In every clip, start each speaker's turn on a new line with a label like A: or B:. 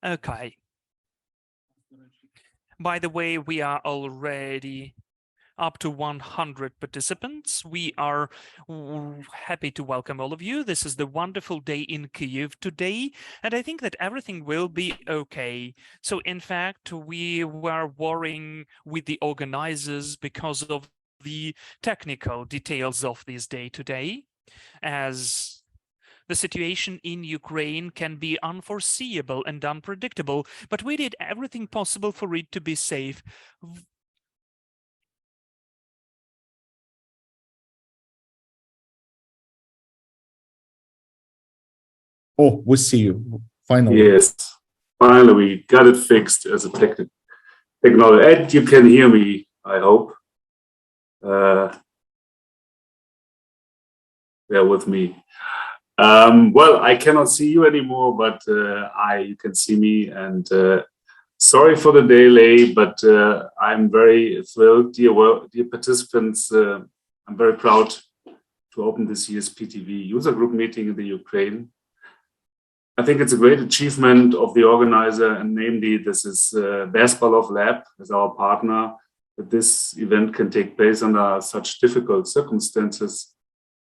A: Okay. By the way, we are already up to 100 participants. We are happy to welcome all of you. This is the wonderful day in Kyiv today, and I think that everything will be okay. So in fact, we were worrying with the organizers because of the technical details of this day today, as the situation in Ukraine can be unforeseeable and unpredictable, but we did everything possible for it to be safe.
B: Oh, we see you, finally.
C: Yes, finally we got it fixed as a technology. And you can hear me, I hope. Bear with me. Well, I cannot see you anymore, but you can see me. And sorry for the delay, but I'm very thrilled, dear participants. I'm very proud to open this year's PTV user group meeting in the Ukraine. I think it's a great achievement of the organizer, and namely, this is Versbalov Lab as our partner, that this event can take place under such difficult circumstances.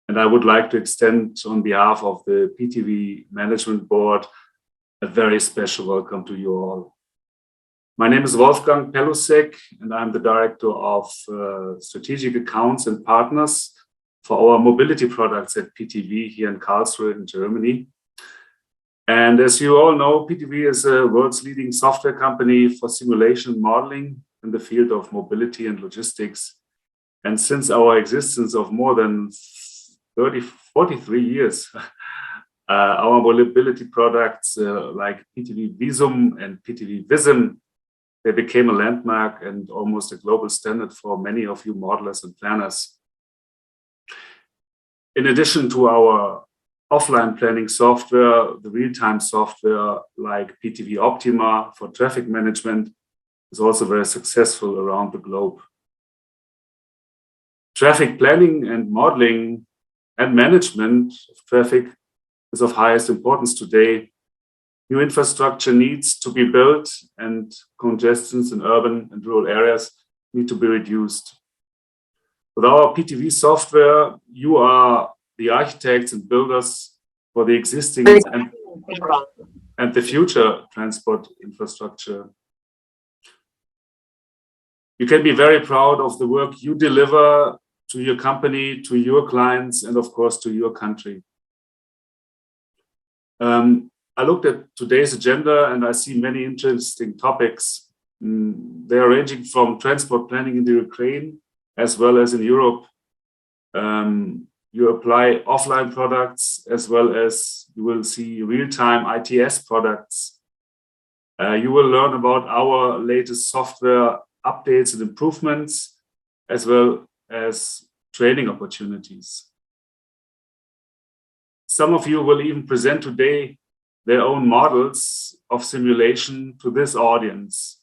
C: And I would like to extend, on behalf of the PTV Management Board, a very special welcome to you all. My name is Wolfgang Pelusek, and I'm the Director of Strategic Accounts and Partners for our mobility products at PTV here in Karlsruhe in Germany. And as you all know, PTV is the world's leading software company for simulation modeling in the field of mobility and logistics. And since our existence of more than 43 years, our mobility products like PTV Visum and PTV Vism, they became a landmark and almost a global standard for many of you modelers and planners. In addition to our offline planning software, the real-time software like PTV Optima for traffic management is also very successful around the globe. Traffic planning and modeling and management of traffic is of highest importance today. New infrastructure needs to be built and congestions in urban and rural areas need to be reduced. With our PTV software, you are the architects and builders for the existing and the future transport infrastructure. You can be very proud of the work you deliver to your company, to your clients, and of course to your country. I looked at today's agenda and I see many interesting topics. They are ranging from transport planning in the Ukraine as well as in Europe. You apply offline products as well as you will see real-time ITS products. You will learn about our latest software updates and improvements, as well as training opportunities. Some of you will even present today their own models of simulation to this audience.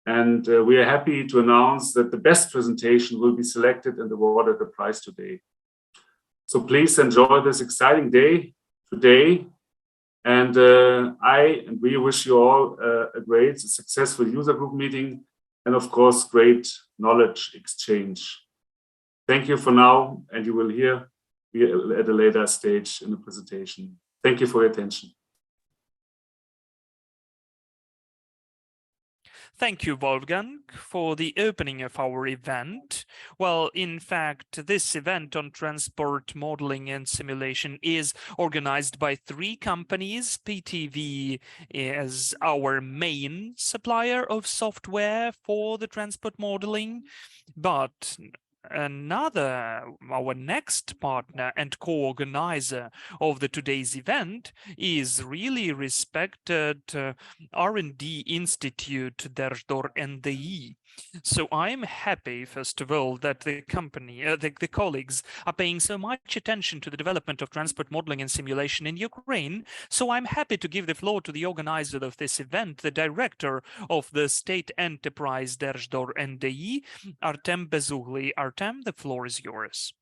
C: And we are happy to announce that the best presentation will be selected and awarded a prize today. So please enjoy this exciting day today. And we wish you all a great, successful user group meeting and of course, great knowledge exchange. Thank you for now, and you will hear at a later stage in the presentation. Thank you for your attention.
A: Thank you, Wolfgang, for the opening of our event. Well, in fact, this event on transport modeling and simulation is organized by 3 companies. PTV is our main supplier of software for the transport modeling, but our next partner and co-organizer of today's event is really respected R&D Institute Держдор NDI. So I'm happy, first of all, that the company, the colleagues are paying so much attention to the development of transport modeling and simulation in Ukraine. So I'm happy to give the floor to the organizer of this event, the director of the state enterprise Держдор NDI, Artem Bezugly. Artem, the floor is yours.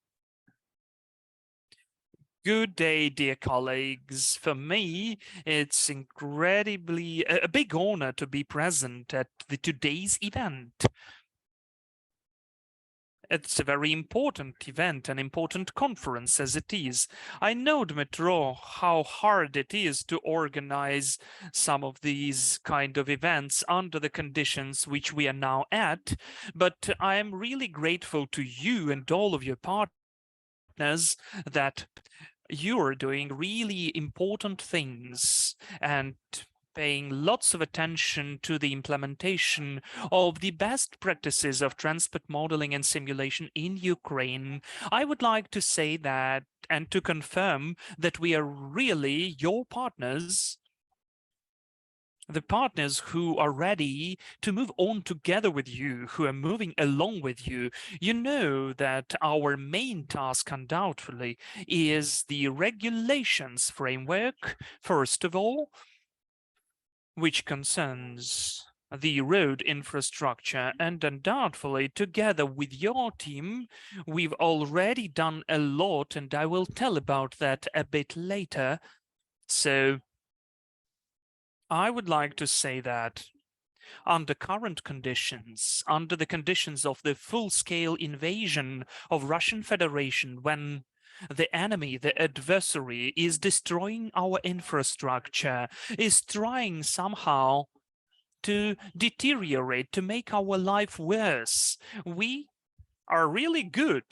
A: Good day, dear colleagues. For me, it's incredibly a big honor to be present at today's event. It's a very important event, an important conference as it is. I know, Dmitro, how hard it is to organize some of these kind of events under the conditions which we are now at, but I am really grateful to you and all of your partners that you're doing really important things and paying lots of attention to the implementation of the best practices of transport modeling and simulation in Ukraine. I would like to say that and to confirm that we are really your partners, the partners who are ready to move on together with you, who are moving along with you. You know that our main task undoubtedly is the regulations framework, first of all, which concerns the road infrastructure, and undoubtedly together with your team we've already done a lot, and I will tell about that a bit later. So I would like to say that under current conditions, under the conditions of the full-scale invasion of Russian Federation, when the enemy, the adversary, is destroying our infrastructure, is trying somehow to deteriorate, to make our life worse, we are really good.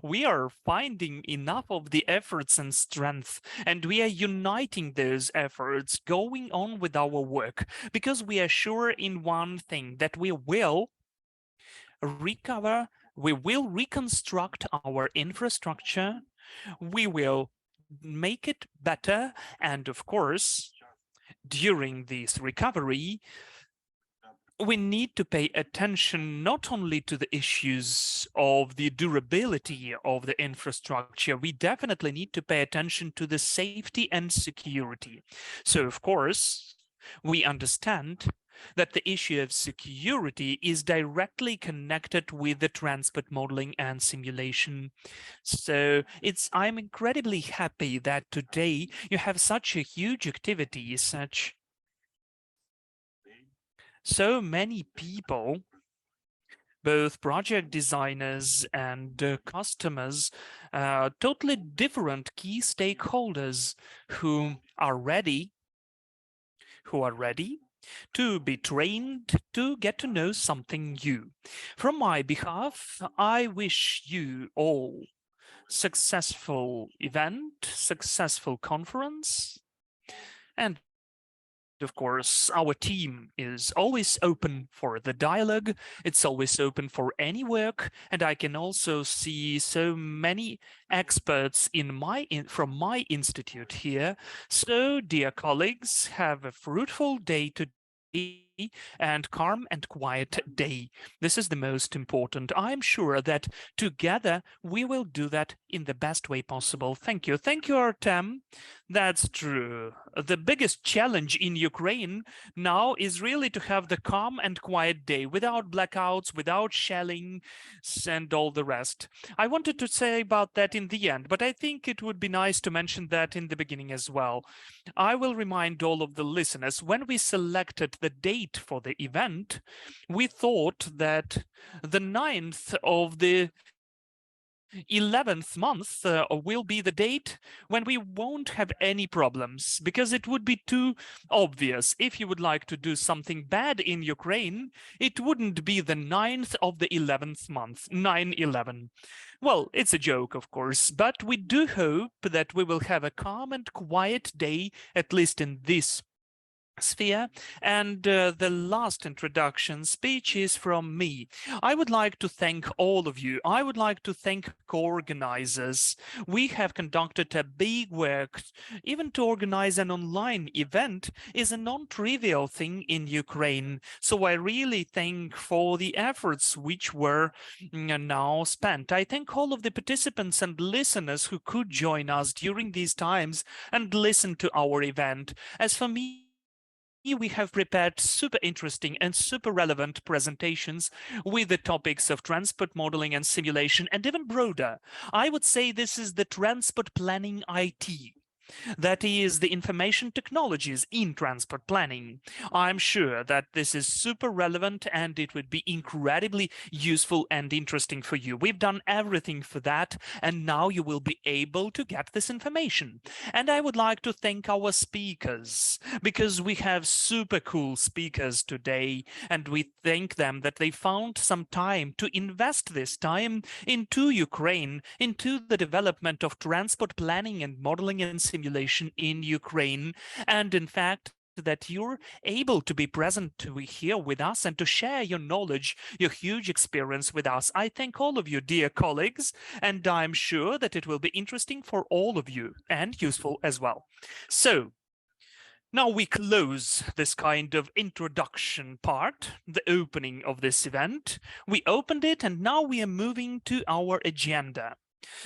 A: We are finding enough of the efforts and strength, and we are uniting those efforts, going on with our work, because we are sure in one thing, that we will recover, we will reconstruct our infrastructure, we will make it better, and of course, during this recovery, we need to pay attention not only to the issues of the durability of the infrastructure, we definitely need to pay attention to the safety and security. So, of course, we understand that the issue of security is directly connected with the transport modeling and simulation. So I'm incredibly happy that today you have such a huge activity, so many people, both project designers and customers, totally different key stakeholders who are ready to be trained to get to know something new. From my behalf, I wish you all successful event, successful conference, and of course, our team is always open for the dialogue. It's always open for any work. And I can also see so many experts from my institute here. So, dear colleagues, have a fruitful day today and calm and quiet day. This is the most important. I'm sure that together we will do that in the best way possible. Thank you. Thank you, Artem. That's true. The biggest challenge in Ukraine now is really to have the calm and quiet day without blackouts, without shelling, and all the rest. I wanted to say about that in the end, but I think it would be nice to mention that in the beginning as well. I will remind all of the listeners, when we selected the date for the event, we thought that the 9th of the 11th month will be the date when we won't have any problems, because it would be too obvious. If you would like to do something bad in Ukraine, it wouldn't be the 9th of the 11th month, 9/11. Well, it's a joke, of course, but we do hope that we will have a calm and quiet day, at least in this sphere. And the last introduction speech is from me. I would like to thank all of you. I would like to thank co-organizers. We have conducted a big work. Even to organize an online event is a non-trivial thing in Ukraine. So I really thank for the efforts which were now spent. I thank all of the participants and listeners who could join us during these times and listen to our event. As for me, we have prepared super interesting and super relevant presentations with the topics of transport modeling and simulation, and even broader. I would say this is the transport planning IT. That is the information technologies in transport planning. I'm sure that this is super relevant and it would be incredibly useful and interesting for you. We've done everything for that, and now you will be able to get this information. And I would like to thank our speakers, because we have super cool speakers today, and we thank them that they found some time to invest this time into Ukraine, into the development of transport planning and modeling and simulation in Ukraine, and in fact that you're able to be present here with us and to share your knowledge, your huge experience with us. I thank all of you, dear colleagues, and I'm sure that it will be interesting for all of you and useful as well. So now we close this kind of introduction part, the opening of this event. We opened it, and now we are moving to our agenda.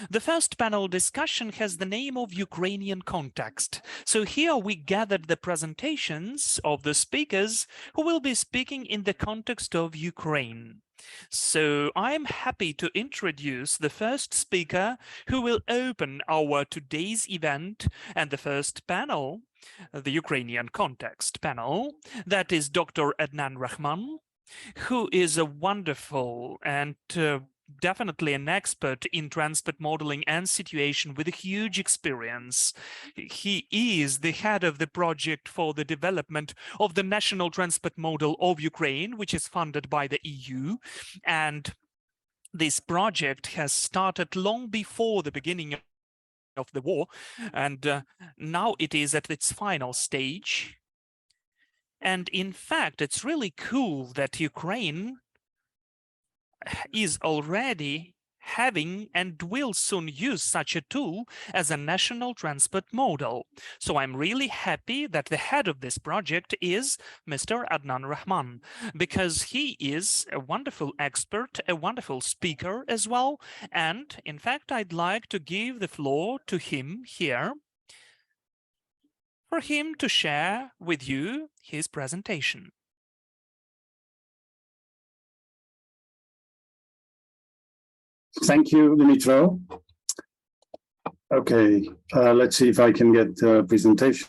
A: The first panel discussion has the name of Ukrainian context. So here we gathered the presentations of the speakers who will be speaking in the context of Ukraine. So I'm happy to introduce the first speaker who will open our today's event and the first panel, the Ukrainian context panel. That is Dr. Adnan Rahman, who is a wonderful and definitely an expert in transport modeling and situation with a huge experience. He is the head of the project for the development of the national transport model of Ukraine, which is funded by the EU. And this project has started long before the beginning of the war, and now it is at its final stage. And in fact, it's really cool that Ukraine is already having and will soon use such a tool as a national transport model. So I'm really happy that the head of this project is Mr. Adnan Rahman, because he is a wonderful expert, a wonderful speaker as well. And in fact, I'd like to give the floor to him here for him to share with you his presentation.
D: Thank you, Dimitro. Okay, let's see if I can get the presentation.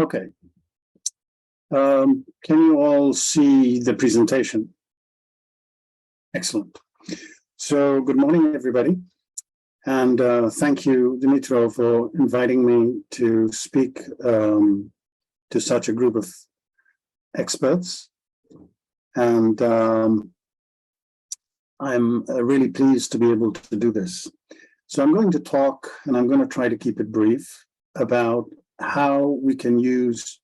D: Okay. Can you all see the presentation? Excellent. So, good morning, everybody. And thank you, Dimitro, for inviting me to speak to such a group of experts, and I'm really pleased to be able to do this. So I'm going to talk, and I'm going to try to keep it brief, about how we can use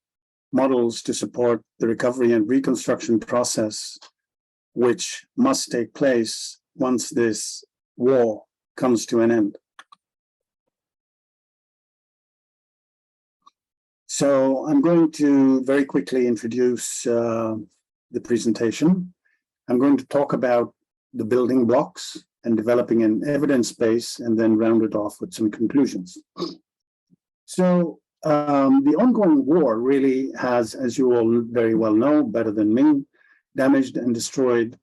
D: models to support the recovery and reconstruction process, which must take place once this war comes to an end. So I'm going to very quickly introduce the presentation. I'm going to talk about the building blocks and developing an evidence base, and then round it off with some conclusions. So the ongoing war really has, as you all very well know, better than me, damaged and destroyed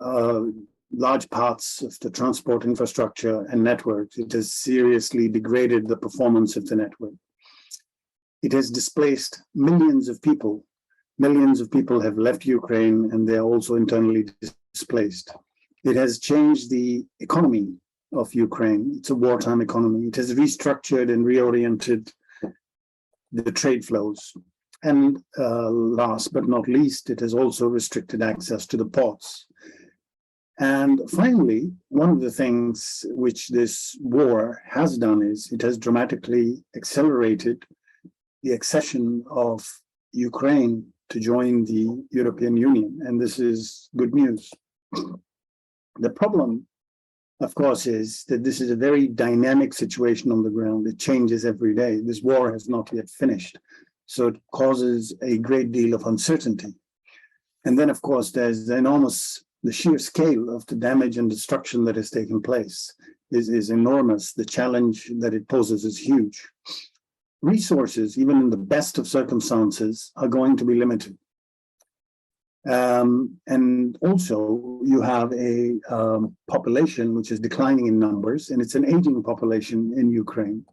D: large parts of the transport infrastructure and networks. It has seriously degraded the performance of the network. It has displaced millions of people. Millions of people have left Ukraine, and they're also internally displaced. It has changed the economy of Ukraine. It's a wartime economy. It has restructured and reoriented the trade flows. And last but not least, it has also restricted access to the ports. And finally, one of the things which this war has done is it has dramatically accelerated the accession of Ukraine to join the European Union, and this is good news. The problem, of course, is that this is a very dynamic situation on the ground. It changes every day. This war has not yet finished, so it causes a great deal of uncertainty. And then, of course, there's the sheer scale of the damage and destruction that has taken place is enormous. The challenge that it poses is huge. Resources, even in the best of circumstances, are going to be limited. And also you have a population which is declining in numbers, and it's an aging population in Ukraine.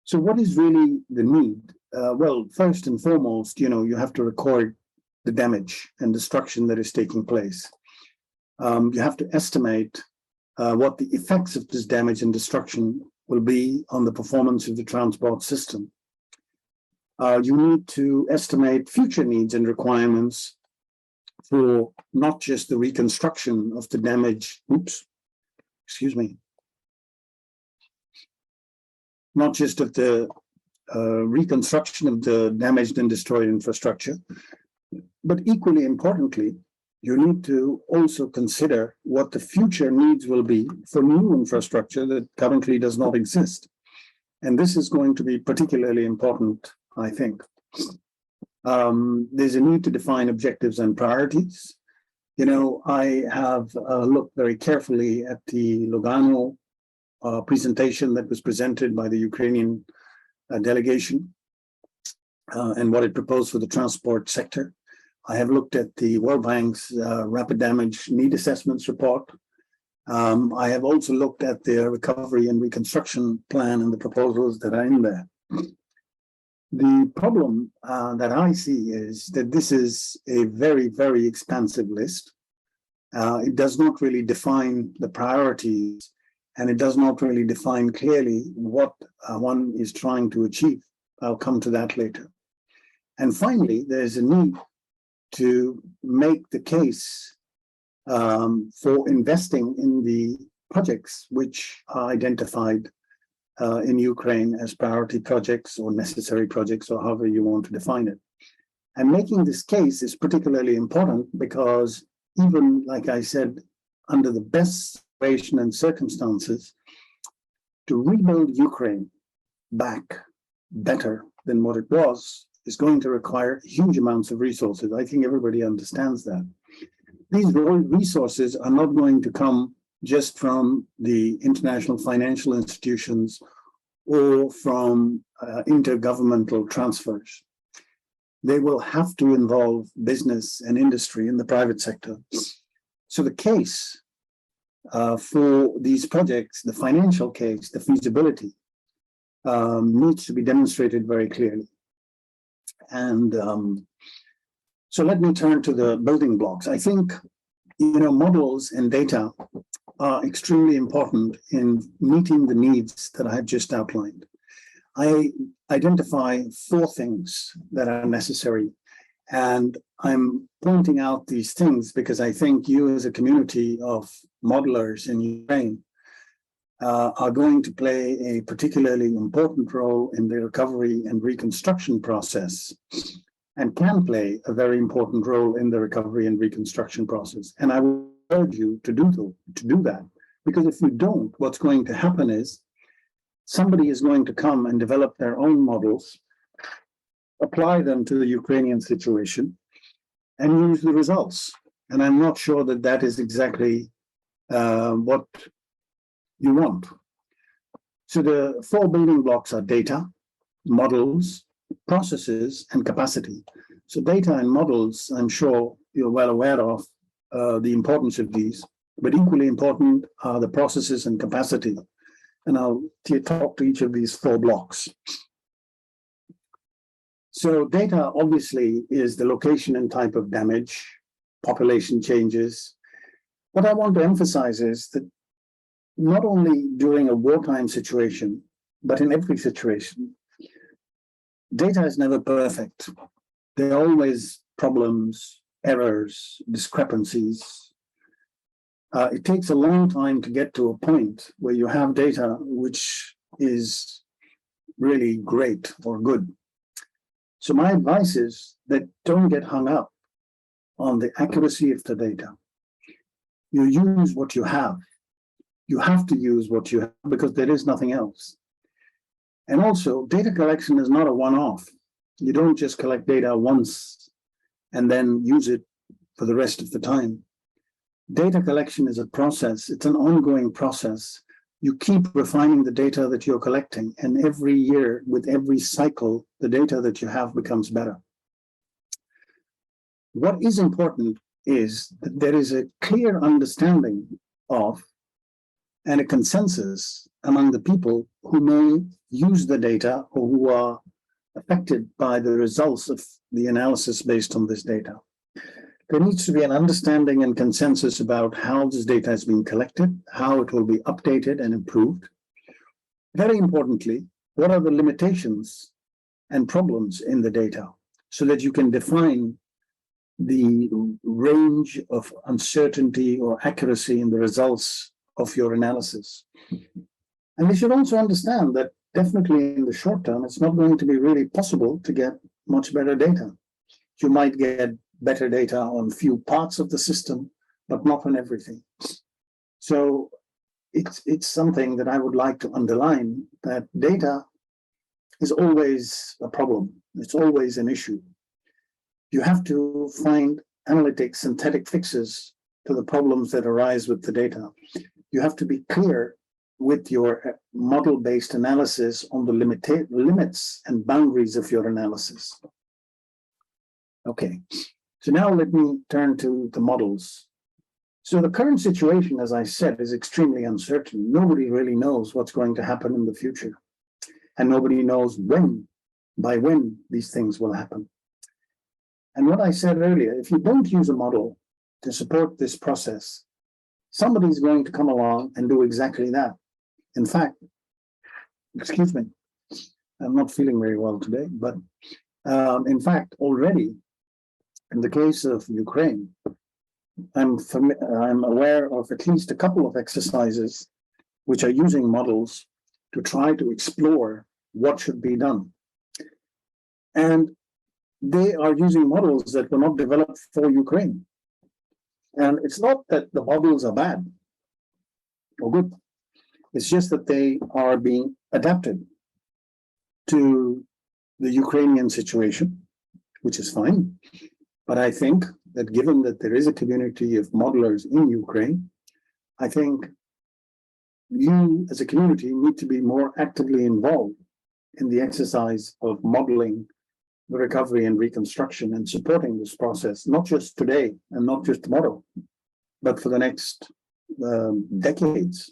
D: So what is really the need? Well, first and foremost, you have to record the damage and destruction that is taking place. You have to estimate what the effects of this damage and destruction will be on the performance of the transport system. You need to estimate future needs and requirements for not just the reconstruction of the damage, not just of the reconstruction of the damaged and destroyed infrastructure, but equally importantly, you need to also consider what the future needs will be for new infrastructure that currently does not exist. And this is going to be particularly important, I think. There's a need to define objectives and priorities. I have looked very carefully at the Lugano presentation that was presented by the Ukrainian delegation and what it proposed for the transport sector. I have looked at the World Bank's Rapid Damage Need Assessments report. I have also looked at their recovery and reconstruction plan and the proposals that are in there. The problem that I see is that this is a very, very expansive list. It does not really define the priorities, and it does not really define clearly what one is trying to achieve. I'll come to that later. And finally, there's a need to make the case for investing in the projects which are identified in Ukraine as priority projects or necessary projects, or however you want to define it. And making this case is particularly important because even, like I said, under the best situation and circumstances, to rebuild Ukraine back better than what it was is going to require huge amounts of resources. I think everybody understands that. These resources are not going to come just from the international financial institutions or from intergovernmental transfers. They will have to involve business and industry in the private sector. So the case for these projects, the financial case, the feasibility, needs to be demonstrated very clearly. And so let me turn to the building blocks. I think, models and data are extremely important in meeting the needs that I have just outlined. I identify 4 things that are necessary, and I'm pointing out these things because I think you as a community of modelers in Ukraine are going to play a particularly important role in the recovery and reconstruction process, and can play a very important role in the recovery and reconstruction process. And I would urge you to do that, because if you don't, what's going to happen is somebody is going to come and develop their own models, apply them to the Ukrainian situation, and use the results. And I'm not sure that that is exactly what you want. So the 4 building blocks are data, models, processes, and capacity. So data and models, I'm sure you're well aware of the importance of these, but equally important are the processes and capacity. And I'll talk to each of these 4 blocks. So data obviously is the location and type of damage, population changes. What I want to emphasize is that not only during a wartime situation, but in every situation, data is never perfect. There are always problems, errors, discrepancies. It takes a long time to get to a point where you have data which is really great or good. So my advice is that don't get hung up on the accuracy of the data. You use what you have. You have to use what you have because there is nothing else. And also, data collection is not a one-off. You don't just collect data once and then use it for the rest of the time. Data collection is a process. It's an ongoing process. You keep refining the data that you're collecting, and every year, with every cycle, the data that you have becomes better. What is important is that there is a clear understanding of and a consensus among the people who may use the data or who are affected by the results of the analysis based on this data. There needs to be an understanding and consensus about how this data has been collected, how it will be updated and improved. Very importantly, what are the limitations and problems in the data so that you can define the range of uncertainty or accuracy in the results of your analysis. And we should also understand that definitely in the short term, it's not going to be really possible to get much better data. You might get better data on few parts of the system, but not on everything. So it's something that I would like to underline, that data is always a problem. It's always an issue. You have to find analytic synthetic fixes to the problems that arise with the data. You have to be clear with your model-based analysis on the limits and boundaries of your analysis. Okay, so now let me turn to the models. So the current situation, as I said, is extremely uncertain. Nobody really knows what's going to happen in the future. And nobody knows by when these things will happen. And what I said earlier, if you don't use a model to support this process, somebody is going to come along and do exactly that. In fact, excuse me, I'm not feeling very well today, but in fact, already in the case of Ukraine, I'm aware of at least a couple of exercises which are using models to try to explore what should be done. And they are using models that were not developed for Ukraine. And it's not that the models are bad or good. It's just that they are being adapted to the Ukrainian situation, which is fine. But I think that given that there is a community of modelers in Ukraine, I think you as a community need to be more actively involved in the exercise of modeling the recovery and reconstruction and supporting this process, not just today and not just tomorrow, but for the next decades.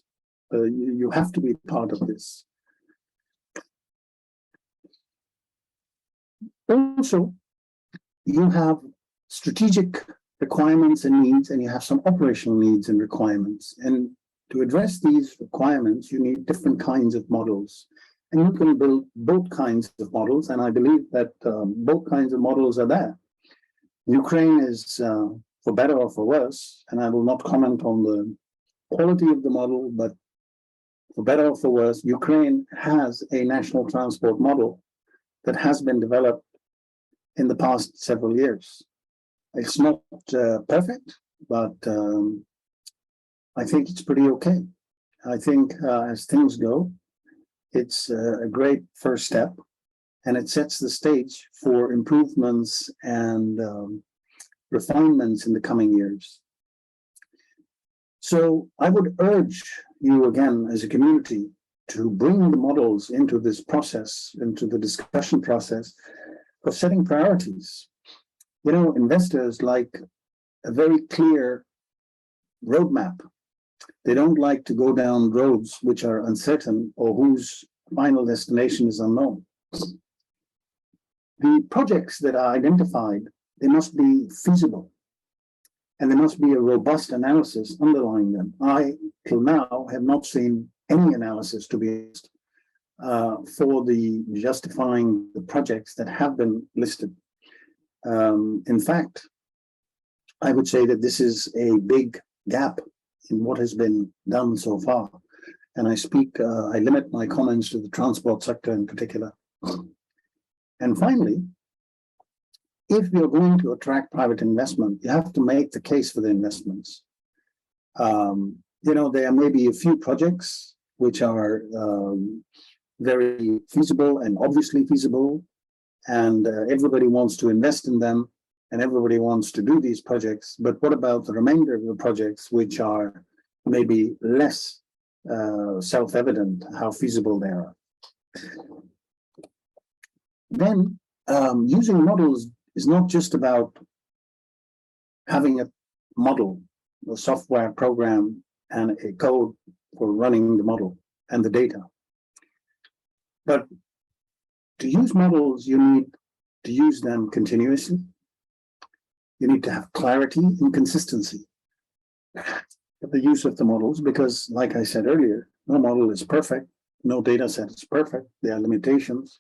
D: You have to be part of this. Also, you have strategic requirements and needs, and you have some operational needs and requirements. And to address these requirements, you need different kinds of models. And you can build both kinds of models, and I believe that both kinds of models are there. Ukraine is, for better or for worse, and I will not comment on the quality of the model, but for better or for worse, Ukraine has a national transport model that has been developed in the past several years. It's not perfect, but I think it's pretty okay. I think as things go, it's a great first step, and it sets the stage for improvements and refinements in the coming years. So I would urge you again as a community to bring the models into this process, into the discussion process of setting priorities. You know, investors like a very clear roadmap. They don't like to go down roads which are uncertain or whose final destination is unknown. The projects that are identified, they must be feasible, and there must be a robust analysis underlying them. I, till now, have not seen any analysis, to be honest, for the justifying the projects that have been listed. In fact, I would say that this is a big gap in what has been done so far. And I limit my comments to the transport sector in particular. And finally, if you're going to attract private investment, you have to make the case for the investments. You know, there may be a few projects which are very feasible and obviously feasible, and everybody wants to invest in them. and everybody wants to do these projects, but what about the remainder of the projects which are maybe less self-evident how feasible they are? Then using models is not just about having a model, a software program, and a code for running the model and the data. But to use models, you need to use them continuously. You need to have clarity and consistency of the use of the models, because like I said earlier, no model is perfect, no data set is perfect, there are limitations.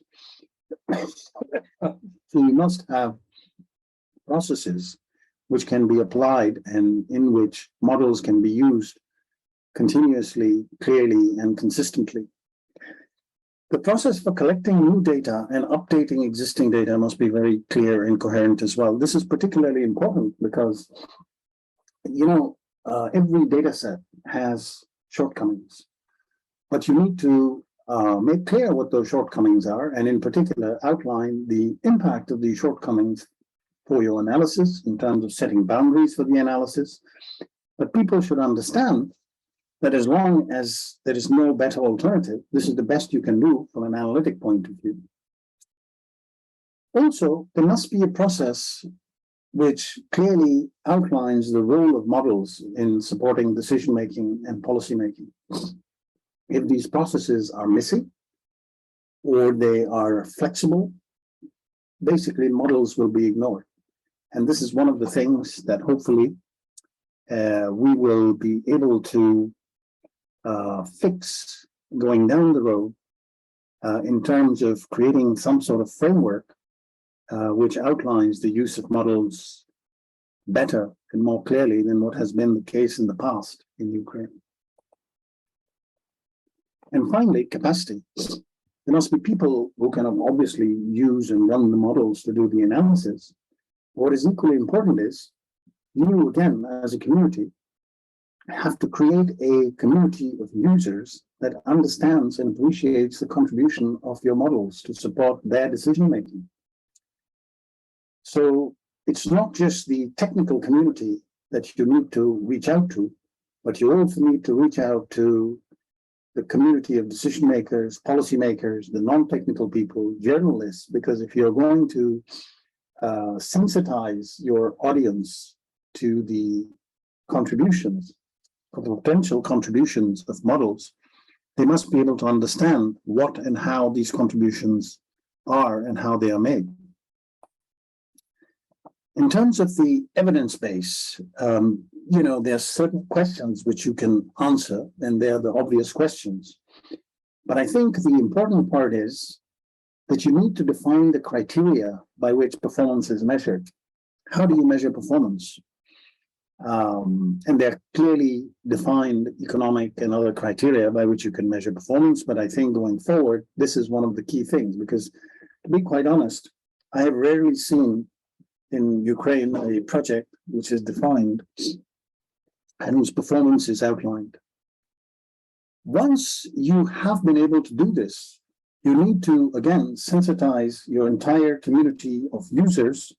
D: So you must have processes which can be applied and in which models can be used continuously, clearly, and consistently. The process for collecting new data and updating existing data must be very clear and coherent as well. This is particularly important because, you know, every data set has shortcomings, but you need to make clear what those shortcomings are, and in particular, outline the impact of these shortcomings for your analysis in terms of setting boundaries for the analysis. But people should understand that as long as there is no better alternative, this is the best you can do from an analytic point of view. Also, there must be a process which clearly outlines the role of models in supporting decision-making and policy-making. If these processes are missing or they are flexible, basically models will be ignored. And this is one of the things that hopefully we will be able to fix going down the road in terms of creating some sort of framework which outlines the use of models better and more clearly than what has been the case in the past in Ukraine. And finally, capacity. There must be people who can obviously use and run the models to do the analysis. What is equally important is you, again, as a community, have to create a community of users that understands and appreciates the contribution of your models to support their decision-making. So it's not just the technical community that you need to reach out to, but you also need to reach out to the community of decision makers, policymakers, the non-technical people, journalists, because if you're going to sensitize your audience to the contributions, the potential contributions of models, they must be able to understand what and how these contributions are and how they are made. In terms of the evidence base, you know, there are certain questions which you can answer, and they're the obvious questions. But I think the important part is that you need to define the criteria by which performance is measured. How do you measure performance? And there are clearly defined economic and other criteria by which you can measure performance. But I think going forward, this is one of the key things, because to be quite honest, I have rarely seen in Ukraine a project which is defined and whose performance is outlined. Once you have been able to do this, you need to, again, sensitize your entire community of users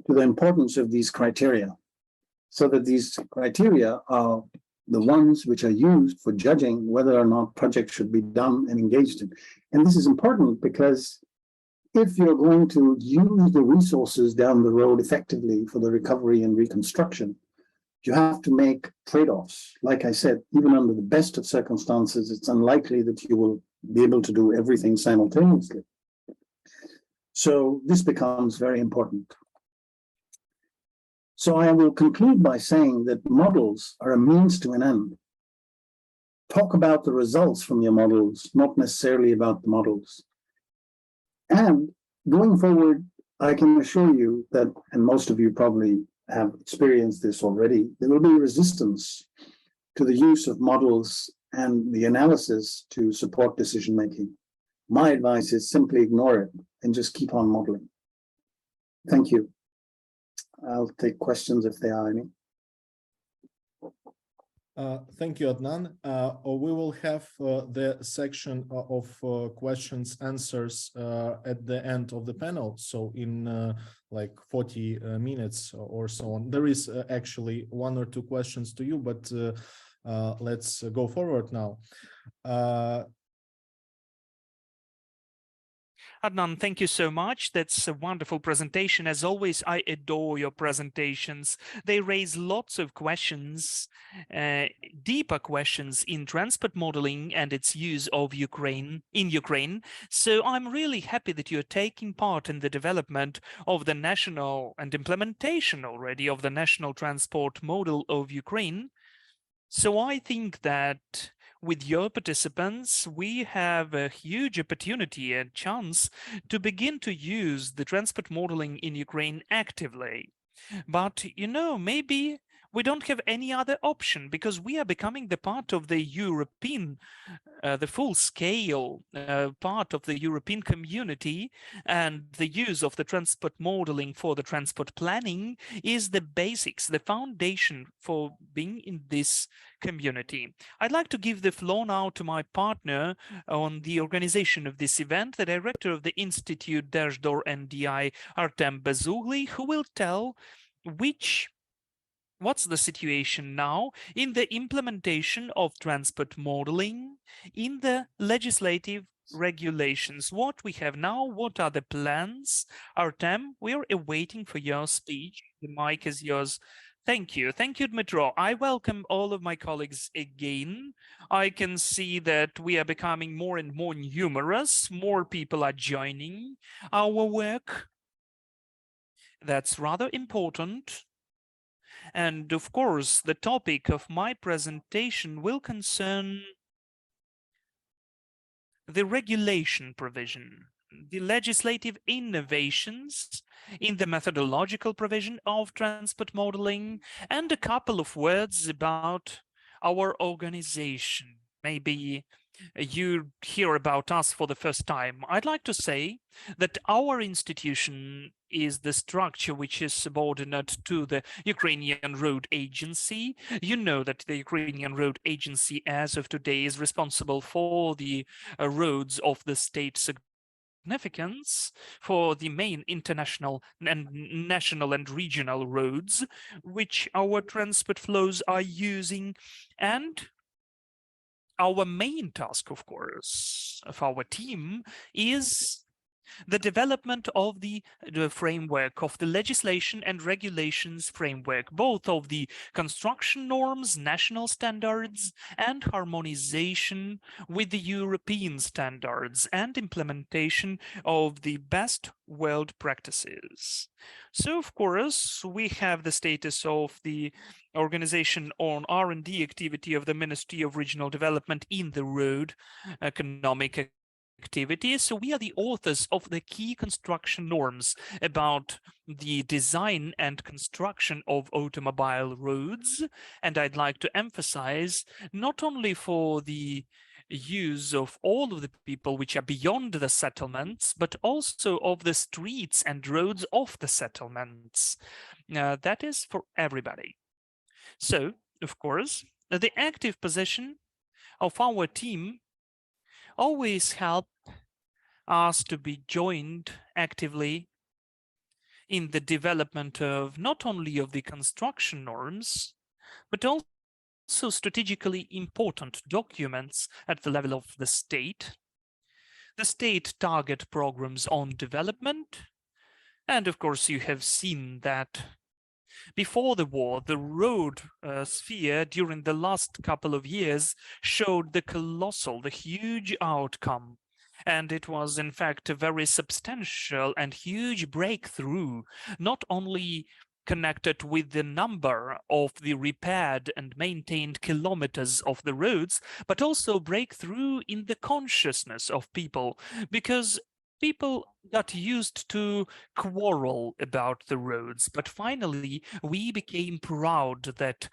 D: to the importance of these criteria, so that these criteria are the ones which are used for judging whether or not projects should be done and engaged in. And this is important because if you're going to use the resources down the road effectively for the recovery and reconstruction, you have to make trade-offs. Like I said, even under the best of circumstances, it's unlikely that you will be able to do everything simultaneously. So this becomes very important. So I will conclude by saying that models are a means to an end. Talk about the results from your models, not necessarily about the models. And going forward, I can assure you that, and most of you probably have experienced this already, there will be resistance to the use of models and the analysis to support decision-making. My advice is simply ignore it and just keep on modeling. Thank you. I'll take questions if there are any.
B: Thank you, Adnan. We will have the section of questions, answers at the end of the panel. So in like 40 minutes or so on. There is actually 1 or 2 questions to you, but let's go forward now.
A: Adnan, thank you so much. That's a wonderful presentation. As always, I adore your presentations. They raise lots of questions, deeper questions in transport modeling and its use of Ukraine. So I'm really happy that you're taking part in the development of the national and implementation already of the national transport model of Ukraine. So I think that with your participants, we have a huge opportunity and chance to begin to use the transport modeling in Ukraine actively. But, you know, maybe we don't have any other option because we are becoming the part of the European, the full-scale part of the European community, and the use of the transport modeling for the transport planning is the basics, the foundation for being in this community. I'd like to give the floor now to my partner on the organization of this event, the director of the Institute Dashdor NDI, Artem Bezugly, who will tell what's the situation now in the implementation of transport modeling in the legislative regulations. What we have now, what are the plans? Artem, we are awaiting for your speech. The mic is yours. Thank you. Thank you, Dmitro. I welcome all of my colleagues again. I can see that we are becoming more and more numerous. More people are joining our work. That's rather important. And of course, the topic of my presentation will concern the regulation provision, the legislative innovations in the methodological provision of transport modeling, and a couple of words about our organization. Maybe you hear about us for the first time. I'd like to say that our institution is the structure which is subordinate to the Ukrainian Road Agency. You know that the Ukrainian Road Agency, as of today, is responsible for the roads of the state significance, for the main international and national and regional roads, which our transport flows are using. And our main task, of course, of our team is the development of the framework of the legislation and regulations framework, both of the construction norms, national standards, and harmonization with the European standards and implementation of the best world practices. So, of course, we have the status of the organization on R&D activity of the Ministry of Regional Development in the road economic activities. So we are the authors of the key construction norms about the design and construction of automobile roads. And I'd like to emphasize not only for the use of all of the people which are beyond the settlements, but also of the streets and roads of the settlements. That is for everybody. So, of course, the active position of our team always help us to be joined actively in the development of not only of the construction norms, but also strategically important documents at the level of the state target programs on development. And of course, you have seen that before the war, the road sphere during the last couple of years showed the huge outcome. And it was, in fact, a very substantial and huge breakthrough, not only connected with the number of the repaired and maintained kilometers of the roads, but also breakthrough in the consciousness of people, because people got used to quarrel about the roads, but finally we became proud that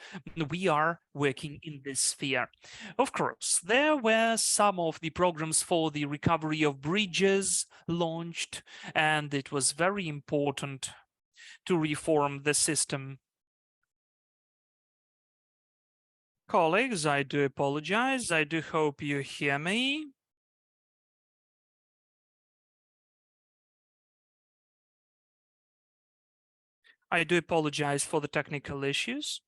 A: we are working in this sphere. Of course, there were some of the programs for the recovery of bridges launched, and it was very important to reform the system. Colleagues, I do apologize. I do hope you hear me. I do apologize for the technical issues.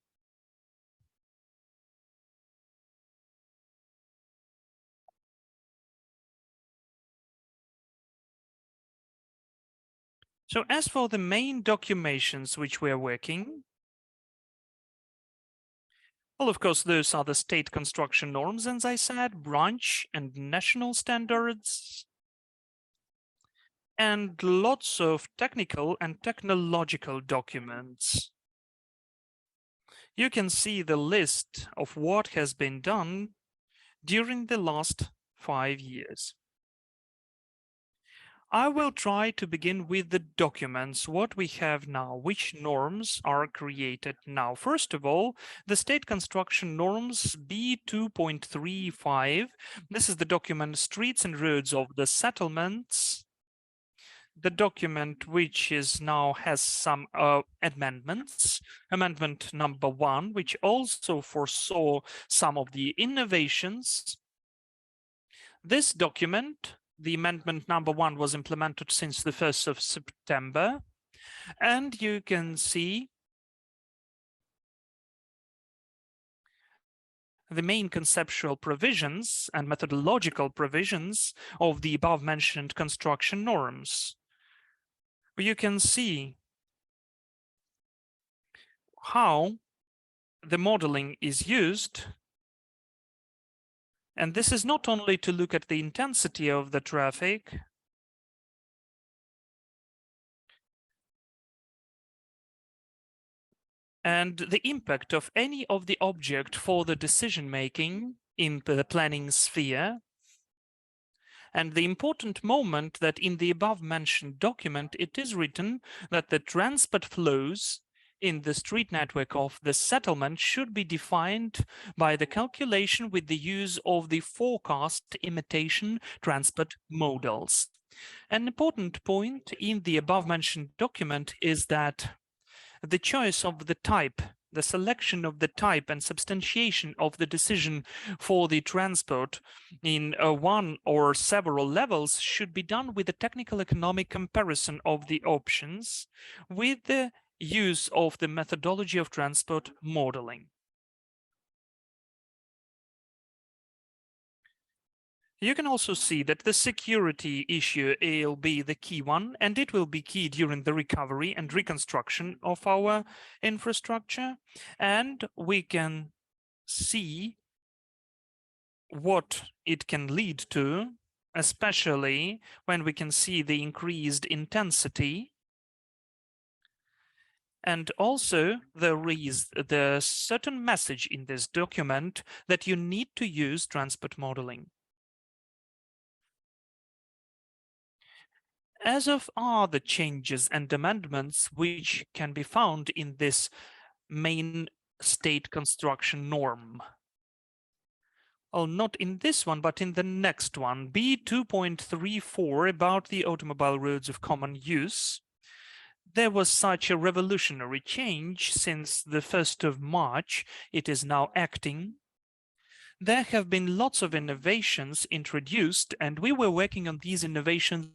A: So as for the main documentations which we are working, well, of course, those are the state construction norms, as I said, branch and national standards, and lots of technical and technological documents. You can see the list of what has been done during the last 5 years. I will try to begin with the documents, what we have now, which norms are created now. First of all, the state construction norms B2.35. This is the document Streets and Roads of the Settlements. The document which is now has some amendments. Amendment number 1, which also foresaw some of the innovations. This document, the amendment number 1, was implemented since the 1st of September. And you can see the main conceptual provisions and methodological provisions of the above mentioned construction norms. You can see how the modeling is used. And this is not only to look at the intensity of the traffic, and the impact of any of the object for the decision making in the planning sphere. And the important moment that in the above mentioned document, it is written that the transport flows in the street network of the settlement should be defined by the calculation with the use of the forecast imitation transport models. An important point in the above mentioned document is that the choice of the type, the selection of the type and substantiation of the decision for the transport in one or several levels should be done with a technical economic comparison of the options with the use of the methodology of transport modeling. You can also see that the security issue will be the key one, and it will be key during the recovery and reconstruction of our infrastructure. And we can see what it can lead to, especially when we can see the increased intensity. And also there is the certain message in this document that you need to use transport modeling. As of are the changes and amendments which can be found in this main state construction norm? Well, not in this one, but in the next one, B2.34, about the automobile roads of common use. There was such a revolutionary change since the 1st of March. It is now acting. There have been lots of innovations introduced, and we were working on these innovations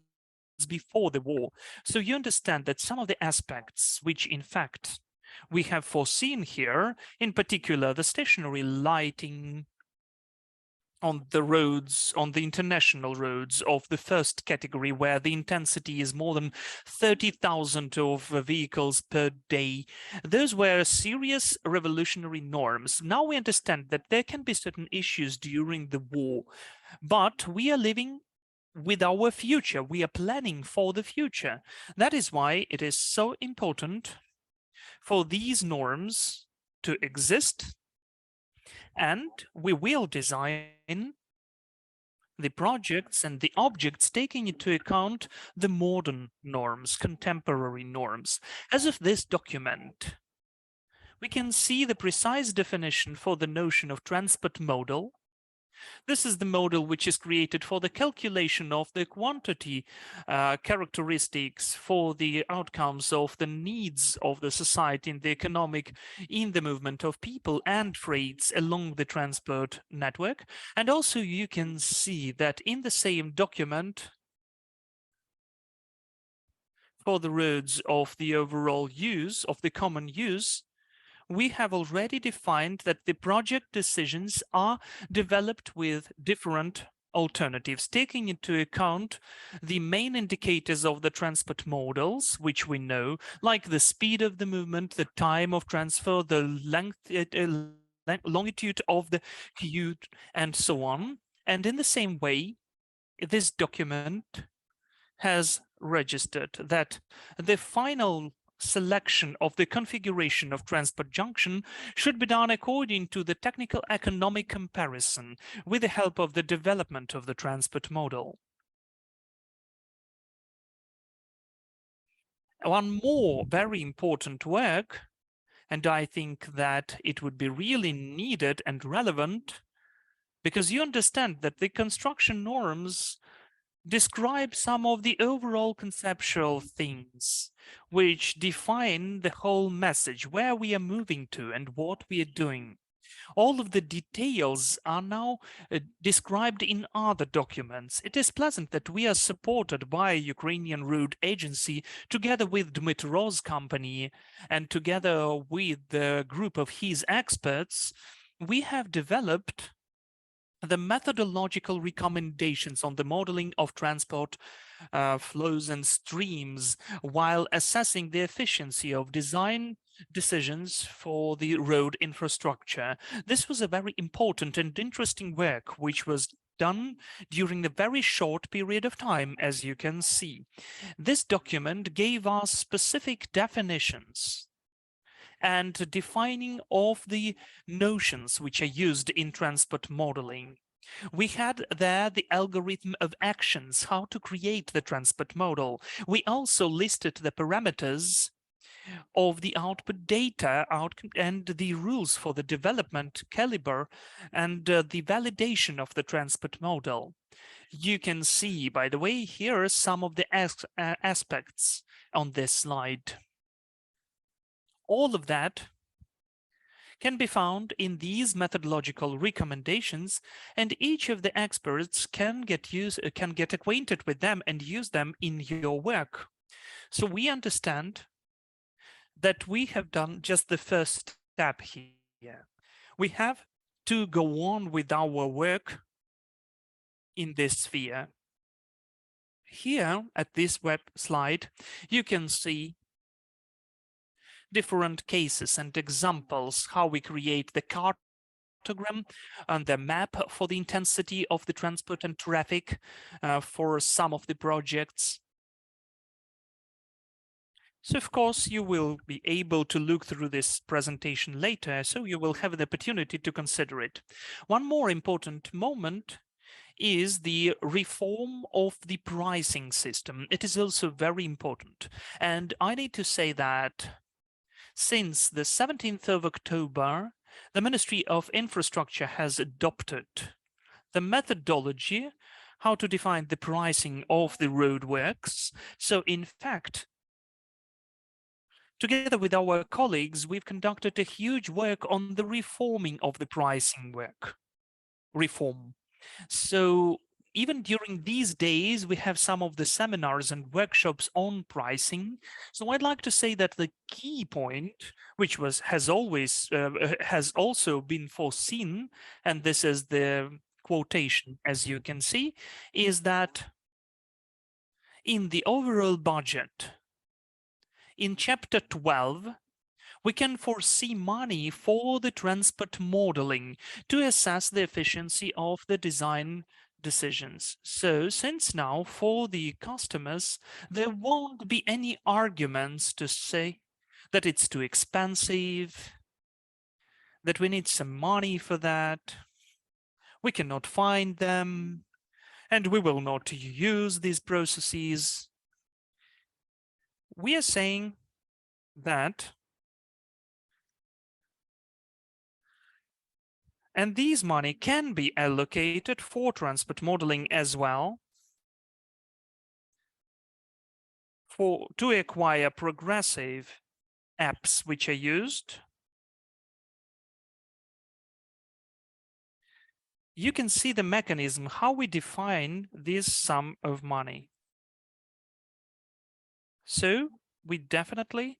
A: before the war. So you understand that some of the aspects which in fact we have foreseen here, in particular the stationary lighting on the roads, on the international roads of the first category, where the intensity is more than 30,000 of vehicles per day. Those were serious revolutionary norms. Now we understand that there can be certain issues during the war, but we are living with our future. We are planning for the future. That is why it is so important for these norms to exist, and we will design the projects and the objects taking into account the modern norms, contemporary norms. As of this document, we can see the precise definition for the notion of transport model, This is the model which is created for the calculation of the quantity characteristics for the outcomes of the needs of the society and the economic in the movement of people and freights along the transport network. And also you can see that in the same document for the roads of the overall use, of the common use, we have already defined that the project decisions are developed with different alternatives, taking into account the main indicators of the transport models, which we know, like the speed of the movement, the time of transfer, the longitude of the queue, and so on. And in the same way, this document has registered that the final selection of the configuration of transport junction should be done according to the technical economic comparison with the help of the development of the transport model. One more very important work, and I think that it would be really needed and relevant, because you understand that the construction norms describe some of the overall conceptual things which define the whole message, where we are moving to and what we are doing. All of the details are now described in other documents. It is pleasant that we are supported by Ukrainian Road Agency together with Dmitro's company and together with the group of his experts. We have developed the methodological recommendations on the modeling of transport flows and streams while assessing the efficiency of design decisions for the road infrastructure. This was a very important and interesting work which was done during a very short period of time, as you can see. This document gave us specific definitions and defining of the notions which are used in transport modeling. We had there the algorithm of actions, how to create the transport model. We also listed the parameters of the output data and the rules for the development caliber and the validation of the transport model. You can see, by the way, here are some of the aspects on this slide. All of that can be found in these methodological recommendations, and each of the experts can get acquainted with them and use them in your work. So we understand that we have done just the first step here. We have to go on with our work in this sphere. Here at this web slide, you can see different cases and examples, how we create the cartogram and the map for the intensity of the transport and traffic for some of the projects. So of course you will be able to look through this presentation later, so you will have the opportunity to consider it. One more important moment is the reform of the pricing system. It is also very important. And I need to say that since the 17th of October, the Ministry of Infrastructure has adopted the methodology how to define the pricing of the roadworks. So in fact, together with our colleagues, we've conducted a huge work on the reforming of the pricing reform. So even during these days, we have some of the seminars and workshops on pricing. So I'd like to say that the key point, which has also been foreseen, and this is the quotation, as you can see, is that in the overall budget, in chapter 12, we can foresee money for the transport modeling to assess the efficiency of the design decisions. So since now for the customers, there won't be any arguments to say that it's too expensive, that we need some money for that, we cannot find them, and we will not use these processes. We are saying that And these money can be allocated for transport modeling as well, to acquire progressive apps which are used. You can see the mechanism, how we define this sum of money. So we definitely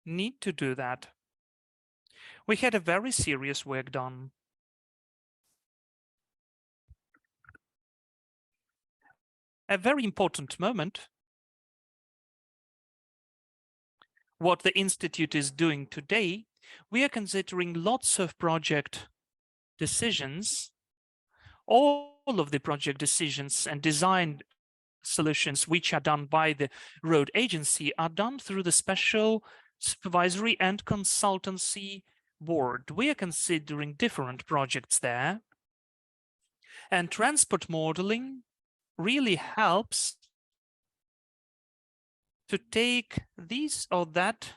A: need to do that. We had a very serious work done. A very important moment. What the Institute is doing today, we are considering lots of project decisions. All of the project decisions and design solutions which are done by the road agency are done through the special supervisory and consultancy board. We are considering different projects there. And transport modeling really helps to take this or that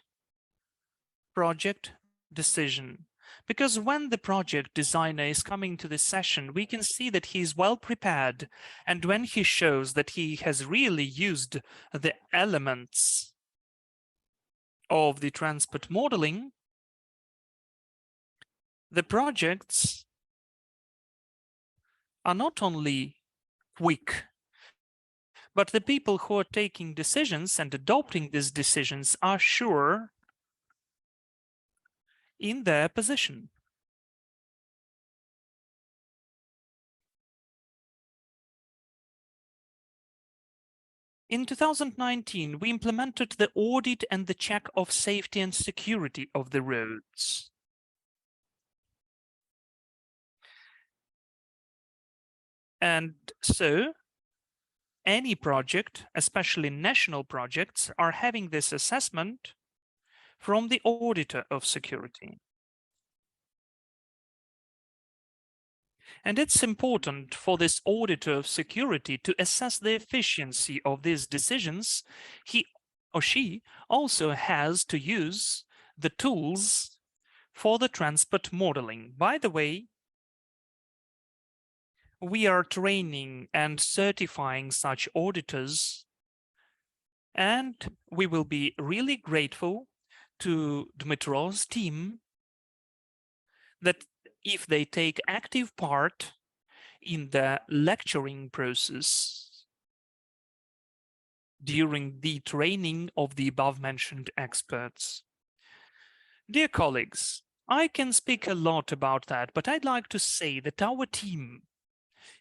A: project decision. Because when the project designer is coming to the session, we can see that he is well prepared. And when he shows that he has really used the elements of the transport modeling, the projects are not only quick, but the people who are taking decisions and adopting these decisions are sure in their position. In 2019, we implemented the audit and the check of safety and security of the roads. And so any project, especially national projects, are having this assessment from the auditor of security. And it's important for this auditor of security to assess the efficiency of these decisions. He or she also has to use the tools for the transport modeling. By the way, we are training and certifying such auditors, and we will be really grateful to Dmitro's team that if they take active part in the lecturing process during the training of the above-mentioned experts. Dear colleagues, I can speak a lot about that, but I'd like to say that our team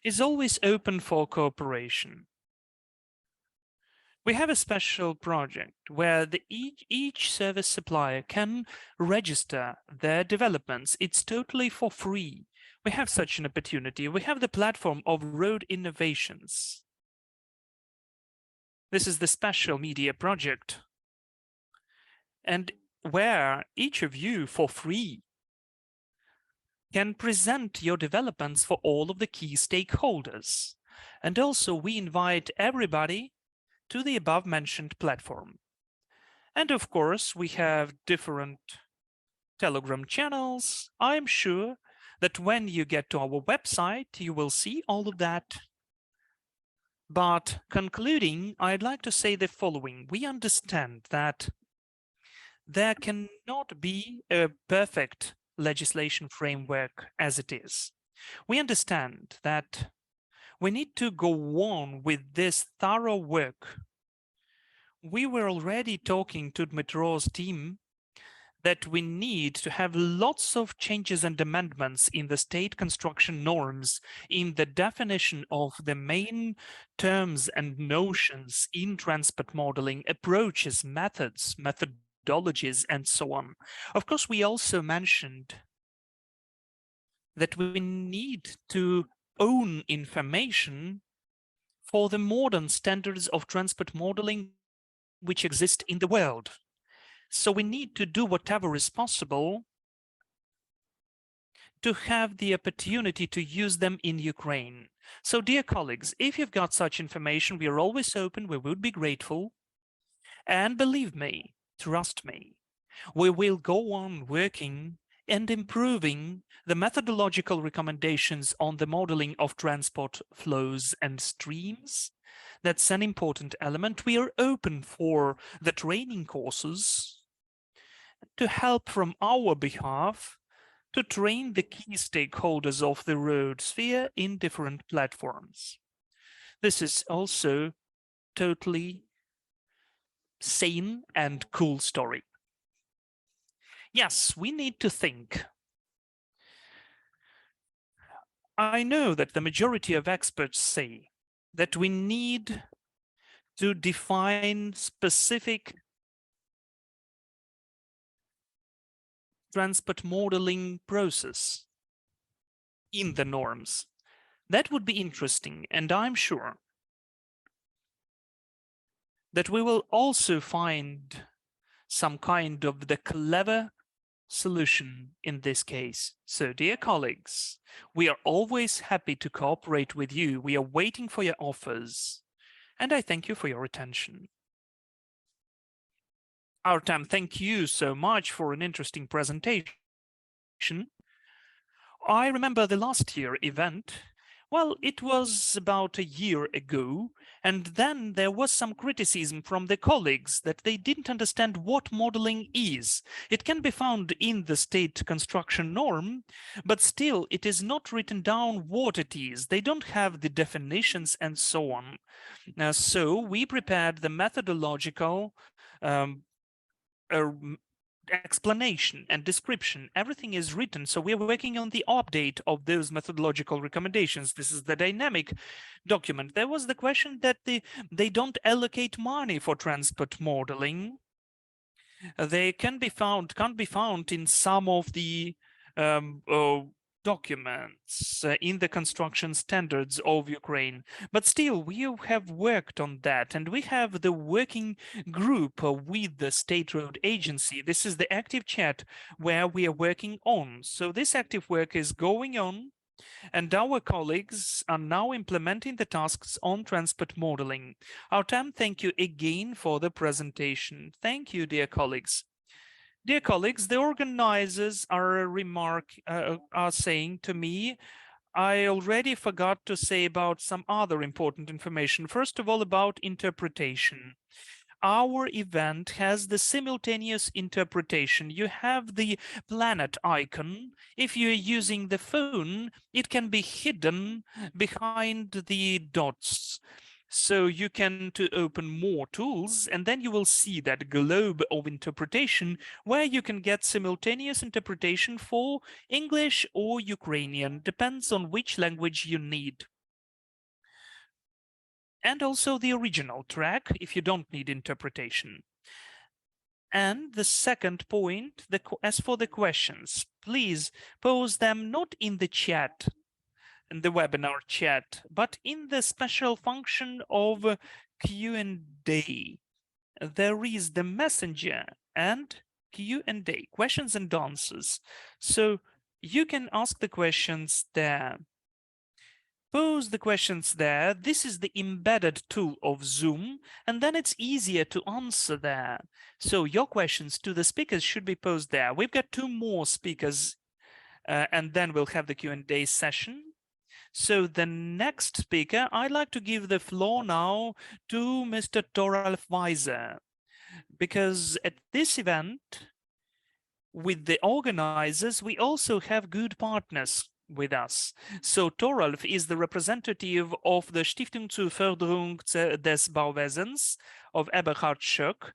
A: is always open for cooperation. We have a special project where each service supplier can register their developments. It's totally for free. We have such an opportunity. We have the platform of road innovations. This is the special media project, and where each of you for free can present your developments for all of the key stakeholders. And also we invite everybody to the above-mentioned platform. And of course, we have different Telegram channels. I'm sure that when you get to our website, you will see all of that. But concluding, I'd like to say the following. We understand that there cannot be a perfect legislation framework as it is. We understand that we need to go on with this thorough work. We were already talking to Dmitro's team that we need to have lots of changes and amendments in the state construction norms, in the definition of the main terms and notions in transport modeling, approaches, methods, methodologies, and so on. Of course, we also mentioned that we need to own information for the modern standards of transport modeling which exist in the world. So we need to do whatever is possible to have the opportunity to use them in Ukraine. So dear colleagues, if you've got such information, we are always open, we would be grateful. And believe me, trust me, we will go on working and improving the methodological recommendations on the modeling of transport flows and streams. That's an important element. We are open for the training courses to help from our behalf to train the key stakeholders of the road sphere in different platforms. This is also totally sane and cool story. Yes, we need to think. I know that the majority of experts say that we need to define specific transport modeling process in the norms. That would be interesting, and I'm sure that we will also find some kind of the clever solution in this case. So, dear colleagues, we are always happy to cooperate with you. We are waiting for your offers, and I thank you for your attention. Artem, thank you so much for an interesting presentation. I remember the last year event. Well, it was about a year ago, and then there was some criticism from the colleagues that they didn't understand what modeling is. It can be found in the state construction norm, but still it is not written down what it is. They don't have the definitions and so on. So we prepared the methodological explanation and description. Everything is written, so we're working on the update of those methodological recommendations. This is the dynamic document. There was the question that they don't allocate money for transport modeling. They can't be found in some of the documents in the construction standards of Ukraine. But still, we have worked on that, and we have the working group with the State Road Agency. This is the active chat where we are working on. So this active work is going on, and our colleagues are now implementing the tasks on transport modeling. Artem, thank you again for the presentation. Thank you, dear colleagues. Dear colleagues, the organizers are saying to me, I already forgot to say about some other important information. First of all, about interpretation. Our event has the simultaneous interpretation. You have the planet icon. If you're using the phone, it can be hidden behind the dots. So you can open more tools, and then you will see that globe of interpretation where you can get simultaneous interpretation for English or Ukrainian, depends on which language you need. And also the original track if you don't need interpretation. And the second point, as for the questions, please pose them not in the chat, in the webinar chat, but in the special function of Q&A. There is the messenger and Q&A, questions and answers. So you can ask the questions there. Pose the questions there. This is the embedded tool of Zoom, and then it's easier to answer there. So your questions to the speakers should be posed there. We've got 2 more speakers, and then we'll have the Q&A session. So the next speaker, I'd like to give the floor now to Mr. Toralf Weiser, because at this event, with the organizers, we also have good partners with us. So Toralf is the representative of the Stiftung zur Förderung des Bauwesens of Eberhard Schöck,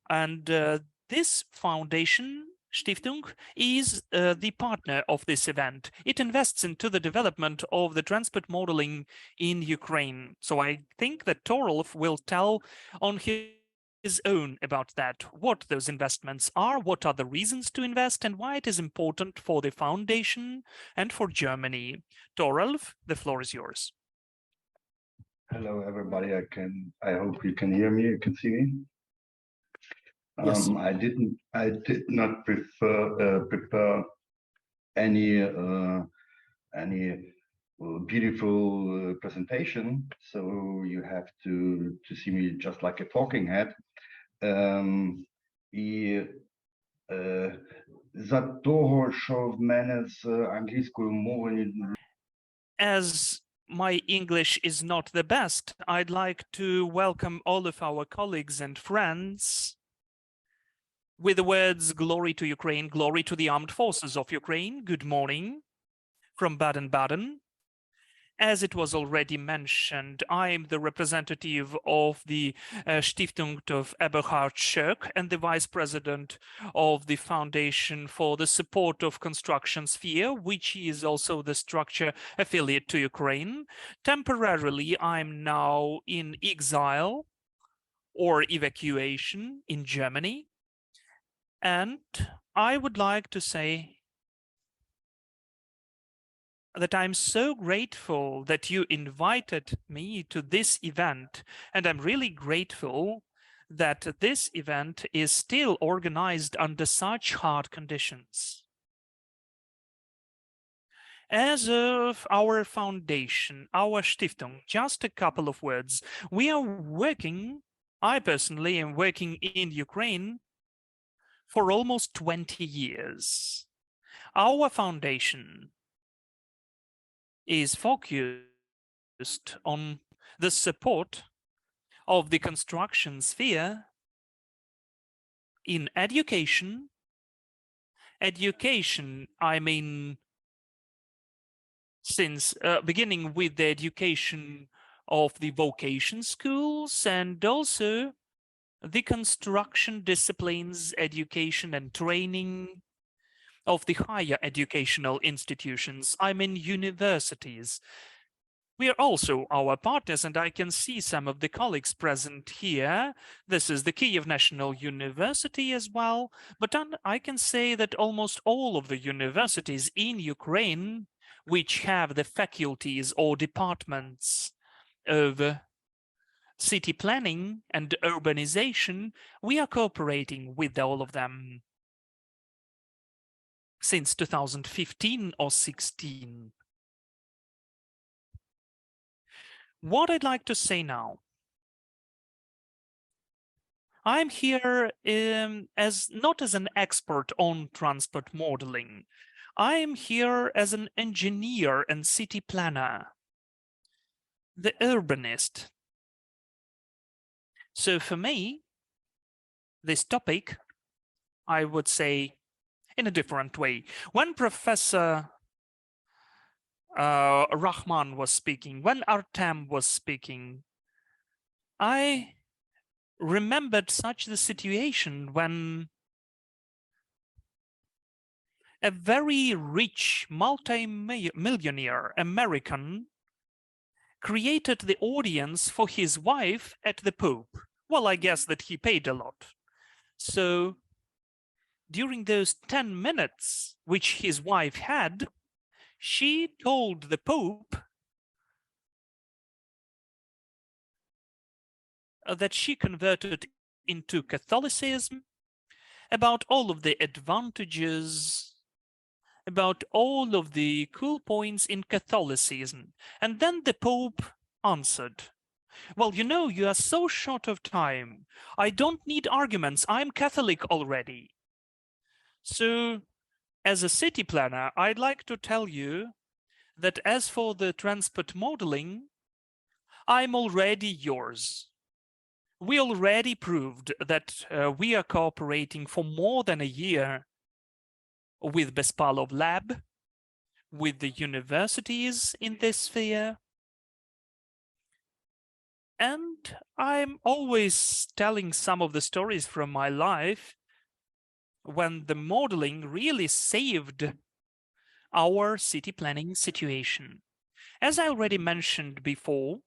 A: and this foundation Stiftung is the partner of this event. It invests into the development of the transport modeling in Ukraine. So I think that Toralf will tell on his own about that, what those investments are, what are the reasons to invest, and why it is important for the foundation and for Germany. Toralf, the floor is yours.
E: Hello, everybody. I hope you can hear me. You can see me.
B: Yes.
E: I did not prepare any beautiful presentation, so you have to see me just like a talking head. за того, що в мене з англійською мовою
A: As my English is not the best, I'd like to welcome all of our colleagues and friends with the words glory to Ukraine, glory to the armed forces of Ukraine. Good morning from Baden-Baden. As it was already mentioned, I am the representative of the Stiftung of Eberhard Schöck and the vice president of the Foundation for the Support of Construction Sphere, which is also the structure affiliate to Ukraine. Temporarily, I'm now in exile or evacuation in Germany. And I would like to say that I'm so grateful that you invited me to this event, and I'm really grateful that this event is still organized under such hard conditions. As of our foundation, our Stiftung, just a couple of words, we are working, I personally am working in Ukraine for almost 20 years. Our foundation is focused on the support of the construction sphere in education. Education, I mean, since beginning with the education of the vocation schools and also the construction disciplines, education and training of the higher educational institutions, I mean universities. We are also our partners, and I can see some of the colleagues present here. This is the Kyiv National University as well, but I can say that almost all of the universities in Ukraine, which have the faculties or departments of city planning and urbanization, we are cooperating with all of them since 2015 or 16. What I'd like to say now, I'm here as not as an expert on transport modeling. I'm here as an engineer and city planner, the urbanist. So for me, this topic, I would say in a different way. When Professor Rahman was speaking, when Artem was speaking, I remembered such the situation when a very rich multi-millionaire American created the audience for his wife at the Pope. Well, I guess that he paid a lot. So during those 10 minutes which his wife had, she told the Pope that she converted into Catholicism, about all of the advantages, about all of the cool points in Catholicism. And then the Pope answered, well, you know, you are so short of time. I don't need arguments. I'm Catholic already. So as a city planner, I'd like to tell you that as for the transport modeling, I'm already yours. We already proved that we are cooperating for more than a year with Bespalov Lab, with the universities in this sphere. And I'm always telling some of the stories from my life when the modeling really saved our city planning situation. As I already mentioned before,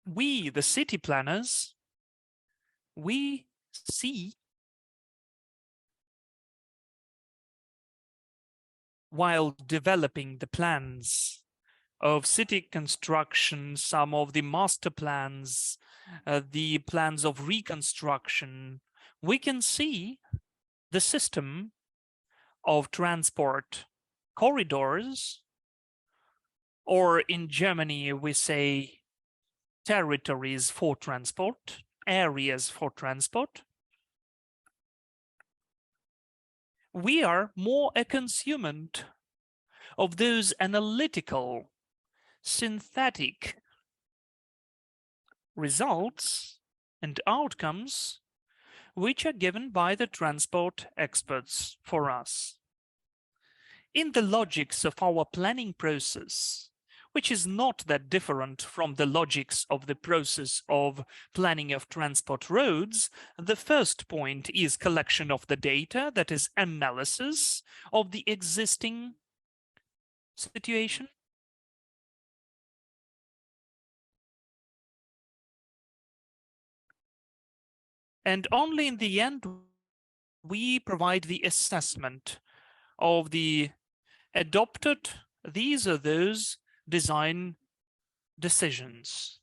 A: we, the city planners, we see while developing the plans of city construction, some of the master plans, the plans of reconstruction, we can see the system of transport corridors, or in Germany, we say territories for transport, areas for transport. We are more a consumer of those analytical, synthetic results and outcomes which are given by the transport experts for us. In the logics of our planning process, which is not that different from the logics of the process of planning of transport roads, the first point is collection of the data, that is analysis of the existing situation. And only in the end, we provide the assessment of the adopted, these are those design decisions.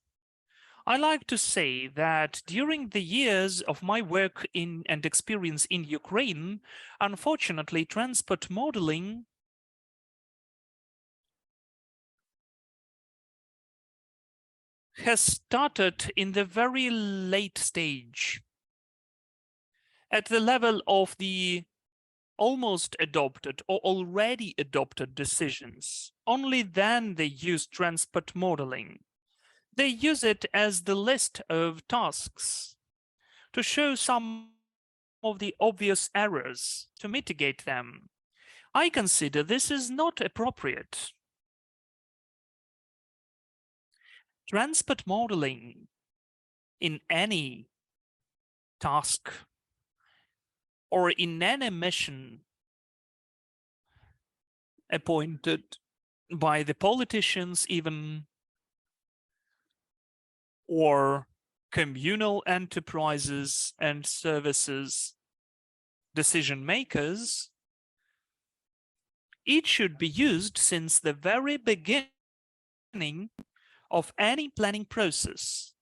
A: I like to say that during the years of my work in and experience in Ukraine, unfortunately, transport modeling has started in the very late stage, at the level of the almost adopted or already adopted decisions. Only then they use transport modeling. They use it as the list of tasks to show some of the obvious errors, to mitigate them. I consider this is not appropriate. Transport modeling in any task or in any mission appointed by the politicians even, or communal enterprises and services decision makers, it should be used since the very beginning of any planning process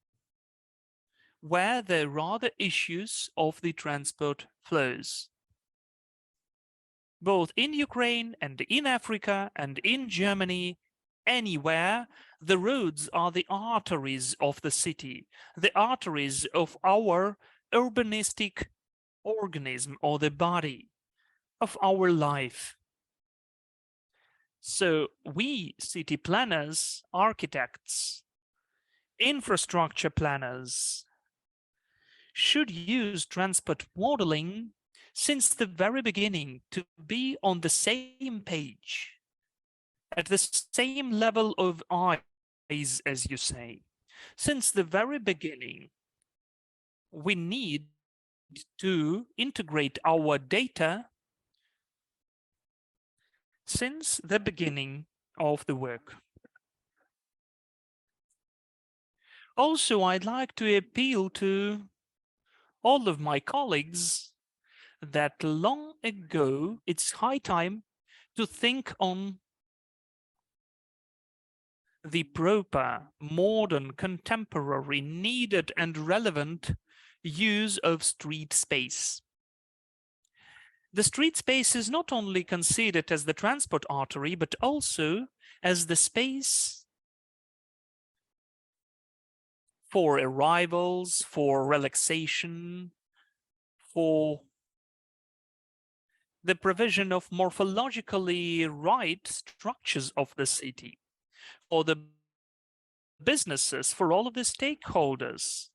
A: where there are the issues of the transport flows. Both in Ukraine and in Africa and in Germany, anywhere, the roads are the arteries of the city, the arteries of our urbanistic organism or the body of our life. So we city planners, architects, infrastructure planners should use transport modeling since the very beginning to be on the same page, at the same level of eyes, as you say. Since the very beginning, we need to integrate our data since the beginning of the work. Also, I'd like to appeal to all of my colleagues that long ago, it's high time to think on the proper, modern, contemporary, needed and relevant use of street space. The street space is not only considered as the transport artery, but also as the space for arrivals, for relaxation, for the provision of morphologically right structures of the city, for the businesses, for all of the stakeholders.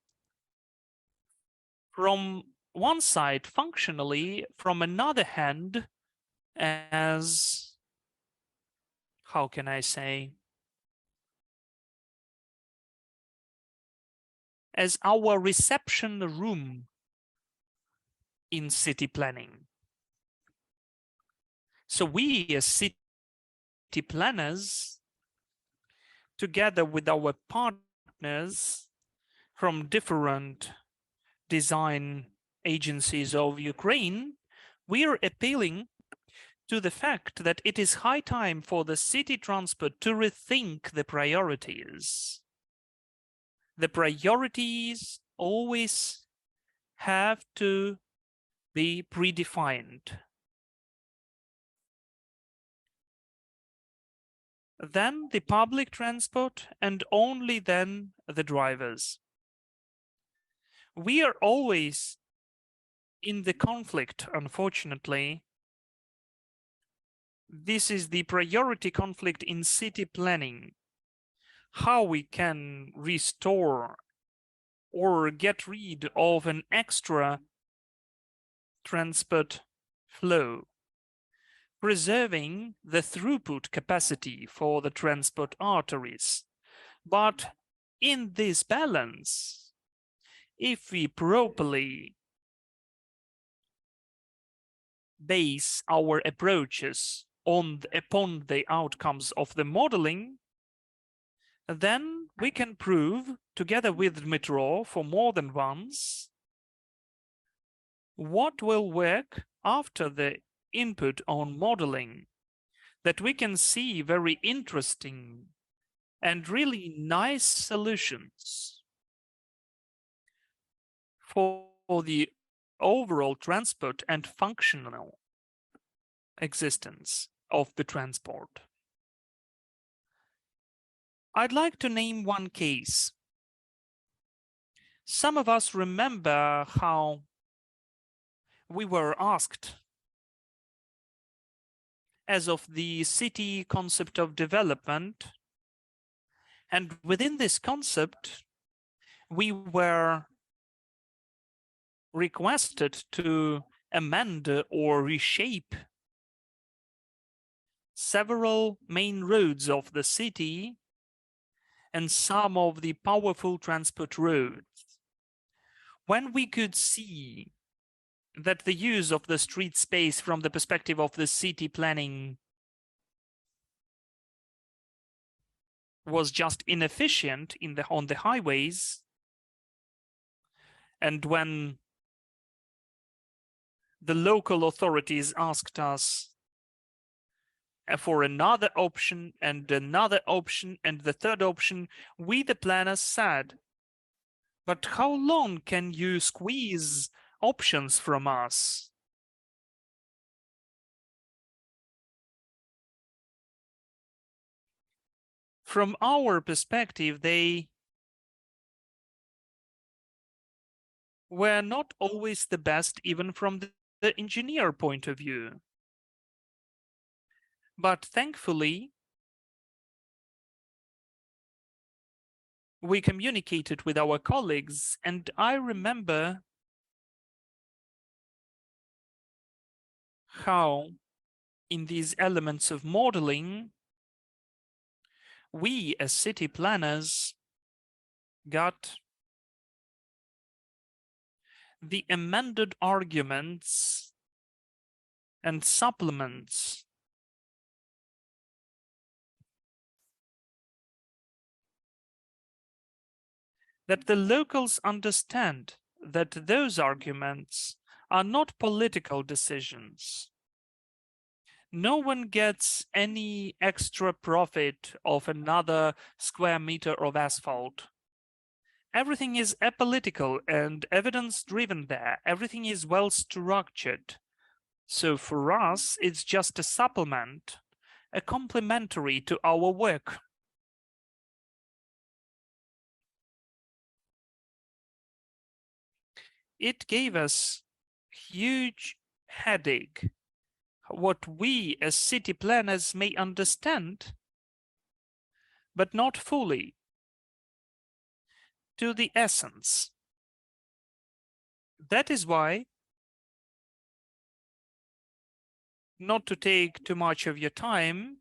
A: From one side, functionally, from another hand, as, how can I say, as our reception room in city planning. So we as city planners, together with our partners from different design agencies of Ukraine, we are appealing to the fact that it is high time for the city transport to rethink the priorities. The priorities always have to be predefined. Then the public transport, and only then the drivers. We are always in the conflict, unfortunately, This is the priority conflict in city planning. How we can restore or get rid of an extra transport flow, preserving the throughput capacity for the transport arteries. But in this balance, if we properly base our approaches upon the outcomes of the modeling, then we can prove, together with Dmitrov for more than once, what will work after the input on modeling, that we can see very interesting and really nice solutions for the overall transport and functional existence of the transport. I'd like to name one case. Some of us remember how we were asked, as of the city concept of development, and within this concept, we were requested to amend or reshape several main roads of the city and some of the powerful transport roads. When we could see that the use of the street space from the perspective of the city planning was just inefficient on the highways, and when the local authorities asked us for another option and another option and the third option, we the planners said, but how long can you squeeze options from us? From our perspective, they were not always the best, even from the engineer point of view. But thankfully, we communicated with our colleagues, and I remember how in these elements of modeling, we as city planners got the amended arguments and supplements that the locals understand that those arguments are not political decisions. No one gets any extra profit of another square meter of asphalt. Everything is apolitical and evidence-driven there. Everything is well structured. So for us, it's just a supplement, a complementary to our work. It gave us huge headache. What we as city planners may understand, but not fully, to the essence. That is why, not to take too much of your time,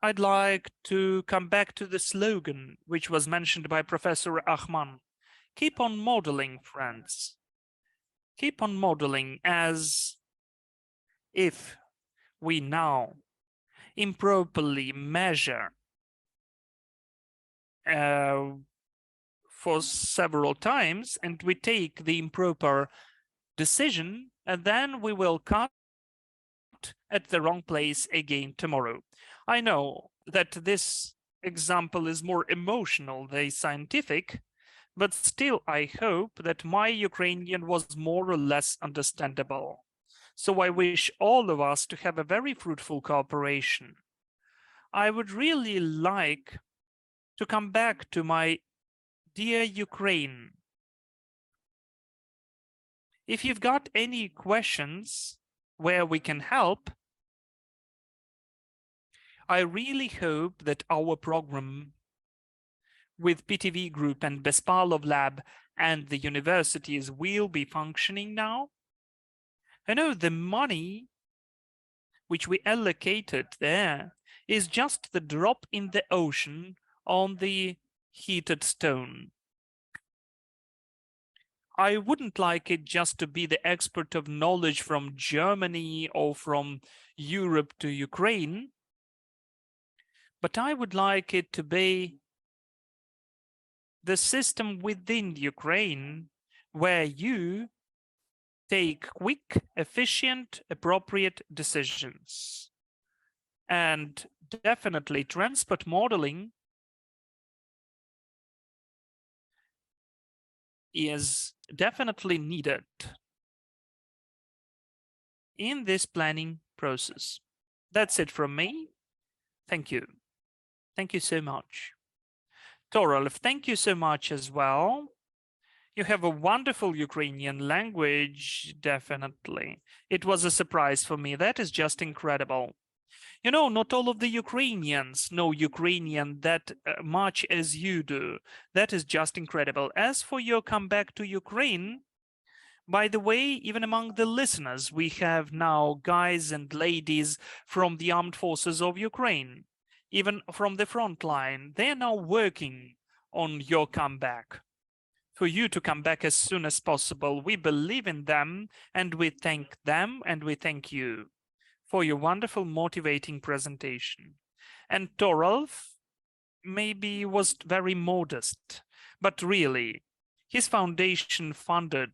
A: I'd like to come back to the slogan which was mentioned by Professor Achman. Keep on modeling, friends. Keep on modeling, as if we now improperly measure for several times and we take the improper decision, and then we will cut at the wrong place again tomorrow. I know that this example is more emotional than scientific, but still I hope that my Ukrainian was more or less understandable. So I wish all of us to have a very fruitful cooperation. I would really like to come back to my dear Ukraine. If you've got any questions, where we can help, I really hope that our program with PTV Group and Bespalov Lab and the universities will be functioning now. I know the money which we allocated there is just the drop in the ocean on the heated stone. I wouldn't like it just to be the export of knowledge from Germany or from Europe to Ukraine, but I would like it to be the system within Ukraine where you take quick, efficient, appropriate decisions. And definitely transport modeling is definitely needed in this planning process. That's it from me. Thank you. Thank you so much. Torolf, thank you so much as well. You have a wonderful Ukrainian language, definitely. It was a surprise for me. That is just incredible. You know, not all of the Ukrainians know Ukrainian that much as you do. That is just incredible. As for your comeback to Ukraine, by the way, even among the listeners, we have now guys and ladies from the armed forces of Ukraine, even from the front line. They are now working on your comeback. For you to come back as soon as possible. We believe in them, and we thank them, and we thank you for your wonderful, motivating presentation. And Torolf maybe was very modest, but really, his foundation funded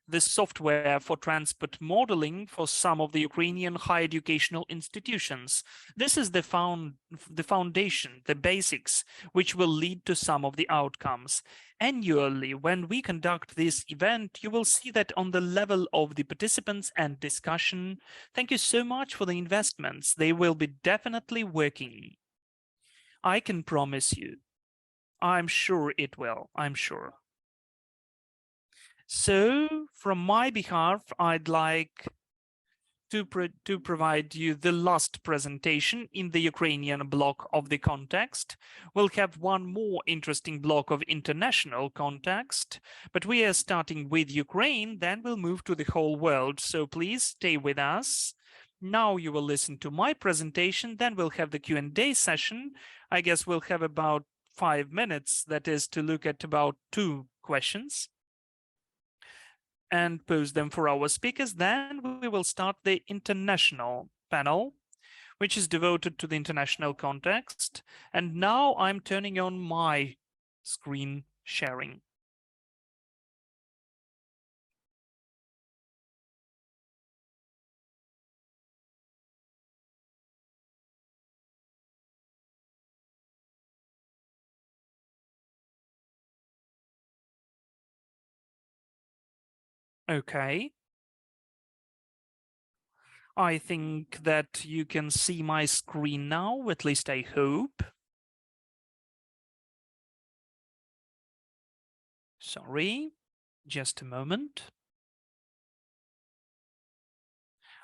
A: the software for transport modeling for some of the Ukrainian higher educational institutions. This is the foundation, the basics, which will lead to some of the outcomes. Annually, when we conduct this event, you will see that on the level of the participants and discussion. Thank you so much for the investments. They will be definitely working. I can promise you. I'm sure it will. I'm sure. So, from my behalf, I'd like to provide you the last presentation in the Ukrainian block of the context. We'll have one more interesting block of international context, but we are starting with Ukraine, then we'll move to the whole world. So please stay with us. Now you will listen to my presentation, then we'll have the Q&A session. I guess we'll have about 5 minutes, that is to look at about 2 questions and pose them for our speakers. Then we will start the international panel, which is devoted to the international context. And now I'm turning on my screen sharing. Okay. I think that you can see my screen now, at least I hope. Sorry, just a moment.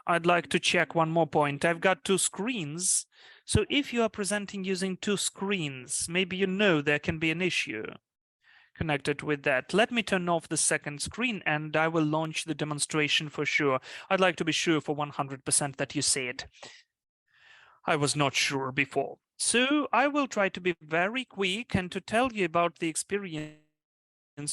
A: I'd like to check one more point. I've got 2 screens. So if you are presenting using 2 screens, maybe you know there can be an issue connected with that. Let me turn off the second screen and I will launch the demonstration for sure. I'd like to be sure for 100% that you see it. I was not sure before. So I will try to be very quick and to tell you about the experience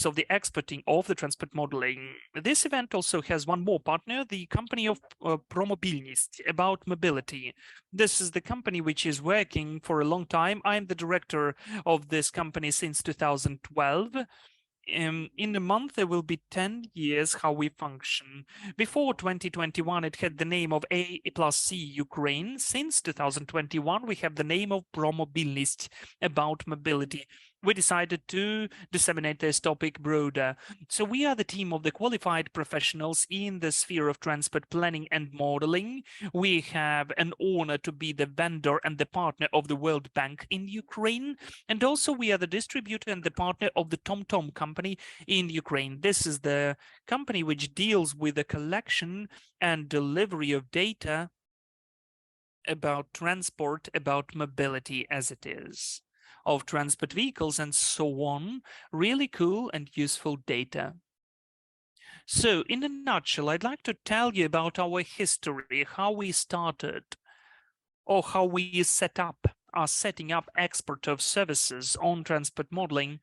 A: of the exporting of the transport modeling. This event also has one more partner, the company of Promobilnost, about mobility. This is the company which is working for a long time. I'm the director of this company since 2012. In a month, there will be 10 years how we function. Before 2021, it had the name of A plus C Ukraine. Since 2021, we have the name of Promobilnost, about mobility. we decided to disseminate this topic broader. So we are the team of the qualified professionals in the sphere of transport planning and modeling. We have an honor to be the vendor and the partner of the World Bank in Ukraine. And also we are the distributor and the partner of the TomTom company in Ukraine. This is the company which deals with the collection and delivery of data about transport, about mobility as it is, of transport vehicles and so on. Really cool and useful data. So in a nutshell, I'd like to tell you about our history, how we started, or how we are setting up expert of services on transport modeling.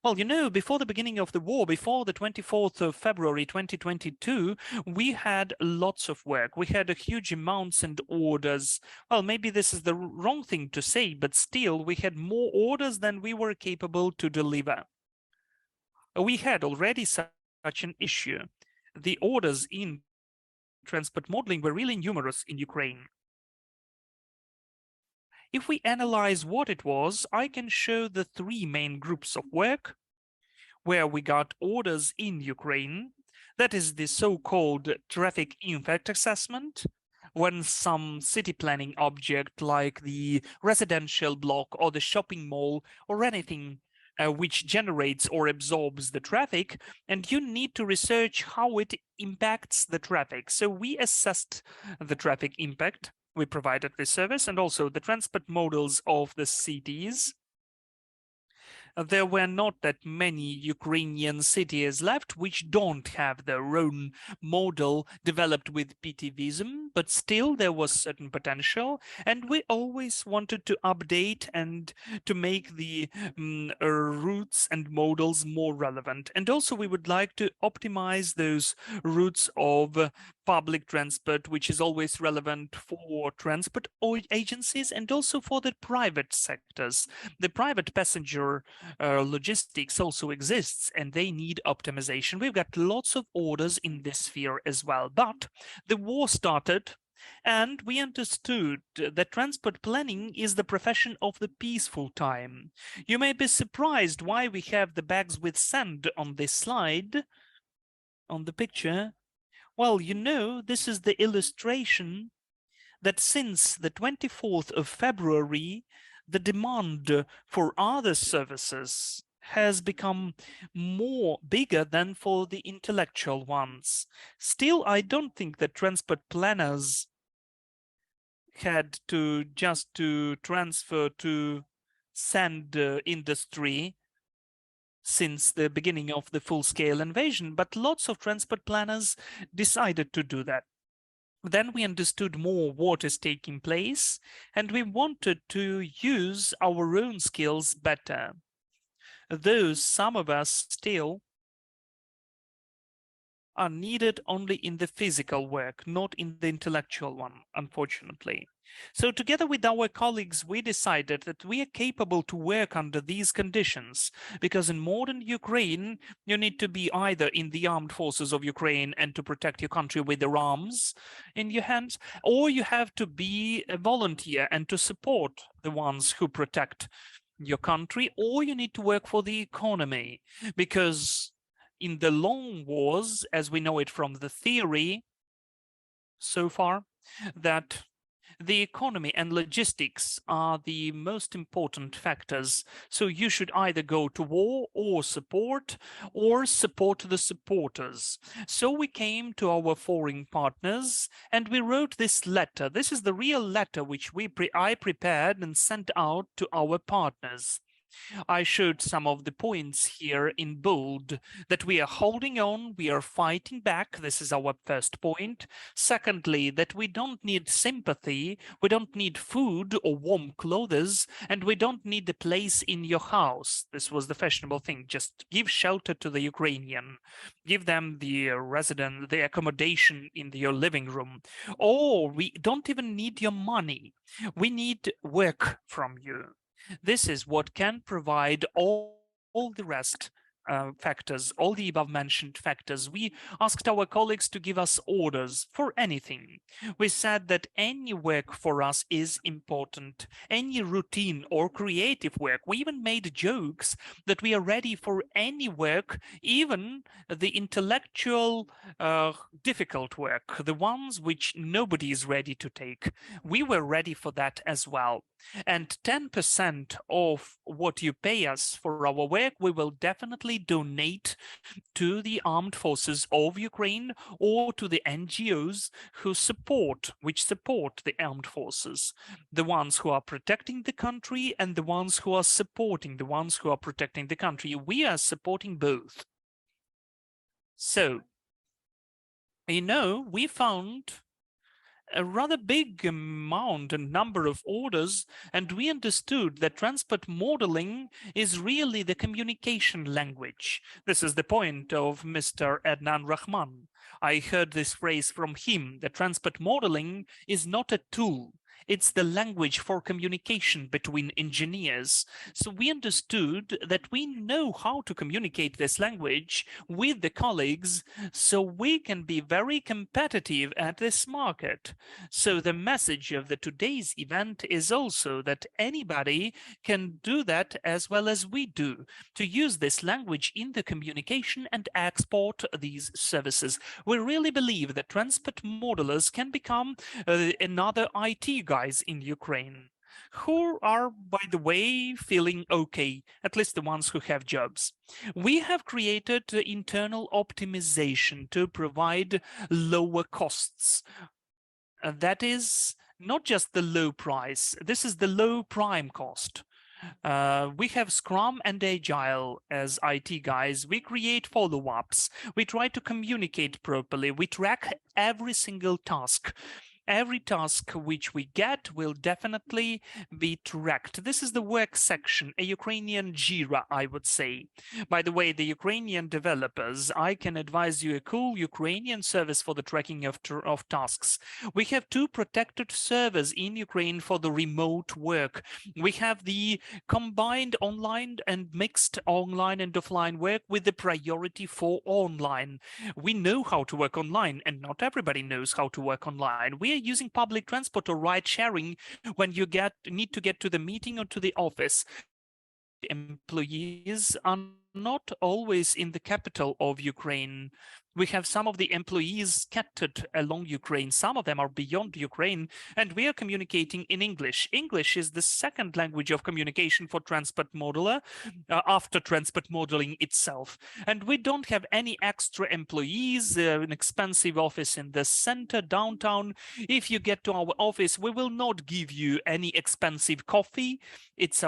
A: Well, you know, before the beginning of the war, before the 24th of February 2022, we had lots of work. We had a huge amounts and orders. Well, maybe this is the wrong thing to say, but still we had more orders than we were capable to deliver. We had already such an issue. The orders in transport modeling were really numerous in Ukraine. If we analyze what it was, I can show the three main groups of work where we got orders in Ukraine. That is the so-called traffic impact assessment, when some city planning object like the residential block or the shopping mall or anything which generates or absorbs the traffic, and you need to research how it impacts the traffic. So we assessed the traffic impact. We provided this service, and also the transport models of the cities. There were not that many Ukrainian cities left which don't have their own model developed with PTVism, but still there was certain potential, and we always wanted to update and to make the routes and models more relevant. And also we would like to optimize those routes of public transport, which is always relevant for transport agencies and also for the private sectors. The private passenger logistics also exists, and they need optimization. We've got lots of orders in this sphere as well, but the war started and we understood that transport planning is the profession of the peaceful time. You may be surprised why we have the bags with sand on this slide, on the picture. Well, you know, this is the illustration that since the 24th of February, the demand for other services has become bigger than for the intellectual ones. Still, I don't think that transport planners had to just to transfer to sand industry since the beginning of the full-scale invasion, but lots of transport planners decided to do that. Then we understood more what is taking place, and we wanted to use our own skills better. Though some of us still are needed only in the physical work, not in the intellectual one, unfortunately. So together with our colleagues, we decided that we are capable to work under these conditions, because in modern Ukraine, you need to be either in the armed forces of Ukraine and to protect your country with your arms in your hands, or you have to be a volunteer and to support the ones who protect your country, or you need to work for the economy, because in the long wars, as we know it from the theory so far, that the economy and logistics are the most important factors. So you should either go to war or support the supporters. So we came to our foreign partners and we wrote this letter. This is the real letter which I prepared and sent out to our partners. I showed some of the points here in bold, that we are holding on, we are fighting back. This is our first point. Secondly, that we don't need sympathy, we don't need food or warm clothes, and we don't need a place in your house. This was the fashionable thing. Just give shelter to the Ukrainian. Give them the the accommodation in your living room. Or we don't even need your money. We need work from you. This is what can provide all the rest factors, all the above mentioned factors. We asked our colleagues to give us orders for anything. We said that any work for us is important, any routine or creative work. We even made jokes that we are ready for any work, even the intellectual, difficult work, the ones which nobody is ready to take. We were ready for that as well. And 10% of what you pay us for our work, we will definitely donate to the armed forces of Ukraine or to the NGOs which support the armed forces, the ones who are protecting the country and the ones who are supporting the ones who are protecting the country. We are supporting both. So, we found a rather big amount and number of orders, and we understood that transport modeling is really the communication language. This is the point of Mr. Adnan Rahman. I heard this phrase from him, that transport modeling is not a tool. It's the language for communication between engineers. So we understood that we know how to communicate this language with the colleagues, so we can be very competitive at this market. So the message of today's event is also that anybody can do that as well as we do, to use this language in the communication and export these services. We really believe that transport modelers can become another IT guys in Ukraine, who are, by the way, feeling okay, at least the ones who have jobs. We have created internal optimization to provide lower costs. That is not just the low price, this is the low prime cost. We have Scrum and Agile as IT guys. We create follow-ups. We try to communicate properly. We track every single task. Every task which we get will definitely be tracked. This is the work section, a Ukrainian Jira, I would say. By the way, the Ukrainian developers, I can advise you a cool Ukrainian service for the tracking of tasks. We have 2 protected servers in Ukraine for the remote work. We have the combined online and mixed online and offline work with the priority for online. We know how to work online, and not everybody knows how to work online. We are using public transport or ride sharing when you need to get to the meeting or to the office. Employees are not always in the capital of Ukraine. We have some of the employees scattered along Ukraine. Some of them are beyond Ukraine, and we are communicating in English. English is the second language of communication for transport modeler after transport modeling itself. And we don't have any extra employees, an expensive office in the center, downtown. If you get to our office, we will not give you any expensive coffee. It's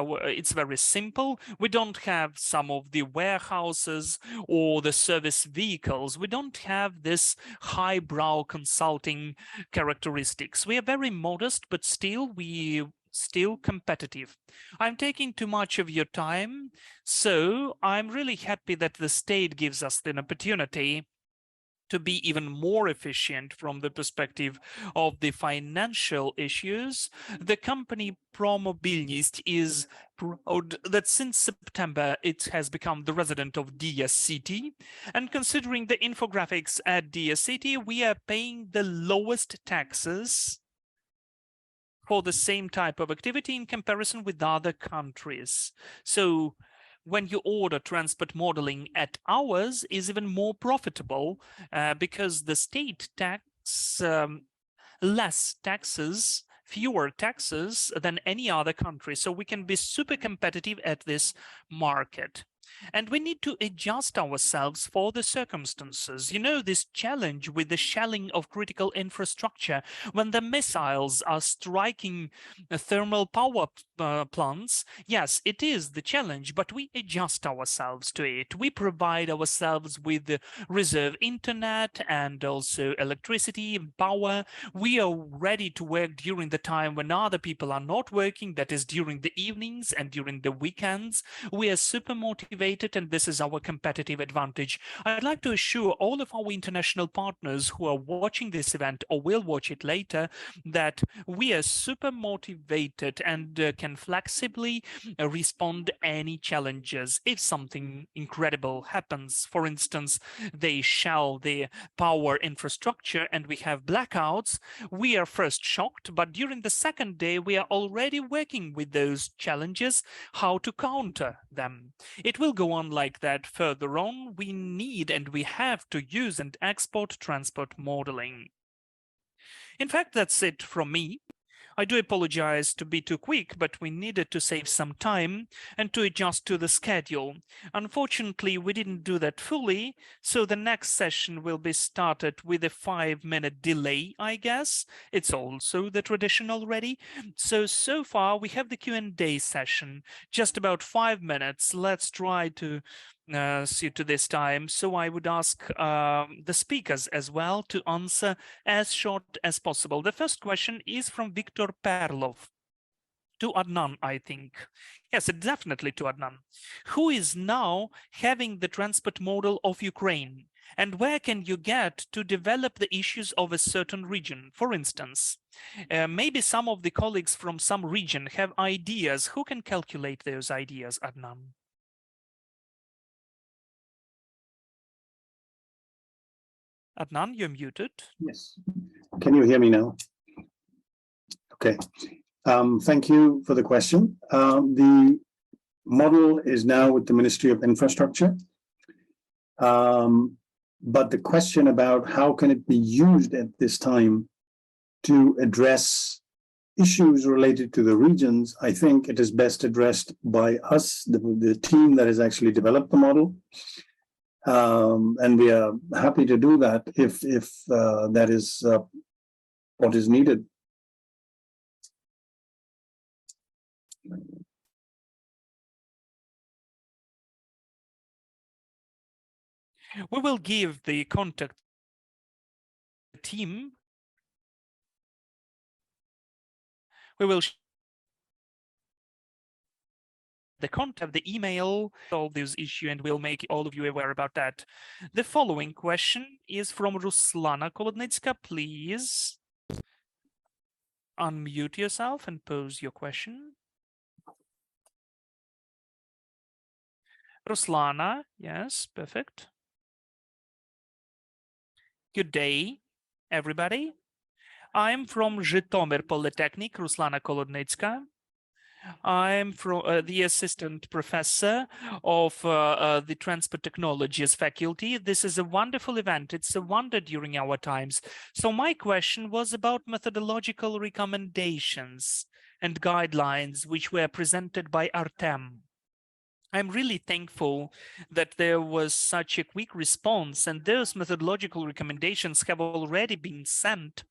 A: very simple. We don't have some of the warehouses or the service vehicles. We don't have this highbrow consulting characteristics. We are very modest, but still competitive. I'm taking too much of your time, so I'm really happy that the state gives us an opportunity to be even more efficient from the perspective of the financial issues. The company ProMobilnost is proud that since September it has become the resident of Dia City, and considering the infographics at Dia City, we are paying the lowest taxes for the same type of activity in comparison with other countries. So when you order transport modeling at ours is even more profitable because the state tax less taxes, fewer taxes than any other country. So we can be super competitive at this market. And we need to adjust ourselves for the circumstances. You know, this challenge with the shelling of critical infrastructure, when the missiles are striking thermal power plants, yes, it is the challenge, but we adjust ourselves to it. We provide ourselves with reserve internet and also electricity and power. We are ready to work during the time when other people are not working, that is during the evenings and during the weekends. We are super motivated motivated, and this is our competitive advantage. I'd like to assure all of our international partners who are watching this event or will watch it later that we are super motivated and can flexibly respond any challenges. If something incredible happens, for instance, they shell their power infrastructure and we have blackouts, we are first shocked, but during the second day, we are already working with those challenges, how to counter them. It will go on like that further on. We need and we have to use and export transport modeling. In fact, that's it from me. I do apologize to be too quick, but we needed to save some time and to adjust to the schedule. Unfortunately, we didn't do that fully, so the next session will be started with a 5-minute delay, I guess. It's also the tradition already. So far we have the Q&A session, just about 5 minutes. Let's try to see to this time. So I would ask the speakers as well to answer as short as possible. The first question is from Viktor Perlov. To Adnan, I think. Yes, definitely to Adnan. Who is now having the transport model of Ukraine? And where can you get to develop the issues of a certain region? For instance, maybe some of the colleagues from some region have ideas. Who can calculate those ideas, Adnan? Adnan, you're muted.
D: Yes. Can you hear me now? Okay. Thank you for the question. The model is now with the Ministry of Infrastructure. But the question about how can it be used at this time to address issues related to the regions, I think it is best addressed by us, the team that has actually developed the model. And we are happy to do that if that is what is needed.
A: We will give the contact team. We will the contact, the email, all this issue, and we'll make all of you aware about that. The following question is from Ruslana Kolodnitska. Please unmute yourself and pose your question. Ruslana, yes, perfect. Good day, everybody. I'm from Zhytomyr Polytechnic, Ruslana Kolodnitska. I'm from the assistant professor of the transport technologies faculty. This is a wonderful event. It's a wonder during our times. So my question was about methodological recommendations and guidelines which were presented by Artem. I'm really thankful that there was such a quick response, and those methodological recommendations have already been sent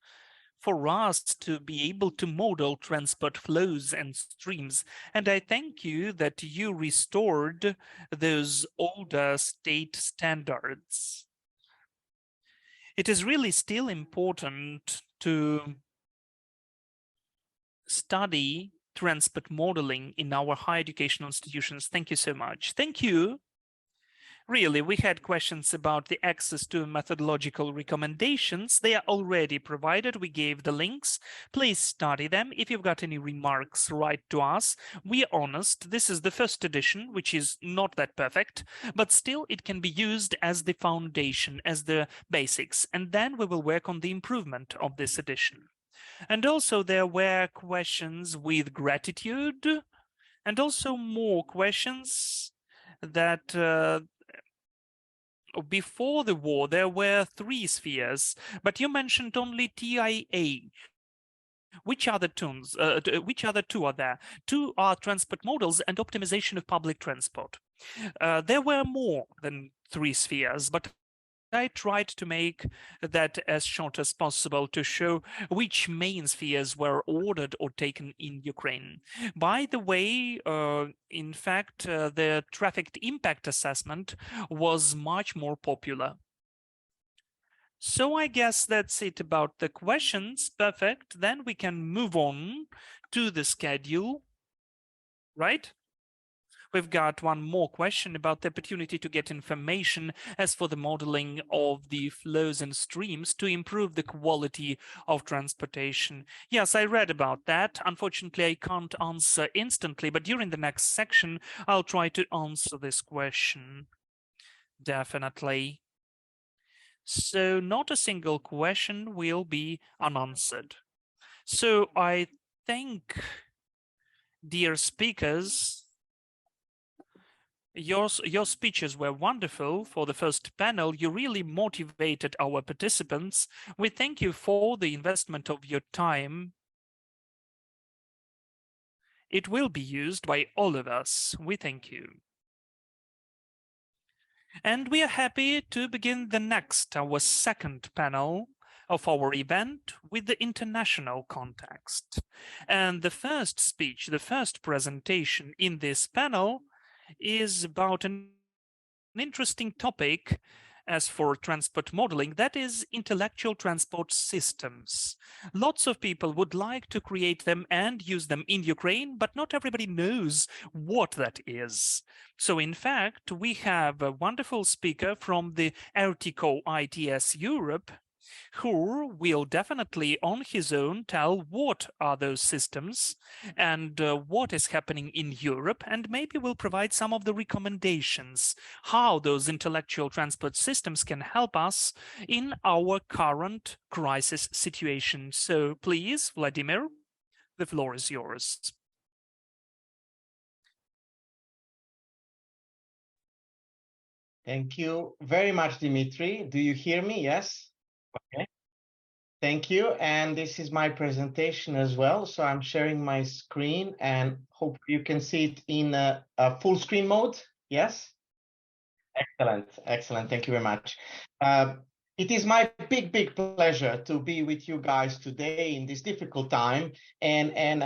A: for us to be able to model transport flows and streams. And I thank you that you restored those older state standards. It is really still important to study transport modeling in our higher educational institutions. Thank you so much. Thank you. Really, we had questions about the access to methodological recommendations. They are already provided. We gave the links. Please study them. If you've got any remarks, write to us. We are honest. This is the first edition, which is not that perfect, but still it can be used as the foundation, as the basics. And then we will work on the improvement of this edition. And also there were questions with gratitude and also more questions that before the war, there were 3 spheres, but you mentioned only TIA. Which other which other 2 are there? 2 are transport models and optimization of public transport. There were more than 3 spheres, but I tried to make that as short as possible to show which main spheres were ordered or taken in Ukraine. By the way, in fact, the traffic impact assessment was much more popular. So I guess that's it about the questions. Perfect. Then we can move on to the schedule, right? We've got one more question about the opportunity to get information as for the modeling of the flows and streams to improve the quality of transportation. Yes, I read about that. Unfortunately, I can't answer instantly, but during the next section, I'll try to answer this question. Definitely. So not a single question will be unanswered. So I think, dear speakers, your speeches were wonderful for the first panel. You really motivated our participants. We thank you for the investment of your time. It will be used by all of us. We thank you. And we are happy to begin our second panel of our event with the international context. And the first speech, the first presentation in this panel is about an interesting topic as for transport modeling, that is intellectual transport systems. Lots of people would like to create them and use them in Ukraine, but not everybody knows what that is. So in fact, we have a wonderful speaker from the Ertico ITS Europe, who will definitely on his own tell what are those systems and what is happening in Europe, and maybe will provide some of the recommendations how those intellectual transport systems can help us in our current crisis situation. So please, Vladimir, the floor is yours.
F: Thank you very much, Dimitri. Do you hear me? Yes? Okay. Thank you. And this is my presentation as well. So I'm sharing my screen and hope you can see it in a full screen mode. Yes? Excellent. Excellent. Thank you very much. It is my big pleasure to be with you guys today in this difficult time, and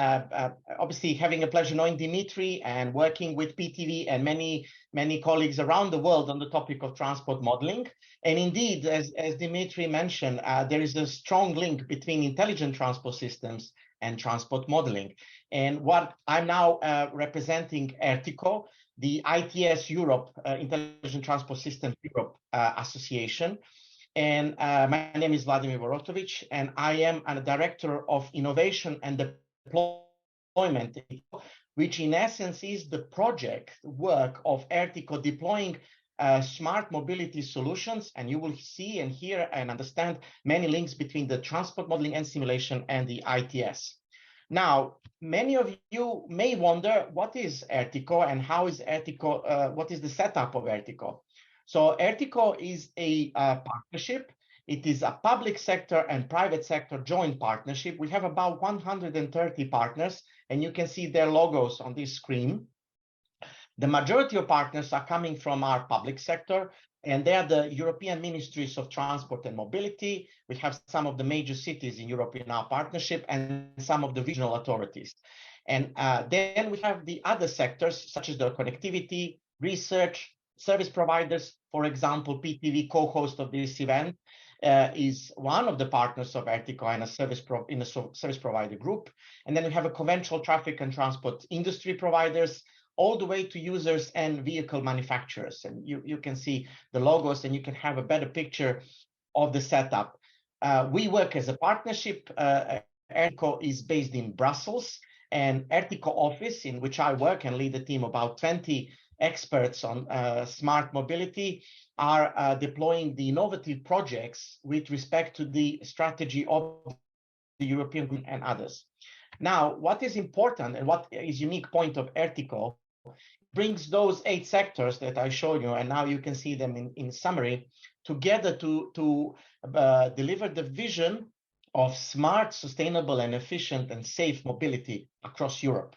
F: obviously having a pleasure knowing Dimitri and working with PTV and many colleagues around the world on the topic of transport modeling. And indeed, as Dimitri mentioned, there is a strong link between intelligent transport systems and transport modeling. And what I'm now representing Ertico, the ITS Europe, Intelligent Transport Systems Europe Association. And my name is Vladimir Vorotovic, and I am a director of innovation and deployment, which in essence is the project work of Ertico deploying smart mobility solutions. And you will see and hear and understand many links between the transport modeling and simulation and the ITS. Now, many of you may wonder, what is Ertico and how is Ertico, what is the setup of Ertico? So Ertico is a partnership. It is a public sector and private sector joint partnership. We have about 130 partners, and you can see their logos on this screen. The majority of partners are coming from our public sector, and they are the European Ministries of Transport and Mobility. We have some of the major cities in Europe in our partnership and some of the regional authorities. And then we have the other sectors, such as the connectivity, research, service providers. For example, PTV, co-host of this event, is one of the partners of Ertico and a service provider group. And then we have a conventional traffic and transport industry providers, all the way to users and vehicle manufacturers. And you can see the logos and you can have a better picture of the setup. We work as a partnership. Ertico is based in Brussels, and Ertico office, in which I work and lead a team of about 20 experts on smart mobility, are deploying the innovative projects with respect to the strategy of the European Union and others. Now, what is important and what is unique point of Ertico brings those 8 sectors that I showed you, and now you can see them in summary, together to deliver the vision of smart, sustainable, and efficient and safe mobility across Europe.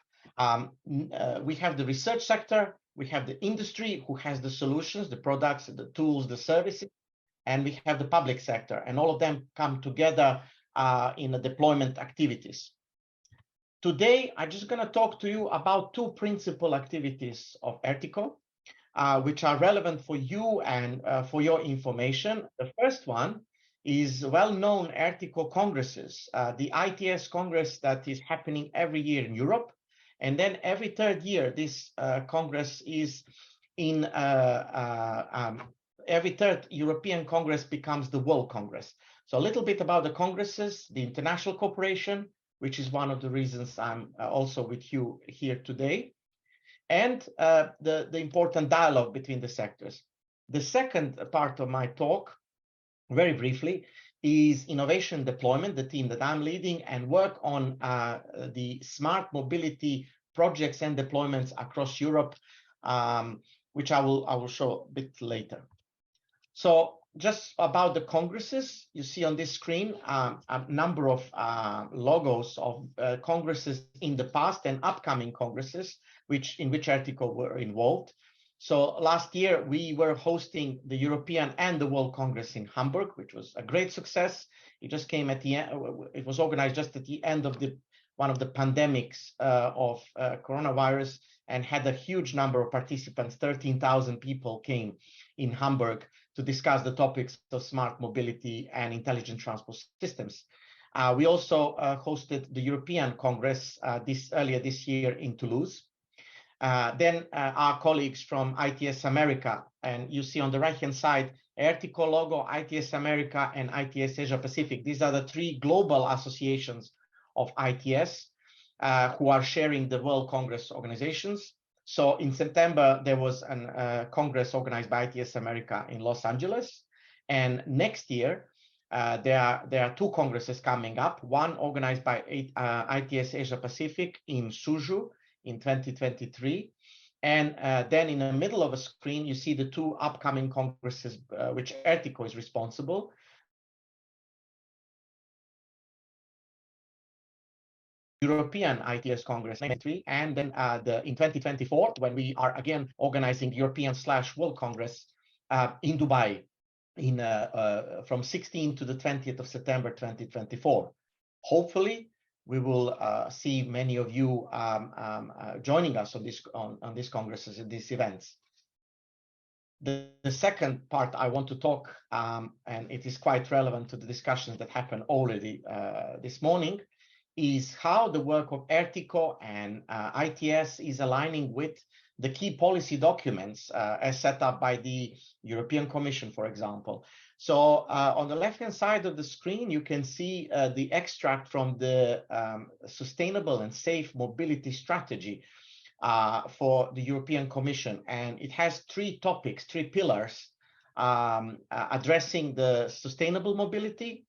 F: We have the research sector, we have the industry who has the solutions, the products, the tools, the services, and we have the public sector, and all of them come together in the deployment activities. Today, I'm just going to talk to you about 2 principal activities of Ertico, which are relevant for you and for your information. The first one is well-known Ertico congresses, the ITS Congress that is happening every year in Europe. And then every third year, this Congress is in, every third European Congress becomes the World Congress. So a little bit about the congresses, the international cooperation, which is one of the reasons I'm also with you here today, and the important dialogue between the sectors. The second part of my talk, very briefly, is innovation deployment, the team that I'm leading, and work on the smart mobility projects and deployments across Europe, which I will show a bit later. So just about the congresses, you see on this screen a number of logos of congresses in the past and upcoming congresses, in which Ertico were involved. So last year, we were hosting the European and the World Congress in Hamburg, which was a great success. It just came at the end, it was organized just at the end of one of the pandemics of coronavirus, and had a huge number of participants. 13,000 people came in Hamburg to discuss the topics of smart mobility and intelligent transport systems. We also hosted the European Congress earlier this year in Toulouse. Then our colleagues from ITS America, and you see on the right-hand side, Ertico logo, ITS America, and ITS Asia Pacific. These are the three global associations of ITS who are sharing the World Congress organizations. So in September, there was a Congress organized by ITS America in Los Angeles. And next year, there are two congresses coming up, one organized by ITS Asia Pacific in Suzhou in 2023. And then in the middle of a screen, you see the two upcoming congresses, which Ertico is responsible. European ITS Congress 93, and then in 2024, when we are again organizing European/World Congress in Dubai from 16th to the 20th of September 2024. Hopefully, we will see many of you joining us on these congresses and these events. The second part I want to talk, and it is quite relevant to the discussions that happened already this morning, is how the work of Ertico and ITS is aligning with the key policy documents as set up by the European Commission, for example. So on the left-hand side of the screen, you can see the extract from the Sustainable and Safe Mobility Strategy for the European Commission. And it has three topics, three pillars, addressing the sustainable mobility,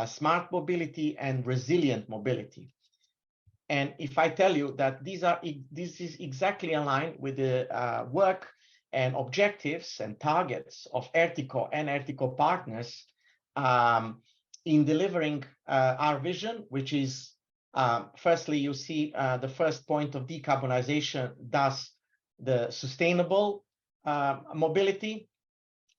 F: smart mobility, and resilient mobility. And if I tell you that this is exactly aligned with the work and objectives and targets of Ertico and Ertico partners in delivering our vision, which is, firstly, you see the first point of decarbonization, thus the sustainable mobility.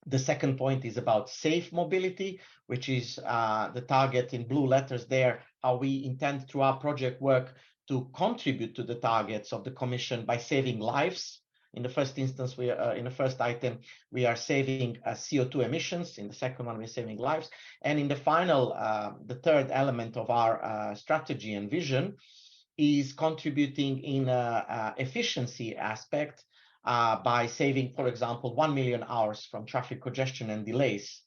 F: The second point is about safe mobility, which is the target in blue letters there, how we intend through our project work to contribute to the targets of the Commission by saving lives. In the first instance, in the first item, we are saving CO2 emissions. In the second one, we're saving lives. And in the final, the third element of our strategy and vision is contributing in efficiency aspect by saving, for example, 1 million hours from traffic congestion and delays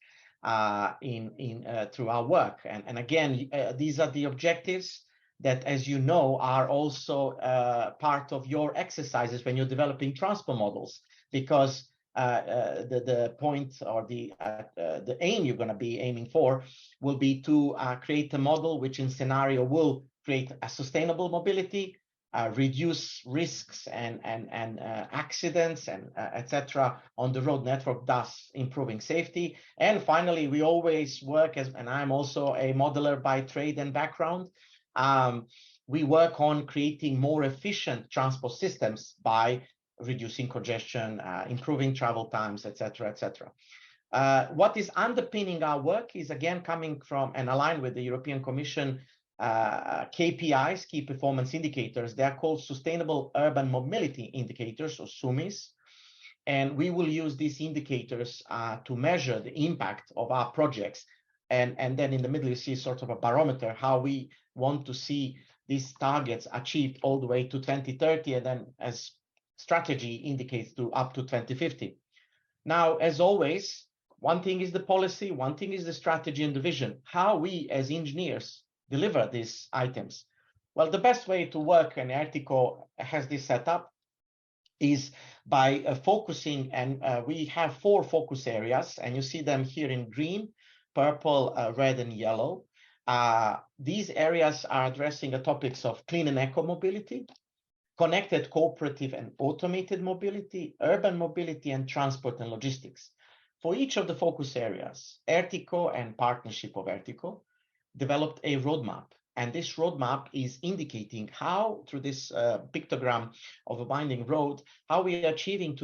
F: through our work. And again, these are the objectives that, as you know, are also part of your exercises when you're developing transport models, because the point or the aim you're going to be aiming for will be to create a model which in scenario will create a sustainable mobility, reduce risks and accidents and etc. on the road network, thus improving safety. And finally, we always work and I'm also a modeler by trade and background. We work on creating more efficient transport systems by reducing congestion, improving travel times, etc., etc. What is underpinning our work is again coming from and aligned with the European Commission KPIs, key performance indicators. They are called Sustainable Urban Mobility Indicators, or SUMIs. And we will use these indicators to measure the impact of our projects. And then in the middle, you see sort of a barometer, how we want to see these targets achieved all the way to 2030, and then as strategy indicates to up to 2050. Now, as always, one thing is the policy, one thing is the strategy and the vision. How we as engineers deliver these items? Well, the best way to work, and Ertico has this set up, is by focusing, and we have 4 focus areas, and you see them here in green, purple, red, and yellow. These areas are addressing the topics of clean and eco mobility, connected, cooperative, and automated mobility, urban mobility, and transport and logistics. For each of the focus areas, Ertico and partnership of Ertico developed a roadmap. And this roadmap is indicating how, through this pictogram of a winding road, how we are achieving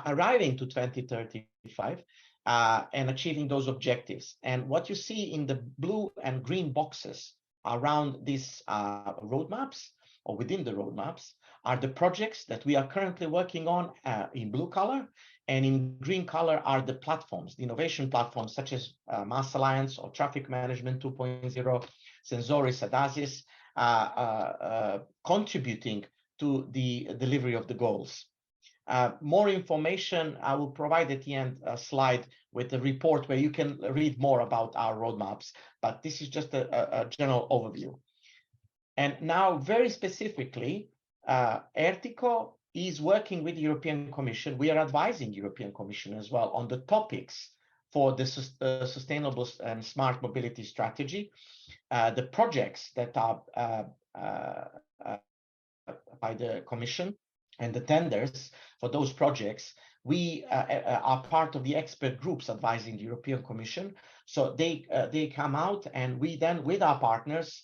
F: arriving to 2035 and achieving those objectives. And what you see in the blue and green boxes around these roadmaps, or within the roadmaps, are the projects that we are currently working on in blue color, and in green color are the platforms, the innovation platforms such as Mass Alliance or Traffic Management 2.0, Sensoris, Adasis, contributing to the delivery of the goals. More information I will provide at the end, a slide with a report where you can read more about our roadmaps, but this is just a general overview. And now, very specifically, Ertico is working with the European Commission. We are advising European Commission as well on the topics for the sustainable and smart mobility strategy, the projects that are by the Commission, and the tenders for those projects. We are part of the expert groups advising the European Commission. So they come out, and we then, with our partners,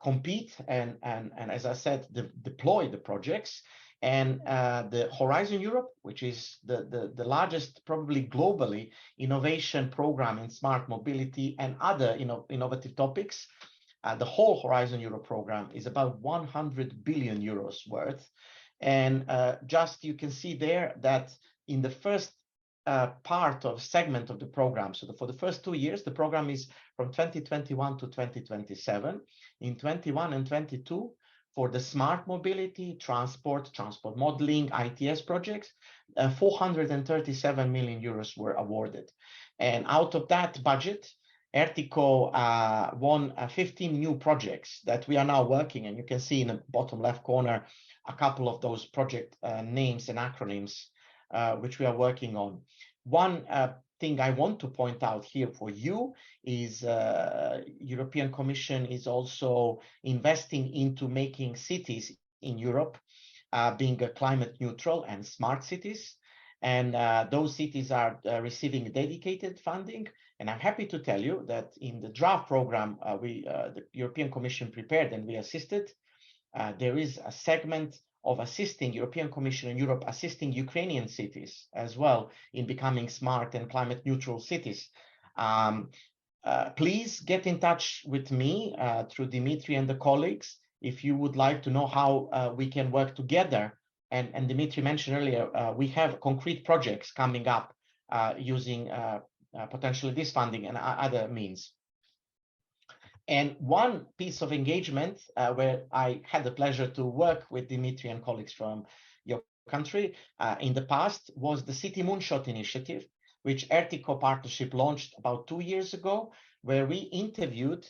F: compete and as I said, deploy the projects. And the Horizon Europe, which is the largest, probably globally, innovation program in smart mobility and other innovative topics, the whole Horizon Europe program is about 100 billion euros worth. And just you can see there that in the first part of segment of the program, so for the first 2 years, the program is from 2021 to 2027. In 21 and 22, for the smart mobility, transport modeling, ITS projects, 437 million euros were awarded. And out of that budget, Ertico won 15 new projects that we are now working, and you can see in the bottom left corner a couple of those project names and acronyms which we are working on. One thing I want to point out here for you is European Commission is also investing into making cities in Europe being climate neutral and smart cities. And those cities are receiving dedicated funding. And I'm happy to tell you that in the draft program the European Commission prepared and we assisted, there is a segment of assisting European Commission and Europe assisting Ukrainian cities as well in becoming smart and climate neutral cities. Please get in touch with me through Dimitri and the colleagues if you would like to know how we can work together. And Dimitri mentioned earlier, we have concrete projects coming up using potentially this funding and other means. And one piece of engagement where I had the pleasure to work with Dimitri and colleagues from your country in the past was the City Moonshot Initiative, which Ertico Partnership launched about 2 years ago, where we interviewed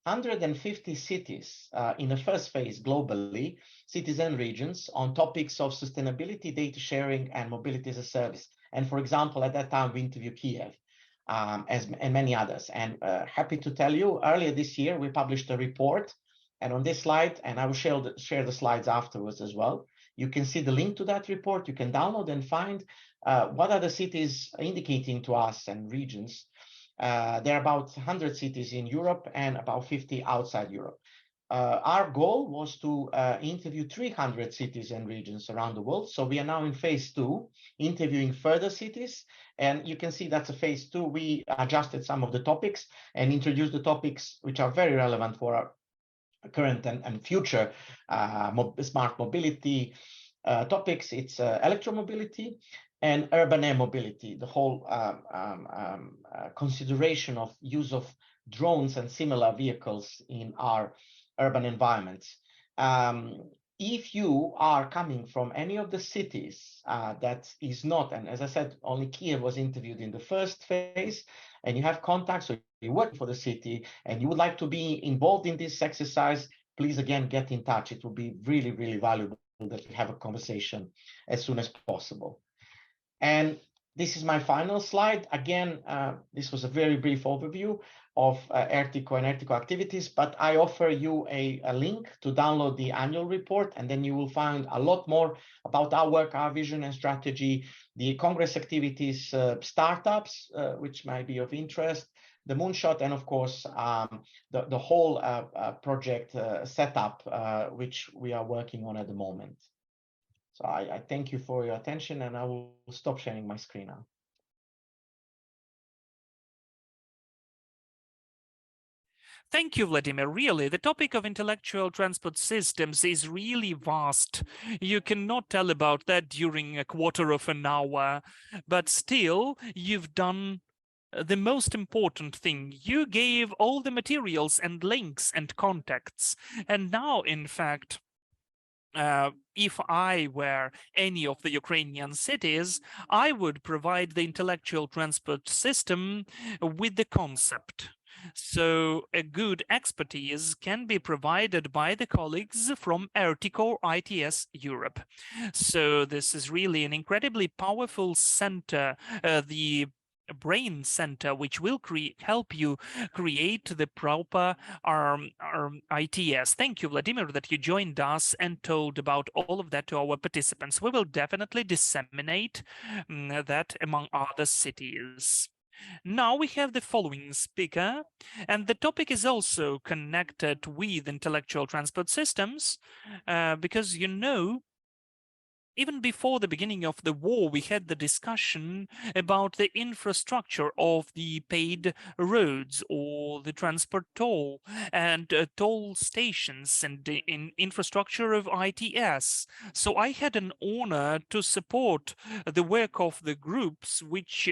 F: 150 cities in the first phase globally, cities and regions, on topics of sustainability, data sharing, and mobility as a service. And for example, at that time, we interviewed Kiev. And many others. And happy to tell you, earlier this year, we published a report. And on this slide, and I will share the slides afterwards as well, you can see the link to that report. You can download and find what are the cities indicating to us and regions. There are about 100 cities in Europe and about 50 outside Europe. Our goal was to interview 300 cities and regions around the world. So we are now in phase 2, interviewing further cities. And you can see that's a phase 2. We adjusted some of the topics and introduced the topics which are very relevant for our current and future smart mobility topics. It's electromobility and urban air mobility, the whole consideration of use of drones and similar vehicles in our urban environments. If you are coming from any of the cities that is not, and as I said, only Kiev was interviewed in the first phase, and you have contacts or you work for the city and you would like to be involved in this exercise, please again get in touch. It will be really, really valuable that we have a conversation as soon as possible. And this is my final slide. Again, this was a very brief overview of Ertico and Ertico activities, but I offer you a link to download the annual report, and then you will find a lot more about our work, our vision and strategy, the Congress activities, startups, which might be of interest, the moonshot, and of course, the whole project setup, which we are working on at the moment. So I thank you for your attention, and I will stop sharing my screen now.
A: Thank you, Vladimir. Really, the topic of intellectual transport systems is really vast. You cannot tell about that during a quarter of an hour, but still, you've done the most important thing. You gave all the materials and links and contacts. And now, in fact, if I were any of the Ukrainian cities, I would provide the intellectual transport system with the concept. So a good expertise can be provided by the colleagues from Ertico ITS Europe. So this is really an incredibly powerful center, the brain center, which will help you create the proper ITS. Thank you, Vladimir, that you joined us and told about all of that to our participants. We will definitely disseminate that among other cities. Now we have the following speaker, and the topic is also connected with intellectual transport systems, because you know, even before the beginning of the war, we had the discussion about the infrastructure of the paid roads or the transport toll and toll stations and the infrastructure of ITS. So I had an honor to support the work of the groups, which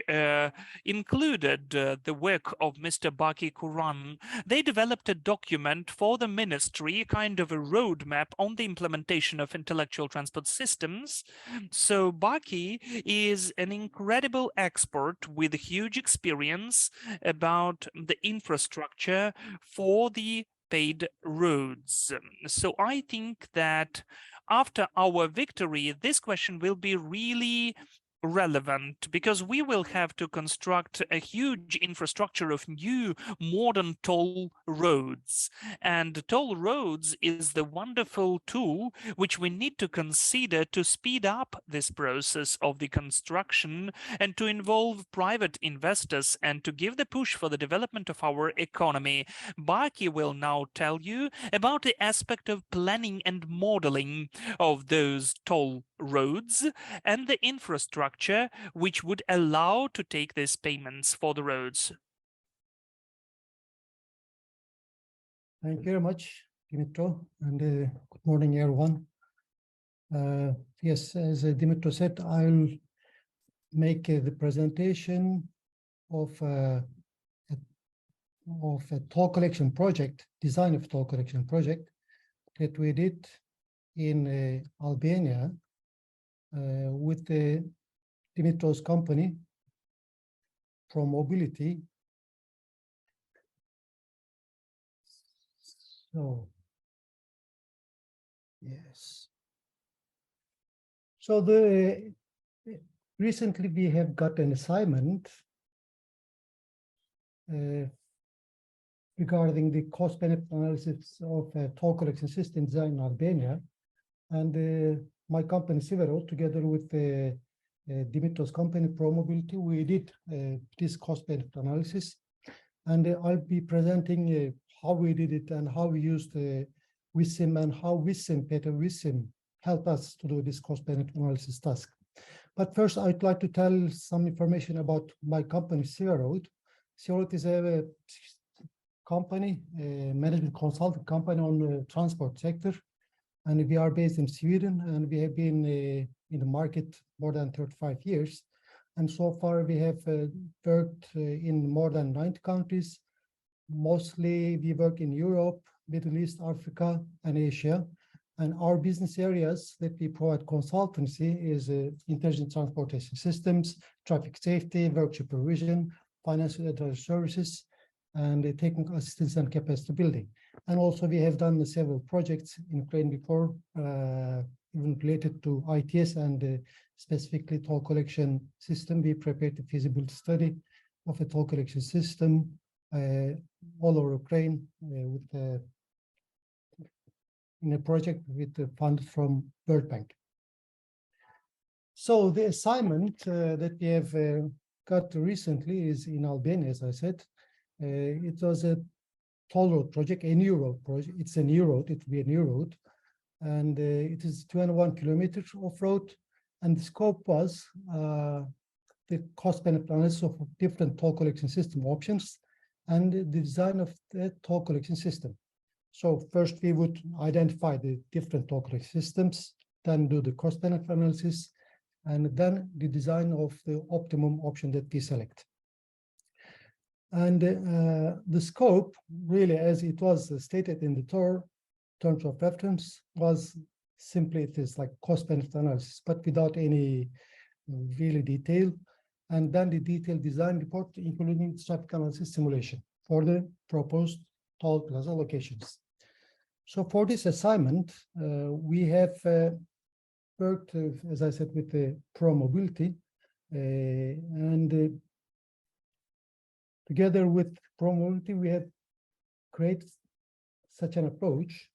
A: included the work of Mr. Baki Kuran. They developed a document for the ministry, kind of a roadmap on the implementation of intellectual transport systems. So Baki is an incredible expert with huge experience about the infrastructure for the paid roads. So I think that after our victory, this question will be really relevant, because we will have to construct a huge infrastructure of new modern toll roads. And toll roads is the wonderful tool which we need to consider to speed up this process of the construction and to involve private investors and to give the push for the development of our economy. Baki will now tell you about the aspect of planning and modeling of those toll roads and the infrastructure which would allow to take these payments for the roads.
G: Thank you very much, Dimitro, and good morning, everyone. Yes, as Dimitro said, I'll make the presentation of a toll collection project, design of toll collection project that we did in Albania with Dimitro's company, Pro Mobility. So, yes. So recently we have got an assignment regarding the cost-benefit analysis of a toll collection system design in Albania, and my company Sivero, together with Dimitro's company Pro Mobility, we did this cost-benefit analysis, and I'll be presenting how we did it and how we used WISIM and how WISIM, Peter WISIM, helped us to do this cost-benefit analysis task. But first, I'd like to tell some information about my company, Sivero. Sivero is a company, a management consulting company on the transport sector, and we are based in Sweden, and we have been in the market more than 35 years. And so far, we have worked in more than 90 countries. Mostly, we work in Europe, Middle East, Africa, and Asia. And our business areas that we provide consultancy is intelligent transportation systems, traffic safety, work supervision, financial advisory services, and technical assistance and capacity building. And also we have done several projects in Ukraine before, even related to ITS and specifically toll collection system. We prepared a feasibility study of a toll collection system all over Ukraine with in a project with the fund from World Bank. So the assignment that we have got recently is in Albania, as I said. It was a toll road project, a new road project. It's a new road, it will be a new road. And it is 21 kilometers of road. And the scope was the cost benefit analysis of different toll collection system options and the design of the toll collection system. So first we would identify the different toll collection systems, then do the cost benefit analysis, and then the design of the optimum option that we select. And the scope, really, as it was stated in the terms of reference, was simply, it is like cost benefit analysis, but without any really detail. And then the detailed design report, including traffic analysis simulation for the proposed toll plaza locations. So for this assignment, we have worked, as I said, with the ProMobility, and together with ProMobility, we have created such an approach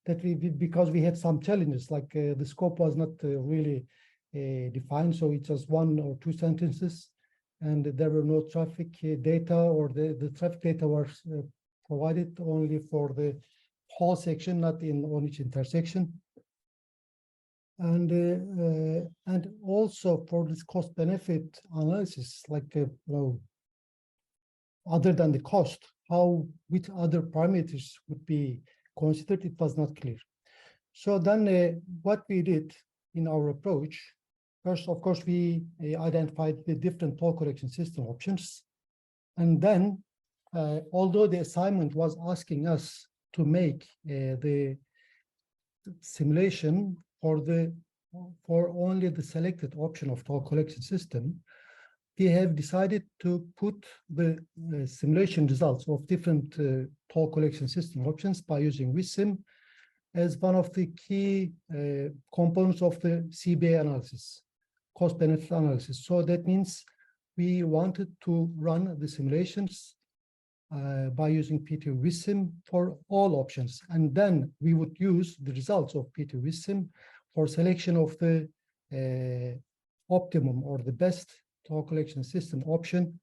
G: that because we had some challenges, like the scope was not really defined, so it was 1 or 2 sentences, and there were no traffic data, or the traffic data was provided only for the whole section, not on each intersection. And also for this cost benefit analysis, like other than the cost, which other parameters would be considered, it was not clear. So then what we did in our approach, first, of course, we identified the different toll collection system options. And then, although the assignment was asking us to make the simulation for only the selected option of toll collection system, we have decided to put the simulation results of different toll collection system options by using WISIM as one of the key components of the CBA analysis, cost benefit analysis. So that means we wanted to run the simulations by using PTV WISIM for all options. And then we would use the results of PTV WISIM for selection of the optimum or the best toll collection system option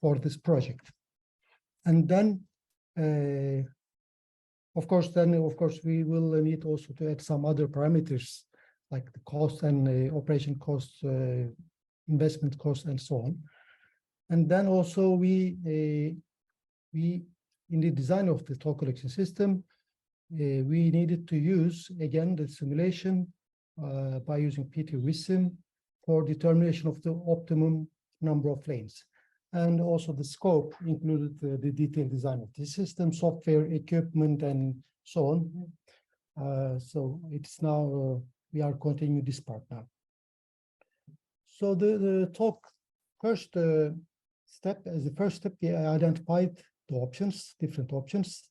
G: for this project. And then, of course, we will need also to add some other parameters like the cost and operation costs, investment costs, and so on. And then also we in the design of the toll collection system, we needed to use again the simulation by using PTV WISIM for determination of the optimum number of lanes. And also the scope included the detailed design of the system, software, equipment, and so on. So it's now, we are continuing this part now. So the first step, as the first step, we identified the options, different options.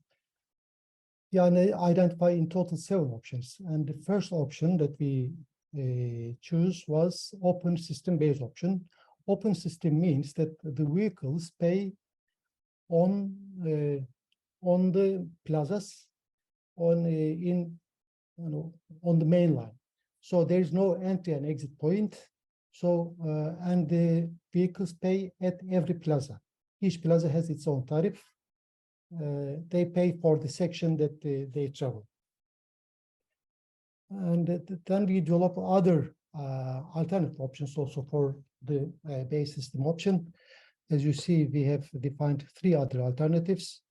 G: We identify in total 7 options. And the first option that we choose was open system-based option. Open system means that the vehicles pay on the plazas on the main line. So there is no entry and exit point. So and the vehicles pay at every plaza. Each plaza has its own tariff. They pay for the section that they travel. And then we develop other alternative options also for the base system option. As you see, we have defined 3 other alternatives.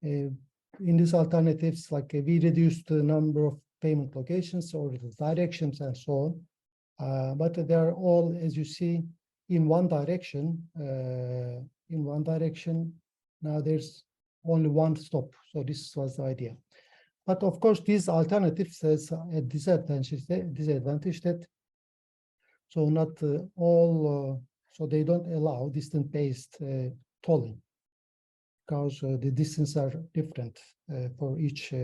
G: In these alternatives, like we reduced the number of payment locations or the directions and so on. But they are all, as you see, in one direction. Now there's only one stop. So this was the idea. But of course, these alternatives has a disadvantage that so not all, so they don't allow distance-based tolling because the distances are different for each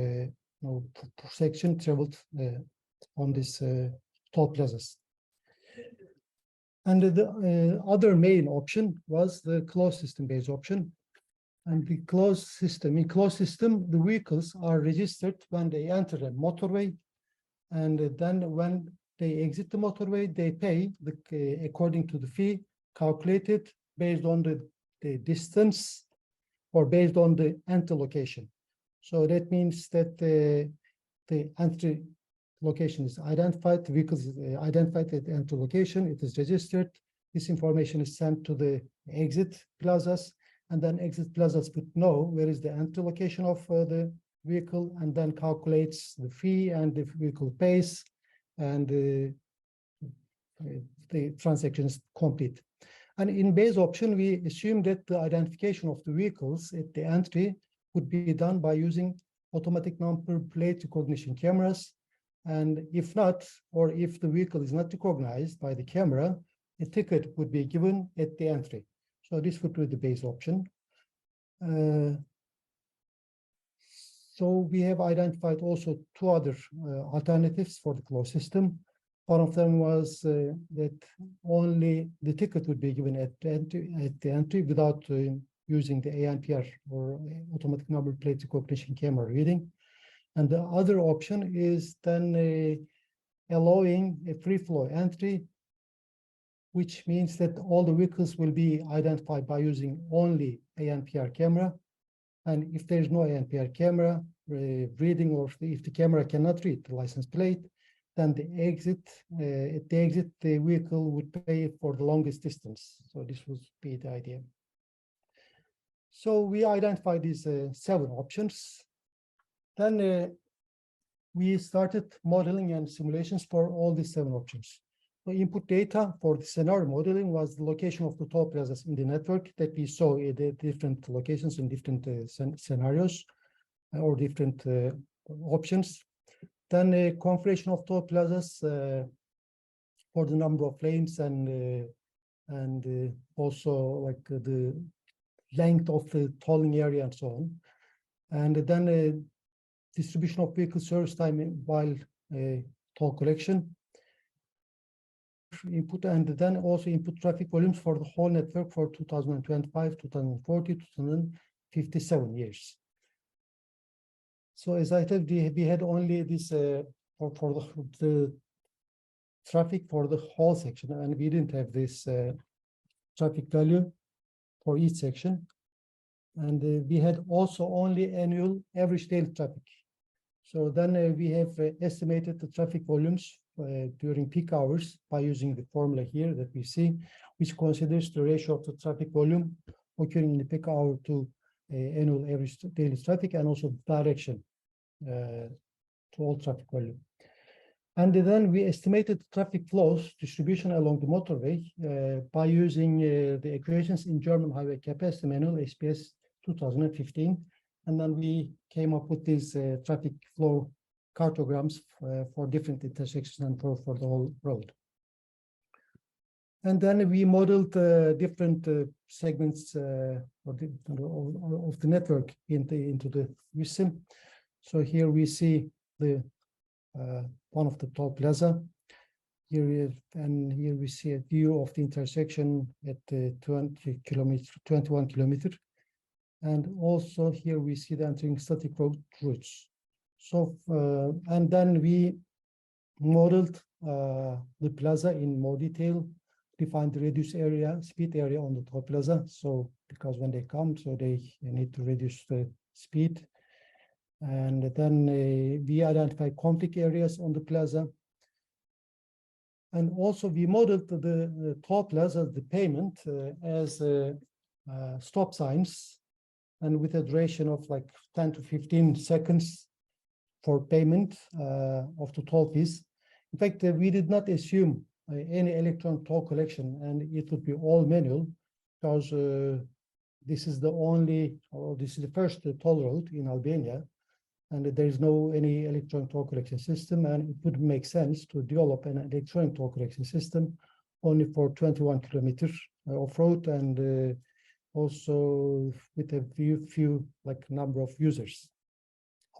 G: section traveled on this toll plazas. And the other main option was the closed system-based option. And the closed system, in closed system, the vehicles are registered when they enter a motorway, and then when they exit the motorway, they pay according to the fee calculated based on the distance or based on the entry location. So that means that the entry location is identified, the vehicle is identified at the entry location, it is registered. This information is sent to the exit plazas, and then exit plazas would know where is the entry location of the vehicle, and then calculates the fee and the vehicle pays, and the transaction is complete. And in base option, we assume that the identification of the vehicles at the entry would be done by using automatic number plate recognition cameras. And if not, or if the vehicle is not recognized by the camera, a ticket would be given at the entry. So this would be the base option. So we have identified also two other alternatives for the closed system. One of them was that only the ticket would be given at the entry without using the ANPR or automatic number plate recognition camera reading. And the other option is then allowing a free flow entry, which means that all the vehicles will be identified by using only ANPR camera. And if there is no ANPR camera reading, or if the camera cannot read the license plate, then at the exit, the vehicle would pay for the longest distance. So this would be the idea. So we identified these 7 options. Then we started modeling and simulations for all these 7 options. The input data for the scenario modeling was the location of the toll plazas in the network that we saw at the different locations in different scenarios or different options. Then a configuration of toll plazas for the number of lanes and also like the length of the tolling area and so on. And then a distribution of vehicle service time while toll collection input, and then also input traffic volumes for the whole network for 2025, 2040, 2057 years. So as I said, we had only this for the traffic for the whole section, and we didn't have this traffic value for each section. And we had also only annual average daily traffic. So then we have estimated the traffic volumes during peak hours by using the formula here that we see, which considers the ratio of the traffic volume occurring in the peak hour to annual average daily traffic, and also direction to all traffic volume. And then we estimated the traffic flows distribution along the motorway by using the equations in German Highway Capacity Manual, SPS 2015. And then we came up with these traffic flow cartograms for different intersections and for the whole road. And then we modeled different segments of the network into the WISIM. So here we see the one of the toll plaza. Here we see a view of the intersection at 21 kilometer. And also here we see the entering static road routes. So, and then we modeled the plaza in more detail, defined the reduced area, speed area on the toll plaza. So, because when they come, so they need to reduce the speed. And then we identify conflict areas on the plaza. And also we modeled the toll plaza, the payment as stop signs, and with a duration of like 10 to 15 seconds for payment of the toll fees. In fact, we did not assume any electronic toll collection, and it would be all manual, because this is the only, or this is the first toll road in Albania and there is no any electronic toll collection system, and it would make sense to develop an electronic toll collection system only for 21 kilometers of road, and also with a few like number of users.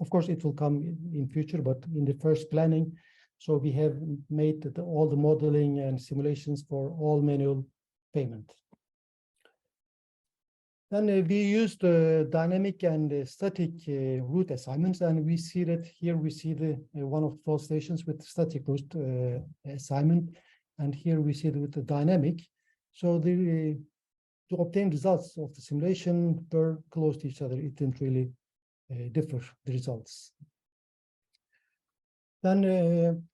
G: Of course, it will come in future, but in the first planning, so we have made all the modeling and simulations for all manual payment. Then we used dynamic and static route assignments, and we see that here we see the one of those stations with static route assignment, and here we see it with the dynamic. So the to obtain results of the simulation were close to each other. It didn't really differ the results. Then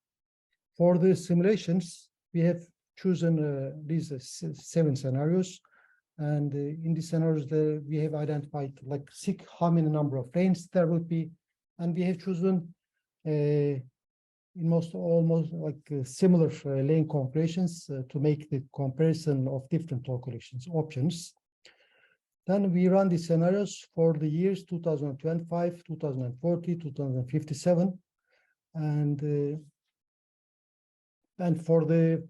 G: for the simulations, we have chosen these 7 scenarios. And in these scenarios, we have identified like how many number of lanes there would be, and we have chosen almost like similar lane configurations to make the comparison of different toll collections options. Then we run the scenarios for the years 2025, 2040, 2057, and for the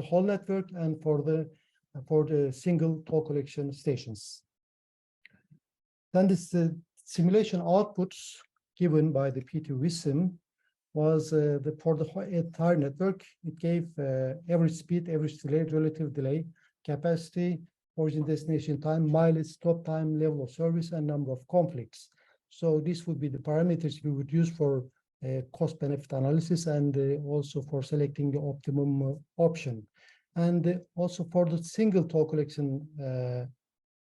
G: whole network and for the single toll collection stations. Then this simulation outputs given by the PTV sim was for the entire network. It gave average speed, average delay, relative delay, capacity, origin destination time, mileage, stop time, level of service, and number of conflicts. So this would be the parameters we would use for cost-benefit analysis, and also for selecting the optimum option. And also for the single toll collection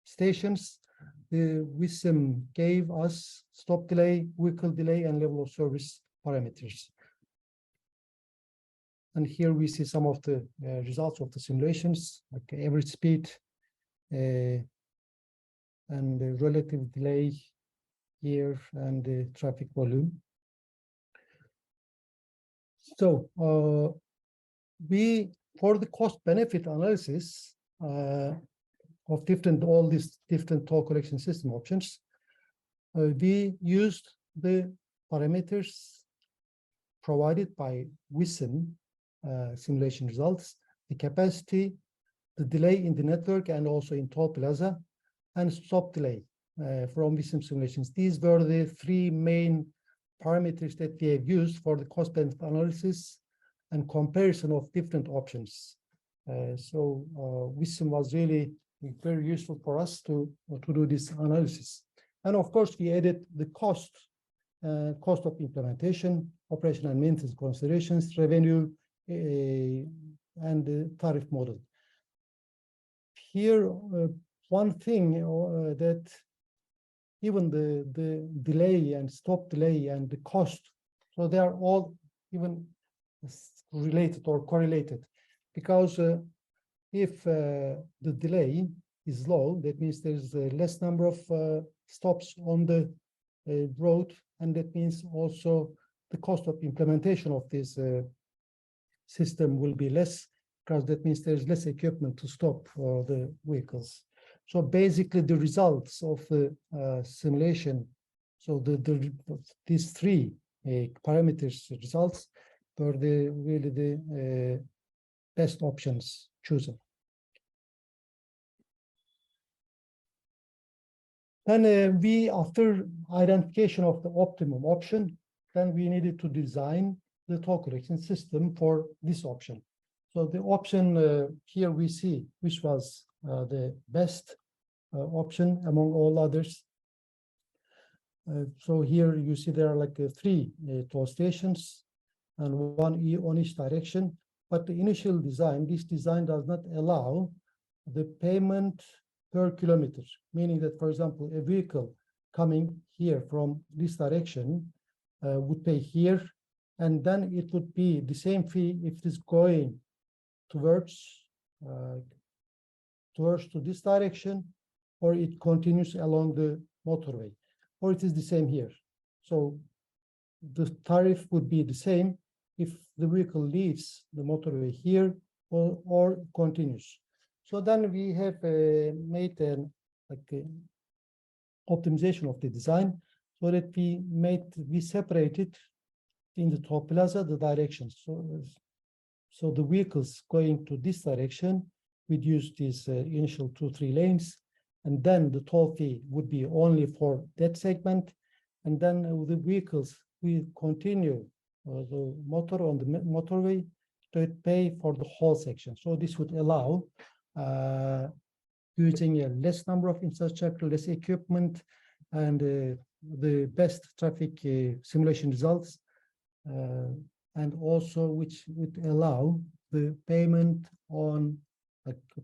G: stations, the WISM gave us stop delay, vehicle delay, and level of service parameters. And here we see some of the results of the simulations, like average speed and the relative delay here, and the traffic volume. So for the cost benefit analysis of all these different toll collection system options, we used the parameters provided by WISM simulation results, the capacity, the delay in the network, and also in toll plaza, and stop delay from WISM simulations. These were the 3 main parameters that we have used for the cost benefit analysis and comparison of different options. So WISM was really very useful for us to do this analysis. And of course, we added the cost of implementation, operation and maintenance considerations, revenue, and the tariff model. Here, one thing that even the delay and stop delay and the cost, so they are all even related or correlated, because if the delay is low, that means there's a less number of stops on the road, and that means also the cost of implementation of this system will be less, because that means there's less equipment to stop the vehicles. So basically the results of the simulation, so these 3 parameters results were really the best options chosen. Then after identification of the optimum option, then we needed to design the toll collection system for this option. So the option here we see, which was the best option among all others. So here you see there are like 3 toll stations and 1 on each direction. But the initial design, this design does not allow the payment per kilometer, meaning that, for example, a vehicle coming here from this direction would pay here, and then it would be the same fee if it is going towards to this direction, or it continues along the motorway, or it is the same here. So the tariff would be the same if the vehicle leaves the motorway here or continues. So then we have made an optimization of the design. so that we separated in the toll plaza the directions. So the vehicles going to this direction would use these initial 2-3 lanes, and then the toll fee would be only for that segment, and then the vehicles will continue the motor on the motorway to pay for the whole section. So this would allow using a less number of infrastructure, less equipment, and the best traffic simulation results, and also which would allow the payment on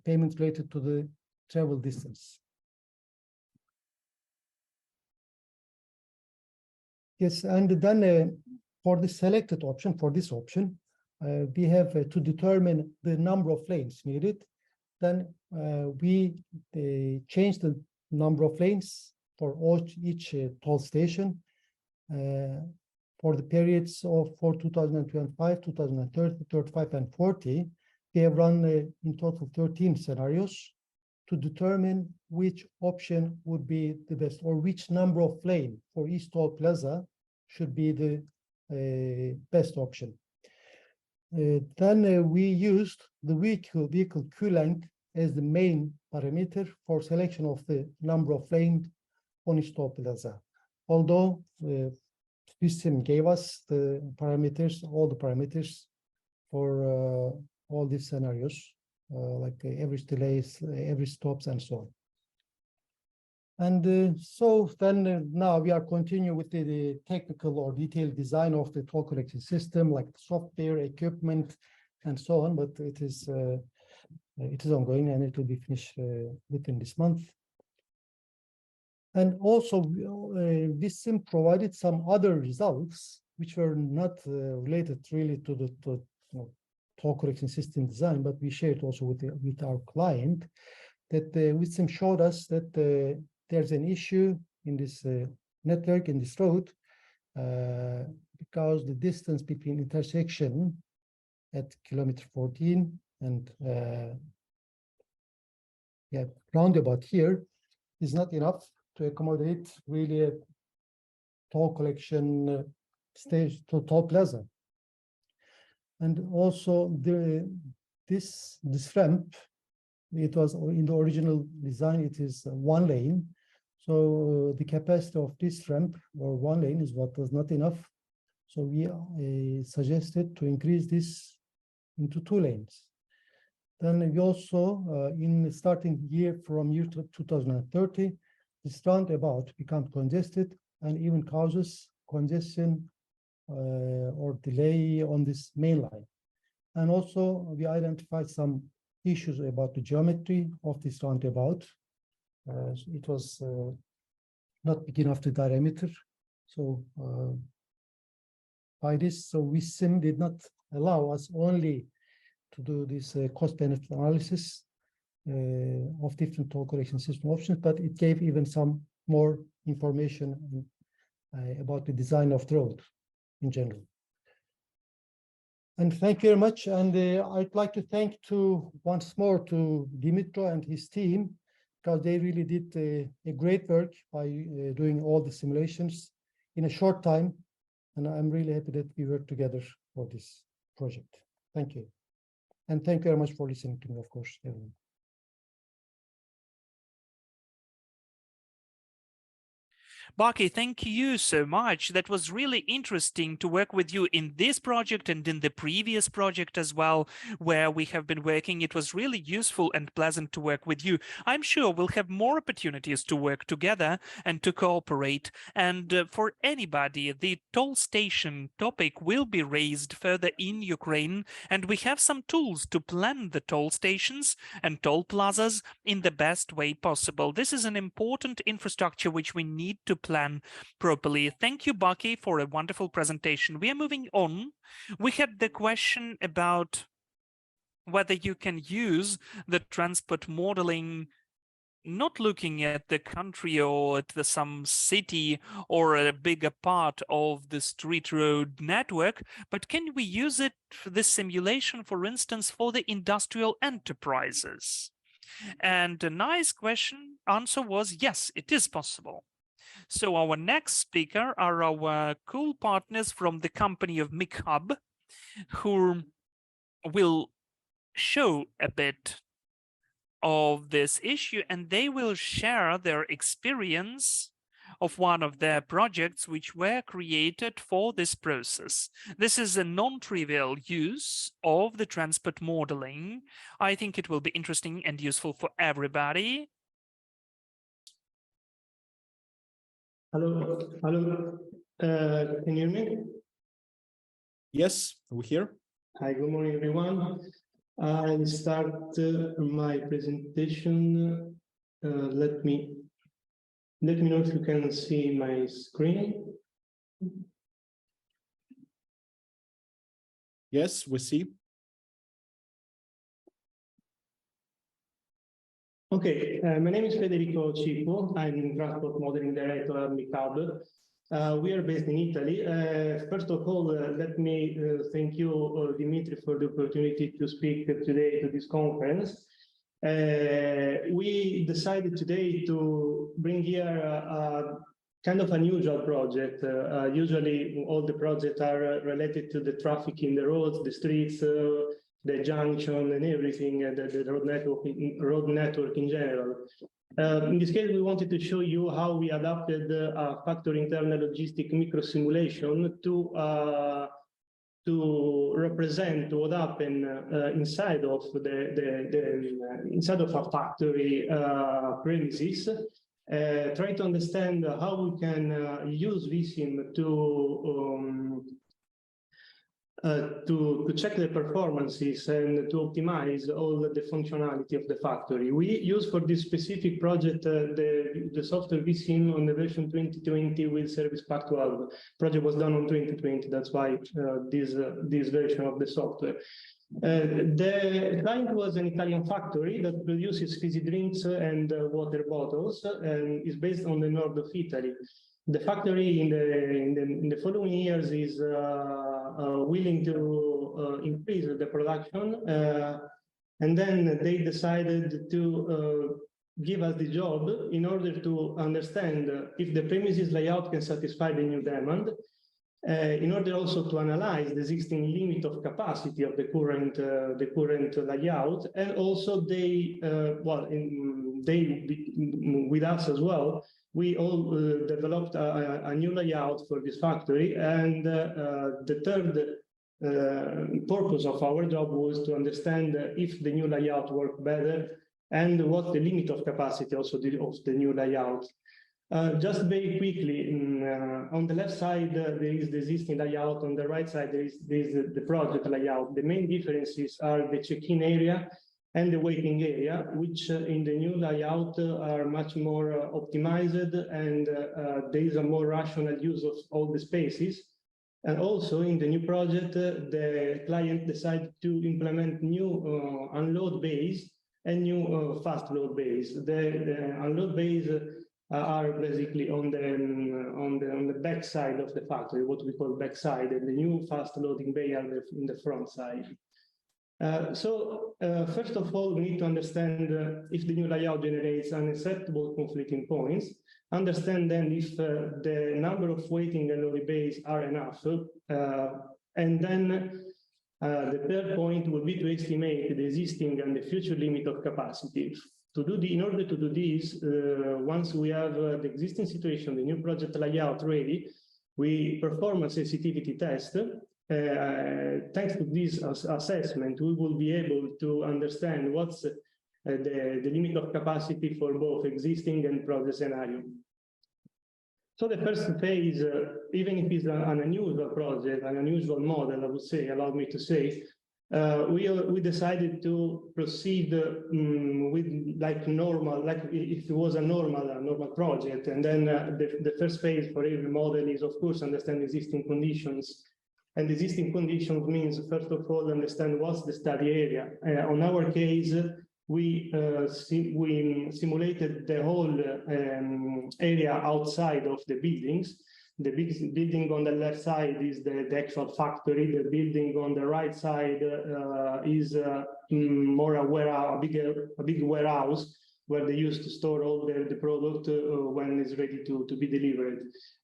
G: payments related to the travel distance. Yes, and then for the selected option, for this option, we have to determine the number of lanes needed. Then we change the number of lanes for each toll station for the periods for 2025, 2030, 35, and 40. We have run in total 13 scenarios to determine which option would be the best, or which number of lane for each toll plaza should be the best option. Then we used the vehicle queue length as the main parameter for selection of the number of lanes on each toll plaza. Although this sim gave us the parameters, all the parameters for all these scenarios, like average delays, average stops, and so on. And so then now we are continuing with the technical or detailed design of the toll collection system, like software, equipment, and so on. But it is ongoing, and it will be finished within this month. And also, this sim provided some other results which were not related really to the toll collection system design, but we shared also with our client that with sim showed us that there's an issue in this network, in this road, because the distance between intersection at kilometer 14 and roundabout here is not enough to accommodate really a toll collection stage to toll plaza. And also this ramp, it was in the original design, it is 1 lane. So the capacity of this ramp or 1 lane is what was not enough. So we suggested to increase this into 2 lanes. Then we also, in the starting year from year 2030, this roundabout becomes congested and even causes congestion or delay on this main line. And also we identified some issues about the geometry of this roundabout. It was not big enough the diameter. So by this, so we sim did not allow us only to do this cost-benefit analysis of different toll collection system options, but it gave even some more information about the design of the road in general. And thank you very much. And I'd like to thank once more to Dimitro and his team, because they really did a great work by doing all the simulations in a short time. And I'm really happy that we worked together for this project. Thank you. And thank you very much for listening to me, of course, everyone.
A: Baki, thank you so much. That was really interesting to work with you in this project and in the previous project as well, where we have been working. It was really useful and pleasant to work with you. I'm sure we'll have more opportunities to work together and to cooperate. And for anybody, the toll station topic will be raised further in Ukraine, and we have some tools to plan the toll stations and toll plazas in the best way possible. This is an important infrastructure which we need to plan properly. Thank you, Baki, for a wonderful presentation. We are moving on. We had the question about whether you can use the transport modeling not looking at the country or at some city or a bigger part of the street road network, but can we use it for this simulation, for instance, for the industrial enterprises? And a nice answer was yes, it is possible. So our next speaker are our cool partners from the company of MicHub, who will show a bit of this issue, and they will share their experience of one of their projects which were created for this process. This is a non-trivial use of the transport modeling. I think it will be interesting and useful for everybody.
H: Hello, hello. Can you hear me?
B: Yes, we hear.
H: Hi, good morning, everyone. I'll start my presentation. Let me know if you can see my screen.
B: Yes, we see.
H: Okay, my name is Federico Cipo. I'm Transport Modeling Director at MicHub. We are based in Italy. First of all, let me thank you, Dimitri, for the opportunity to speak today to this conference. We decided today to bring here a kind of unusual project. Usually all the projects are related to the traffic in the roads, the streets, the junction and everything, the road network in general. In this case, we wanted to show you how we adapted a factory internal logistic micro simulation to represent what happened inside of inside of a factory premises. Try to understand how we can use VSIM to check the performances and to optimize all the functionality of the factory. We use for this specific project the software VSIM on the version 2020 with Service Pack 12. Project was done on 2020. That's why this version of the software. The client was an Italian factory that produces fizzy drinks and water bottles, and is based on the north of Italy. The factory in the following years is willing to increase the production, and then they decided to give us the job in order to understand if the premises layout can satisfy the new demand, in order also to analyze the existing limit of capacity of the current layout, and also they with us as well. We all developed a new layout for this factory, and the third purpose of our job was to understand if the new layout worked better and what the limit of capacity also of the new layout. Just very quickly, on the left side, there is the existing layout. On the right side, there is the project layout. The main differences are the check-in area and the waiting area, which in the new layout are much more optimized, and there is a more rational use of all the spaces. And also in the new project, the client decided to implement new unload bays and new fast load bays. The unload bays are basically on the back side of the factory, what we call backside, and the new fast loading bay are in the front side. First of all, we need to understand if the new layout generates unacceptable conflicting points, understand then if the number of waiting and loading bays are enough, and then the third point would be to estimate the existing and the future limit of capacity. In order to do this, once we have the existing situation, the new project layout ready, we perform a sensitivity test. Thanks to this assessment, we will be able to understand what's the limit of capacity for both existing and project scenario. So the first phase, even if it's an unusual project, an unusual model, I would say, allow me to say, we decided to proceed with like normal, like if it was a normal project. And then the first phase for every model is, of course, understand existing conditions. And existing conditions means, first of all, understand what's the study area. On our case, we simulated the whole area outside of the buildings. The big building on the left side is the actual factory. The building on the right side is more a big warehouse where they used to store all the product when it's ready to be delivered.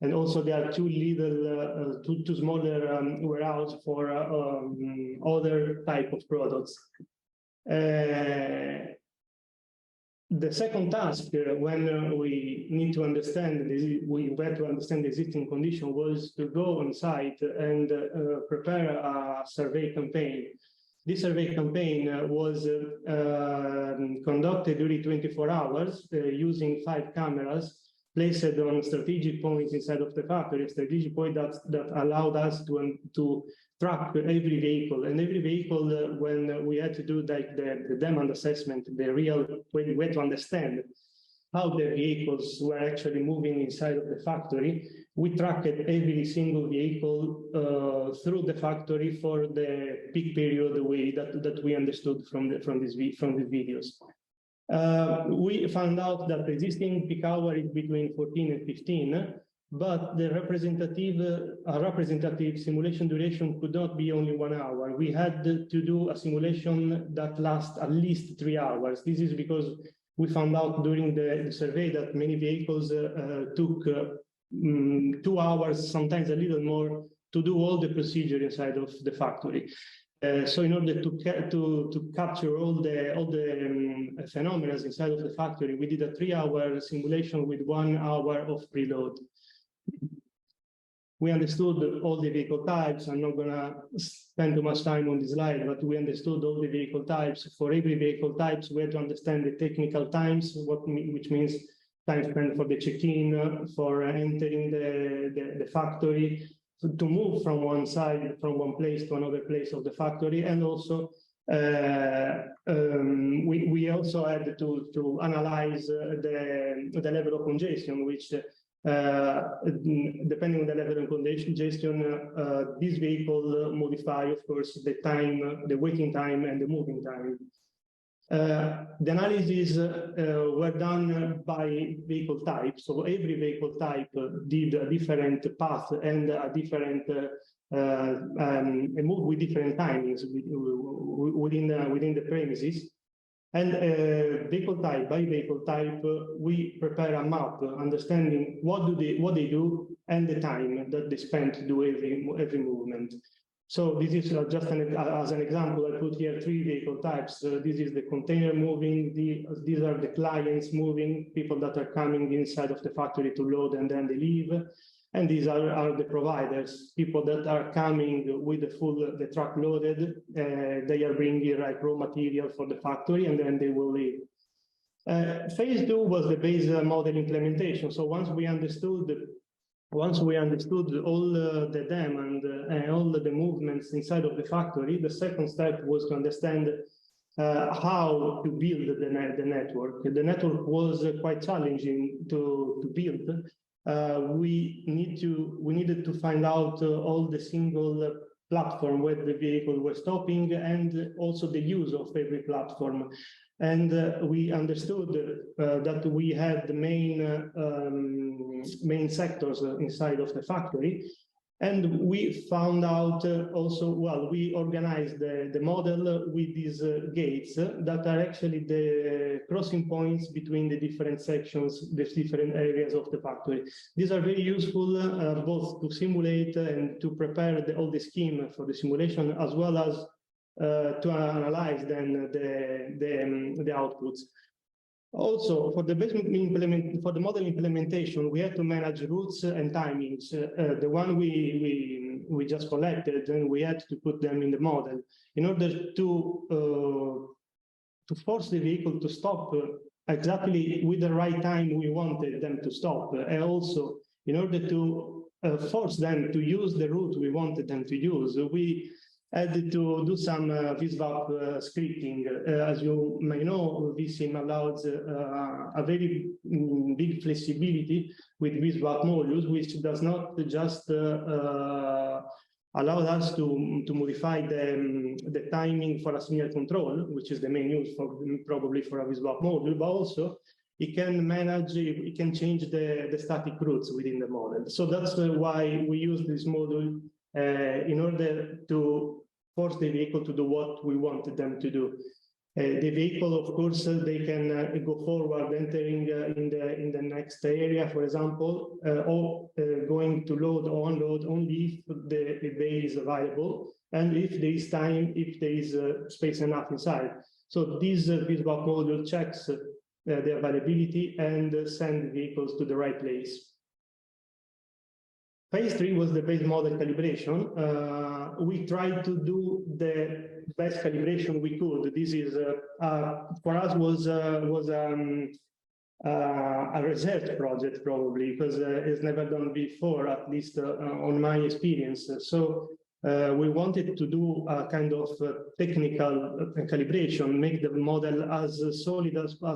H: And also there are two smaller warehouse for other type of products. The second task, when we need to understand, we were to understand the existing condition, was to go on site and prepare a survey campaign. This survey campaign was conducted during 24 hours using 5 cameras placed on strategic points inside of the factory, a strategic point that allowed us to track every vehicle. And every vehicle, when we had to do like the demand assessment, the real way to understand how the vehicles were actually moving inside of the factory, we tracked every single vehicle through the factory for the peak period that we understood from these videos. We found out that the existing peak hour is between 14 and 15, but the representative simulation duration could not be only 1 hour. We had to do a simulation that lasts at least 3 hours. This is because we found out during the survey that many vehicles took 2 hours, sometimes a little more, to do all the procedure inside of the factory. So in order to capture all the phenomena inside of the factory, we did a 3-hour simulation with 1 hour of preload. We understood all the vehicle types. I'm not going to spend too much time on this slide, but we understood all the vehicle types. For every vehicle types, we had to understand the technical times, which means time spent for the check-in, for entering the factory, to move from one side, from one place to another place of the factory, and also we also had to analyze the level of congestion, which depending on the level of congestion, this vehicle modify, of course, the time, the waiting time, and the moving time. The analysis were done by vehicle type. So every vehicle type did a different path and a different move with different timings within the premises. And vehicle type by vehicle type, we prepare a map understanding what they do and the time that they spend to do every movement. So this is just as an example. I put here 3 vehicle types. This is the container moving. These are the clients moving, people that are coming inside of the factory to load and then they leave. And these are the providers, people that are coming with the truck loaded. They are bringing like raw material for the factory and then they will leave. Phase 2 was the base model implementation. So once we understood all the demand and all the movements inside of the factory, the second step was to understand how to build the network. The network was quite challenging to build. We needed to find out all the single platform where the vehicle was stopping and also the use of every platform. And we understood that we had the main sectors inside of the factory. And we found out also, well, we organized the model with these gates that are actually the crossing points between the different sections, the different areas of the factory. These are very useful both to simulate and to prepare all the scheme for the simulation, as well as to analyze then the outputs. Also, for the model implementation, we had to manage routes and timings. The one we just collected, and we had to put them in the model in order to force the vehicle to stop exactly with the right time we wanted them to stop, and also in order to force them to use the route we wanted them to use. We had to do some VSWAP scripting. As you may know, vSIM allows a very big flexibility with VSWAP modules, which does not just allow us to modify the timing for a signal control, which is the main use probably for a VSWAP module, but also it can manage, it can change the static routes within the model. So that's why we use this module in order to force the vehicle to do what we wanted them to do. The vehicle, of course, they can go forward, entering in the next area, for example, or going to load or unload only if the bay is available and if there is time, if there is space enough inside. So this BizBox module checks the availability and send vehicles to the right place. Phase 3 was the base model calibration. We tried to do the best calibration we could. This is for us was a research project probably because it's never done before, at least on my experience. So we wanted to do a kind of technical calibration, make the model as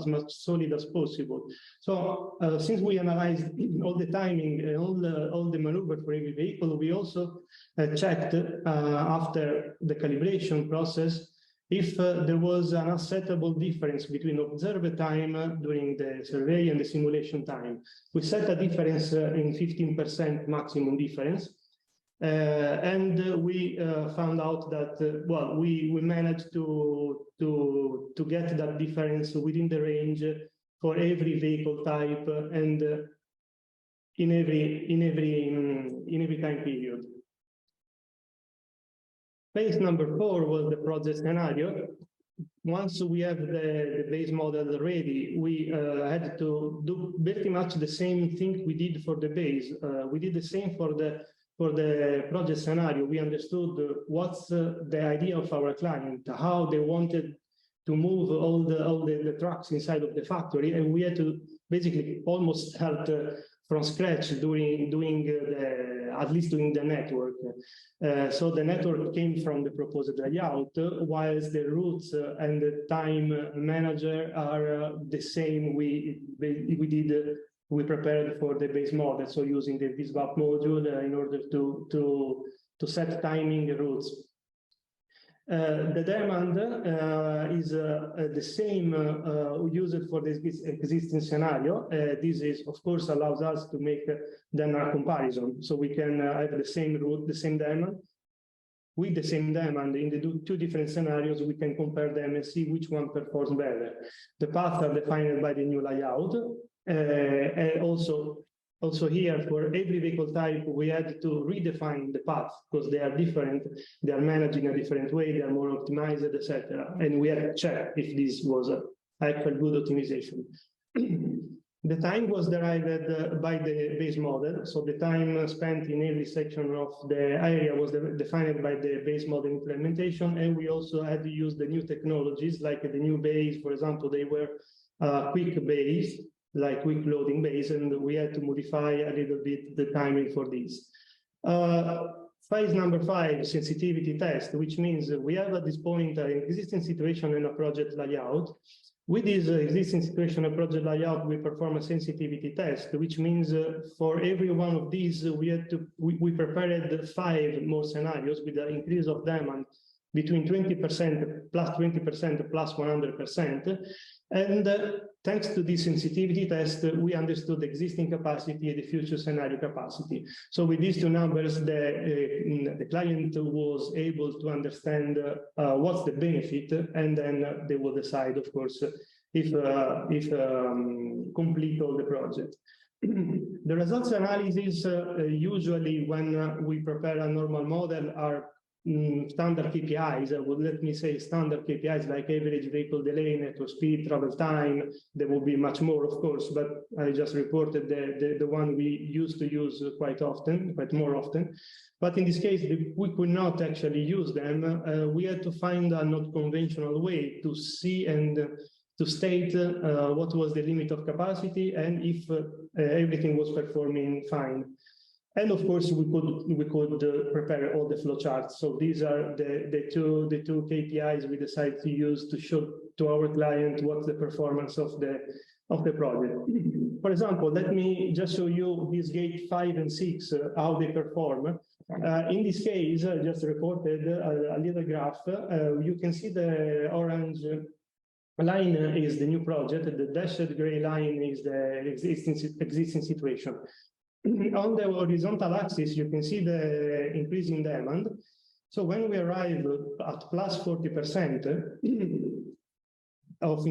H: much solid as possible. So since we analyzed all the timing and all the maneuver for every vehicle, we also checked after the calibration process if there was an acceptable difference between observed time during the survey and the simulation time. We set a difference in 15% maximum difference. And we found out that well, we managed to get that difference within the range for every vehicle type and in every time period. Phase number 4 was the project scenario. Once we have the base model ready, we had to do pretty much the same thing we did for the base. We did the same for the project scenario. We understood what's the idea of our client, how they wanted to move all the trucks inside of the factory, and we had to basically almost start from scratch doing at least doing the network. So the network came from the proposed layout, whilst the routes and the time manager are the same we prepared for the base model, so using the BizBox module in order to set timing routes. The demand is the same used for this existing scenario. This is, of course, allows us to make then a comparison. So we can have the same route, the same demand. With the same demand in the two different scenarios, we can compare them and see which one performs better. The paths are defined by the new layout. And also here, for every vehicle type, we had to redefine the path because they are different. They are managed in a different way. They are more optimized, etc. And we had to check if this was actual good optimization. The time was derived by the base model. So the time spent in every section of the area was defined by the base model implementation. And we also had to use the new technologies, like the new bays. For example, they were quick bays, like quick loading bays, and we had to modify a little bit the timing for this. Phase number 5, sensitivity test, which means we have at this point an existing situation and a project layout. With this existing situation and project layout, we perform a sensitivity test, which means for every one of these, we prepared 5 more scenarios with an increase of demand between 20% plus 20% plus 100%. And thanks to this sensitivity test, we understood the existing capacity and the future scenario capacity. So with these two numbers, the client was able to understand what's the benefit, and then they will decide, of course, if complete all the project. The results analysis usually when we prepare a normal model are standard KPIs. Let me say standard KPIs like average vehicle delay, network speed, travel time. There will be much more, of course, but I just reported the one we used to use quite more often. But in this case, we could not actually use them. We had to find a not conventional way to see and to state what was the limit of capacity and if everything was performing fine. And of course, we could prepare all the flowcharts. So these are the two KPIs we decided to use to show to our client what's the performance of the project. For example, let me just show you this gate 5 and 6, how they perform. In this case, I just reported a little graph. You can see the orange line is the new project. The dashed gray line is the existing situation. On the horizontal axis, you can see the increase in demand. So when we arrive at plus 40%, of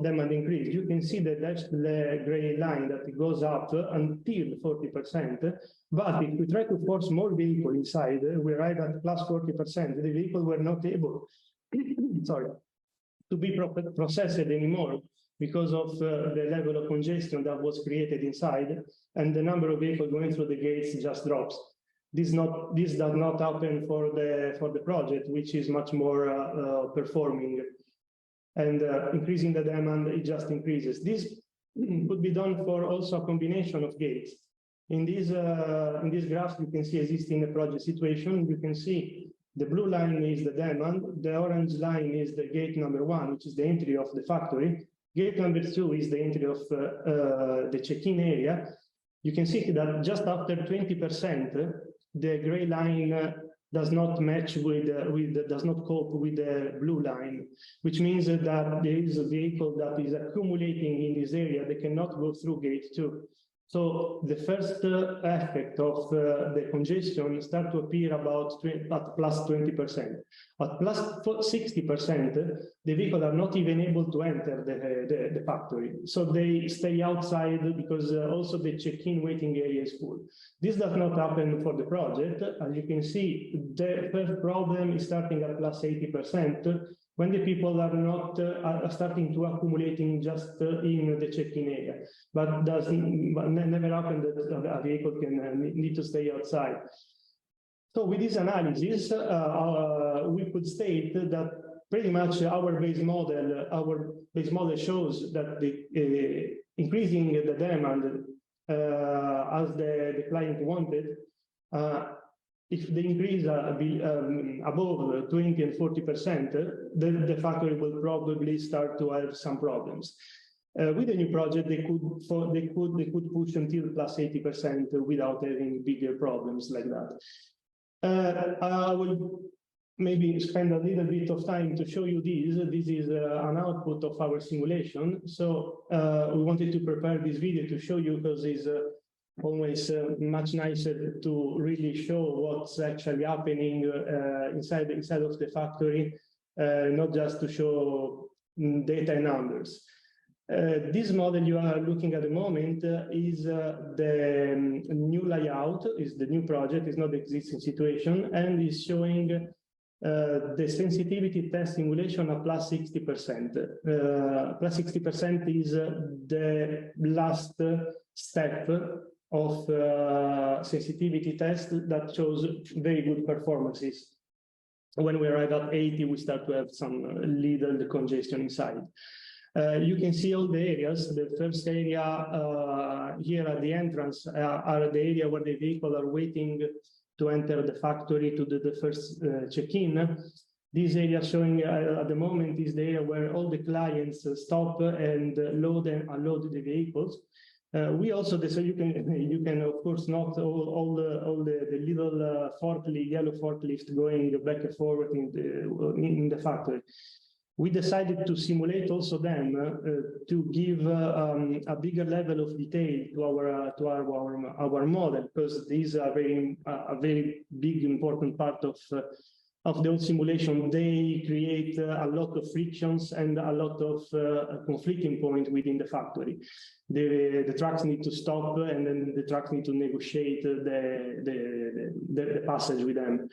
H: demand increase, you can see that that's the gray line that it goes up until 40%. But if we try to force more vehicle inside, we arrive at plus 40%. The vehicle were not able, sorry, to be processed anymore because of the level of congestion that was created inside, and the number of vehicles going through the gates just drops. This does not happen for the project, which is much more performing. And increasing the demand, it just increases. This could be done for also a combination of gates. In this graph, you can see existing a project situation. You can see the blue line is the demand. The orange line is the gate number 1, which is the entry of the factory. Gate number 2 is the entry of the check-in area. You can see that just after 20%, the gray line does not match does not cope with the blue line, which means that there is a vehicle that is accumulating in this area. They cannot go through gate 2. So the first effect of the congestion start to appear at plus 20%. At plus 60%, the vehicles are not even able to enter the factory. So they stay outside because also the check-in waiting area is full. This does not happen for the project. As you can see, the first problem is starting at plus 80%, when the people are not are starting to accumulating just in the check-in area, but never happened that a vehicle can need to stay outside. So with this analysis, we could state that pretty much our base model shows that the increasing the demand as the client wanted. If they increase above 20 and 40%, the factory will probably start to have some problems. With the new project, they could push until plus 80% without having bigger problems like that. I will maybe spend a little bit of time to show you this. This is an output of our simulation. So we wanted to prepare this video to show you because it's always much nicer to really show what's actually happening inside of the factory, not just to show data and numbers. This model you are looking at the moment is the new layout, is the new project, is not the existing situation, and is showing the sensitivity test simulation at plus 60%. Plus 60% is the last step of sensitivity test that shows very good performances. When we arrive at 80, we start to have some little congestion inside. You can see all the areas. The first area here at the entrance are the area where the vehicle are waiting to enter the factory to do the first check-in. This area showing at the moment is the area where all the clients stop and load and unload the vehicles. We also, so you can of course note all the little forklift, yellow forklift going back and forward in the factory. We decided to simulate also them to give a bigger level of detail to our model, because these are a very big important part of the whole simulation. They create a lot of frictions and a lot of conflicting points within the factory. The trucks need to stop, and then the trucks need to negotiate the passage with them.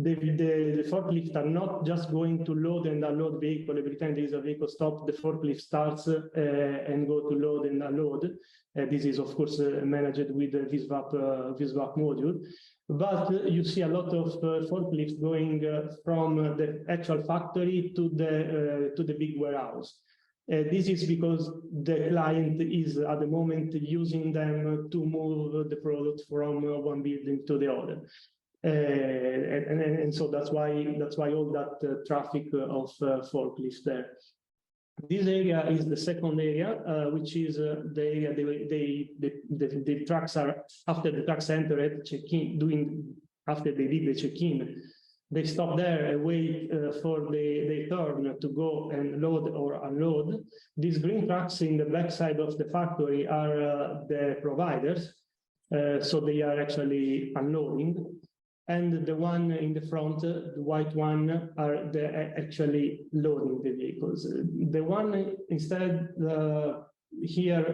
H: The forklift are not just going to load and unload vehicle. Every time there is a vehicle stop, the forklift starts and go to load and unload. This is of course managed with the VSVAP module. But you see a lot of forklifts going from the actual factory to the big warehouse. This is because the client is at the moment using them to move the product from one building to the other. And so that's why all that traffic of forklifts there. This area is the second area, which is the area the trucks are, after the trucks enter at check-in, after they did the check-in, they stop there and wait for the turn to go and load or unload. These green trucks in the back side of the factory are the providers, so they are actually unloading. and the one in the front, the white one, are actually loading the vehicles. The one instead here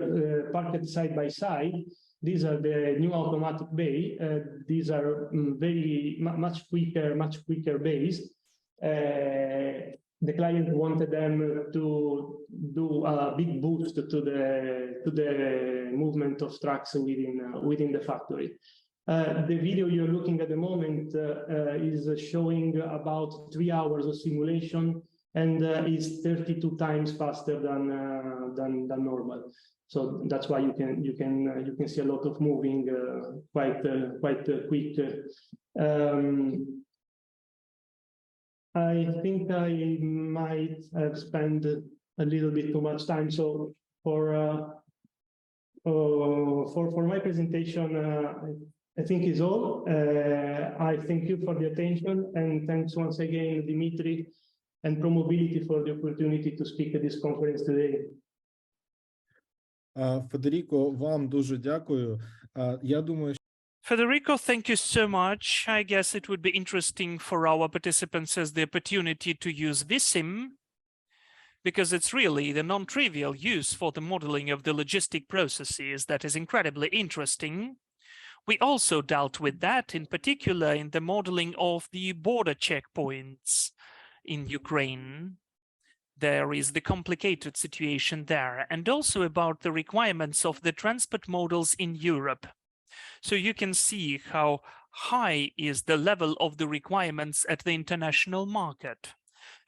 H: parked side by side, these are the new automatic bay. These are much quicker bays. The client wanted them to do a big boost to the movement of trucks within the factory. The video you're looking at the moment is showing about 3 hours of simulation, and is 32 times faster than normal. So that's why you can see a lot of moving quite quick. I think I might have spent a little bit too much time. So for my presentation, I think is all. I thank you for the attention, and thanks once again, Dimitri and ProMobility, for the opportunity to speak at this conference today.
B: Федеріко, вам дуже дякую. Я думаю,
A: Federico, thank you so much. I guess it would be interesting for our participants as the opportunity to use VSIM, because it's really the non-trivial use for the modeling of the logistic processes that is incredibly interesting. We also dealt with that, in particular in the modeling of the border checkpoints in Ukraine. There is the complicated situation there, and also about the requirements of the transport models in Europe. So you can see how high is the level of the requirements at the international market.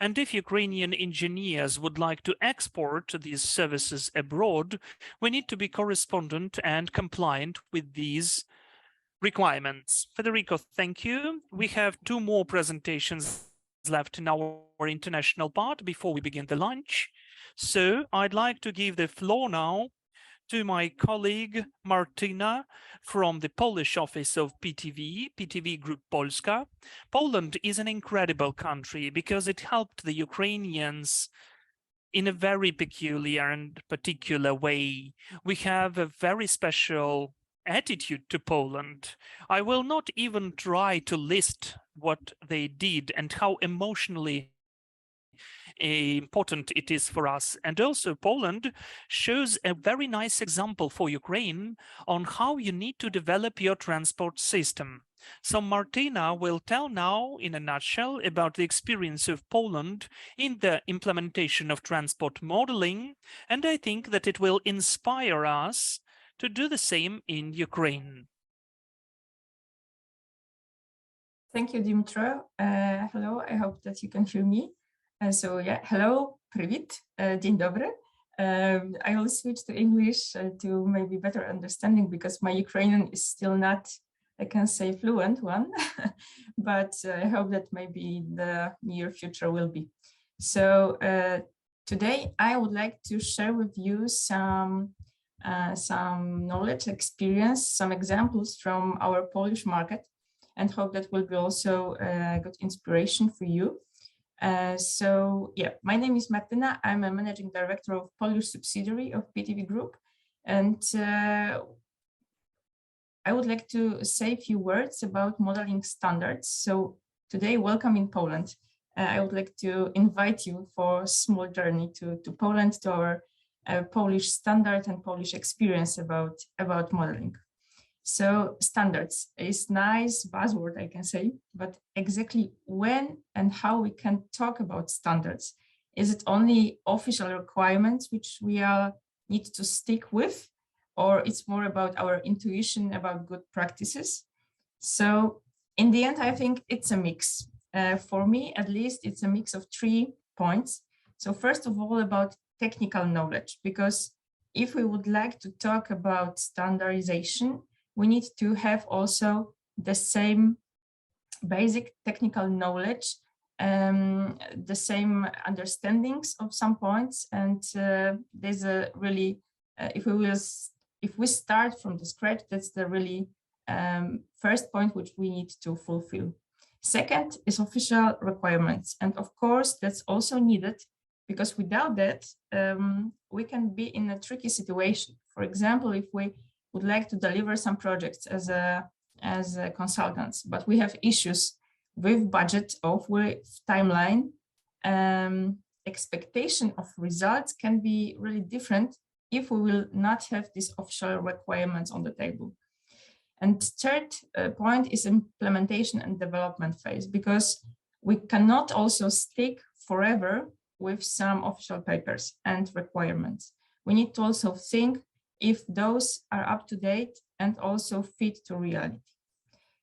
A: And if Ukrainian engineers would like to export these services abroad, we need to be correspondent and compliant with these requirements. Federico, thank you. We have 2 more presentations left in our international part before we begin the lunch. So I'd like to give the floor now to my colleague Martina from the Polish office of PTV Group Polska. Poland is an incredible country because it helped the Ukrainians in a very peculiar and particular way. We have a very special attitude to Poland. I will not even try to list what they did and how emotionally important it is for us. And also Poland shows a very nice example for Ukraine on how you need to develop your transport system. So Martina will tell now in a nutshell about the experience of Poland in the implementation of transport modeling, and I think that it will inspire us to do the same in Ukraine.
I: Thank you, Dimitro. Hello, I hope that you can hear me. Hello, привіт, dzień dobry. I will switch to English to maybe better understanding, because my Ukrainian is still not, I can say, fluent one, but I hope that maybe the near future will be. So today I would like to share with you some knowledge, experience, some examples from our Polish market, and hope that will be also a good inspiration for you. My name is Martyna. I'm a managing director of Polish subsidiary of PTV Group, and I would like to say a few words about modeling standards. So today, welcome in Poland. I would like to invite you for a small journey to Poland, to our Polish standard and Polish experience about modeling. So standards is nice buzzword, I can say, but exactly when and how we can talk about standards? Is it only official requirements which we need to stick with, or it's more about our intuition about good practices? So in the end, I think it's a mix. For me, at least, it's a mix of 3 points. So first of all, about technical knowledge, because if we would like to talk about standardization, we need to have also the same basic technical knowledge, the same understandings of some points. And there's a really, if we start from the scratch, that's the really first point which we need to fulfill. Second is official requirements. And of course, that's also needed, because without that, we can be in a tricky situation. For example, if we would like to deliver some projects as a as consultants, but we have issues with budget, with timeline. Expectation of results can be really different if we will not have these official requirements on the table. And third point is implementation and development phase, because we cannot also stick forever with some official papers and requirements. We need to also think if those are up to date and also fit to reality.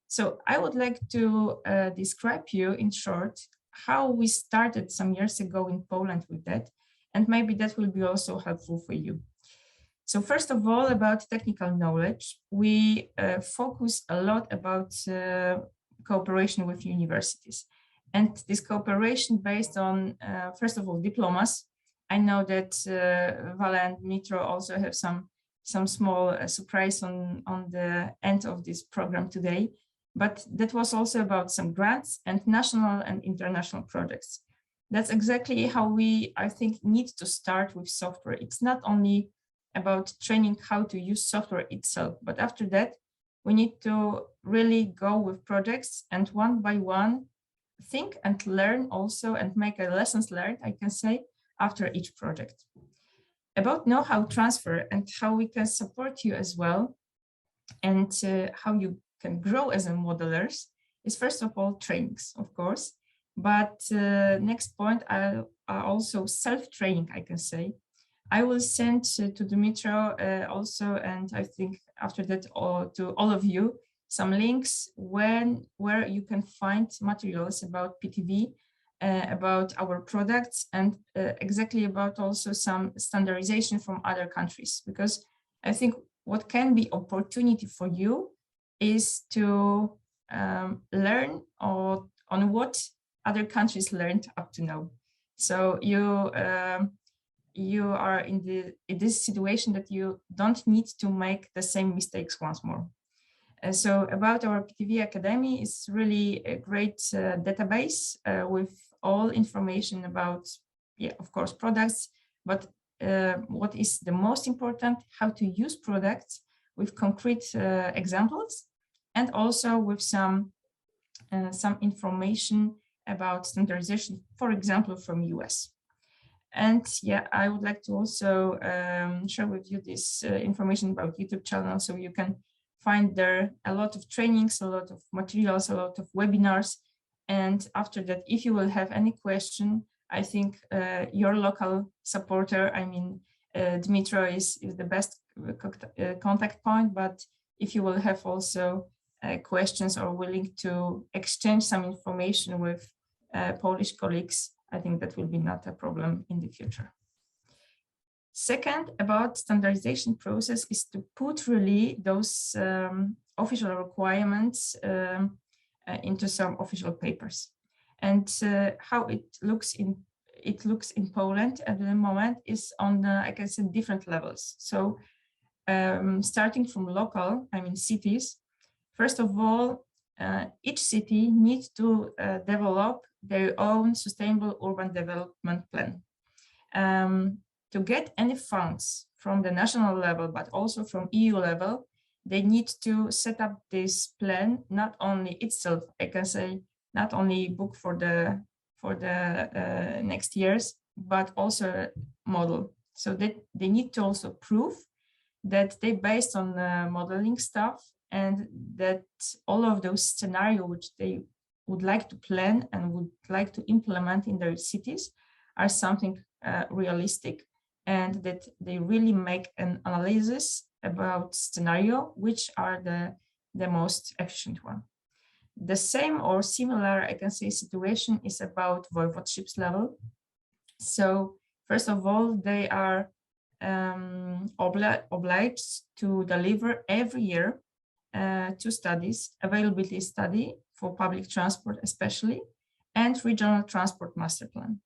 I: So I would like to describe you in short how we started some years ago in Poland with that, and maybe that will be also helpful for you. So first of all, about technical knowledge, we focus a lot about cooperation with universities. And this cooperation based on, first of all, diplomas. I know that Vala and Dmitro also have some small surprise on the end of this program today. But that was also about some grants and national and international projects. That's exactly how we, I think, need to start with software. It's not only about training how to use software itself, but after that, we need to really go with projects and one by one, think and learn also and make a lessons learned, I can say, after each project. About know-how transfer and how we can support you as well, and how you can grow as a modelers is first of all trainings, of course, but next point are also self-training, I can say. I will send to Dmitro also, and I think after that to all of you, some links where you can find materials about PTV, about our products, and exactly about also some standardization from other countries, because I think what can be opportunity for you is to learn on what other countries learned up to now. So you are in this situation that you don't need to make the same mistakes once more. So about our PTV Academy, it's really a great database with all information about, yeah, of course, products, but what is the most important, how to use products with concrete examples, and also with some information about standardization, for example, from US. And yeah, I would like to also share with you this information about YouTube channel, so you can find there a lot of trainings, a lot of materials, a lot of webinars. And after that, if you will have any question, I think your local supporter, I mean, Dmitro is the best contact point, but if you will have also questions or willing to exchange some information with Polish colleagues, I think that will be not a problem in the future. Second, about standardization process is to put really those official requirements into some official papers. And how it looks in Poland at the moment is on, I can say, different levels. So starting from local, I mean cities, first of all, each city needs to develop their own sustainable urban development plan. To get any funds from the national level, but also from EU level, they need to set up this plan, not only itself, I can say, not only book for the next years, but also a model. So that they need to also prove that they based on modeling stuff, and that all of those scenarios which they would like to plan and would like to implement in their cities are something realistic, and that they really make an analysis about scenario which are the most efficient one. The same or similar, I can say, situation is about voivodeships level. So first of all, they are obliged to deliver every year 2 studies, availability study for public transport especially, and regional transport master plan.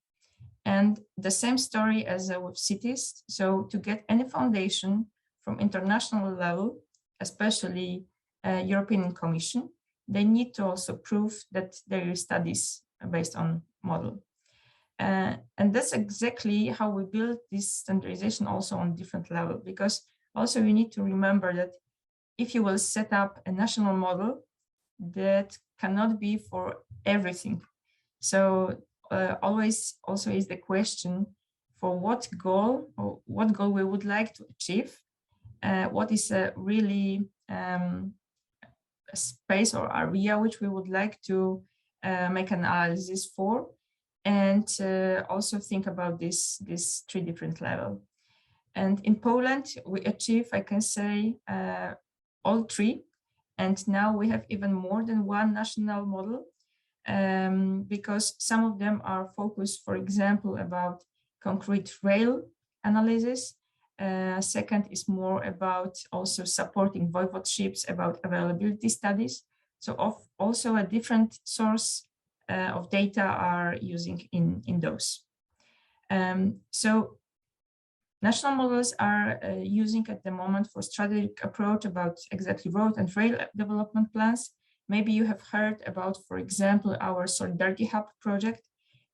I: And the same story as with cities. So to get any foundation from international level, especially European Commission, they need to also prove that their studies are based on model. And that's exactly how we build this standardization also on different level, because also you need to remember that if you will set up a national model, that cannot be for everything. So always also is the question for what goal we would like to achieve, what is a really a space or area which we would like to make an analysis for, and also think about this 3 different levels. And in Poland, we achieve, I can say, all 3. And now we have even more than 1 national model, because some of them are focused, for example, about concrete rail analysis. Second is more about also supporting voivodeships about availability studies. So also a different source of data are using in those. So national models are using at the moment for strategic approach about exactly road and rail development plans. Maybe you have heard about, for example, our Solidarity Hub project.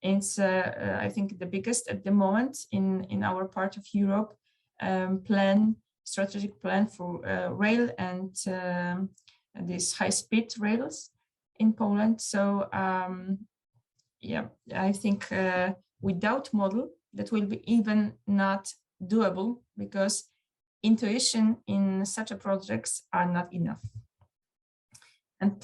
I: It's, I think, the biggest at the moment in our part of Europe, strategic plan for rail and these high-speed rails in Poland. So yeah, I think without model, that will be even not doable, because intuition in such a projects are not enough. And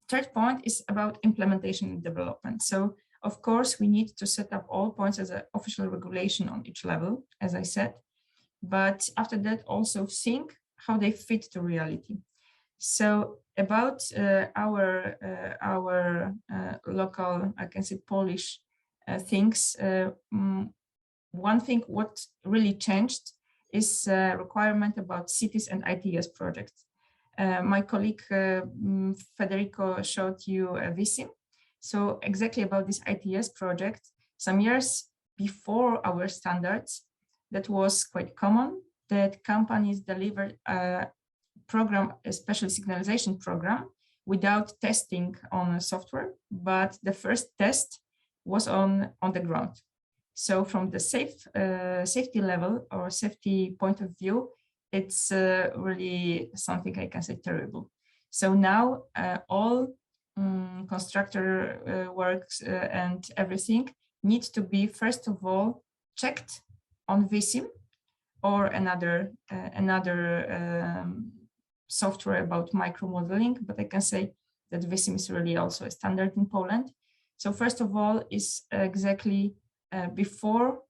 I: third point is about implementation and development. So of course we need to set up all points as an official regulation on each level, as I said, but after that also think how they fit to reality. So about our local, I can say, Polish things, one thing what really changed is requirement about cities and ITS projects. My colleague Federico showed you VISIM. So exactly about this ITS project, some years before our standards, that was quite common that companies delivered a program, a special signalization program, without testing on software, but the first test was on the ground. So from the safety level or safety point of view, it's really something I can say terrible. So now all constructor works and everything needs to be, first of all, checked on VISIM or another software about micro modeling, but I can say that VISIM is really also a standard in Poland. So first of all is exactly before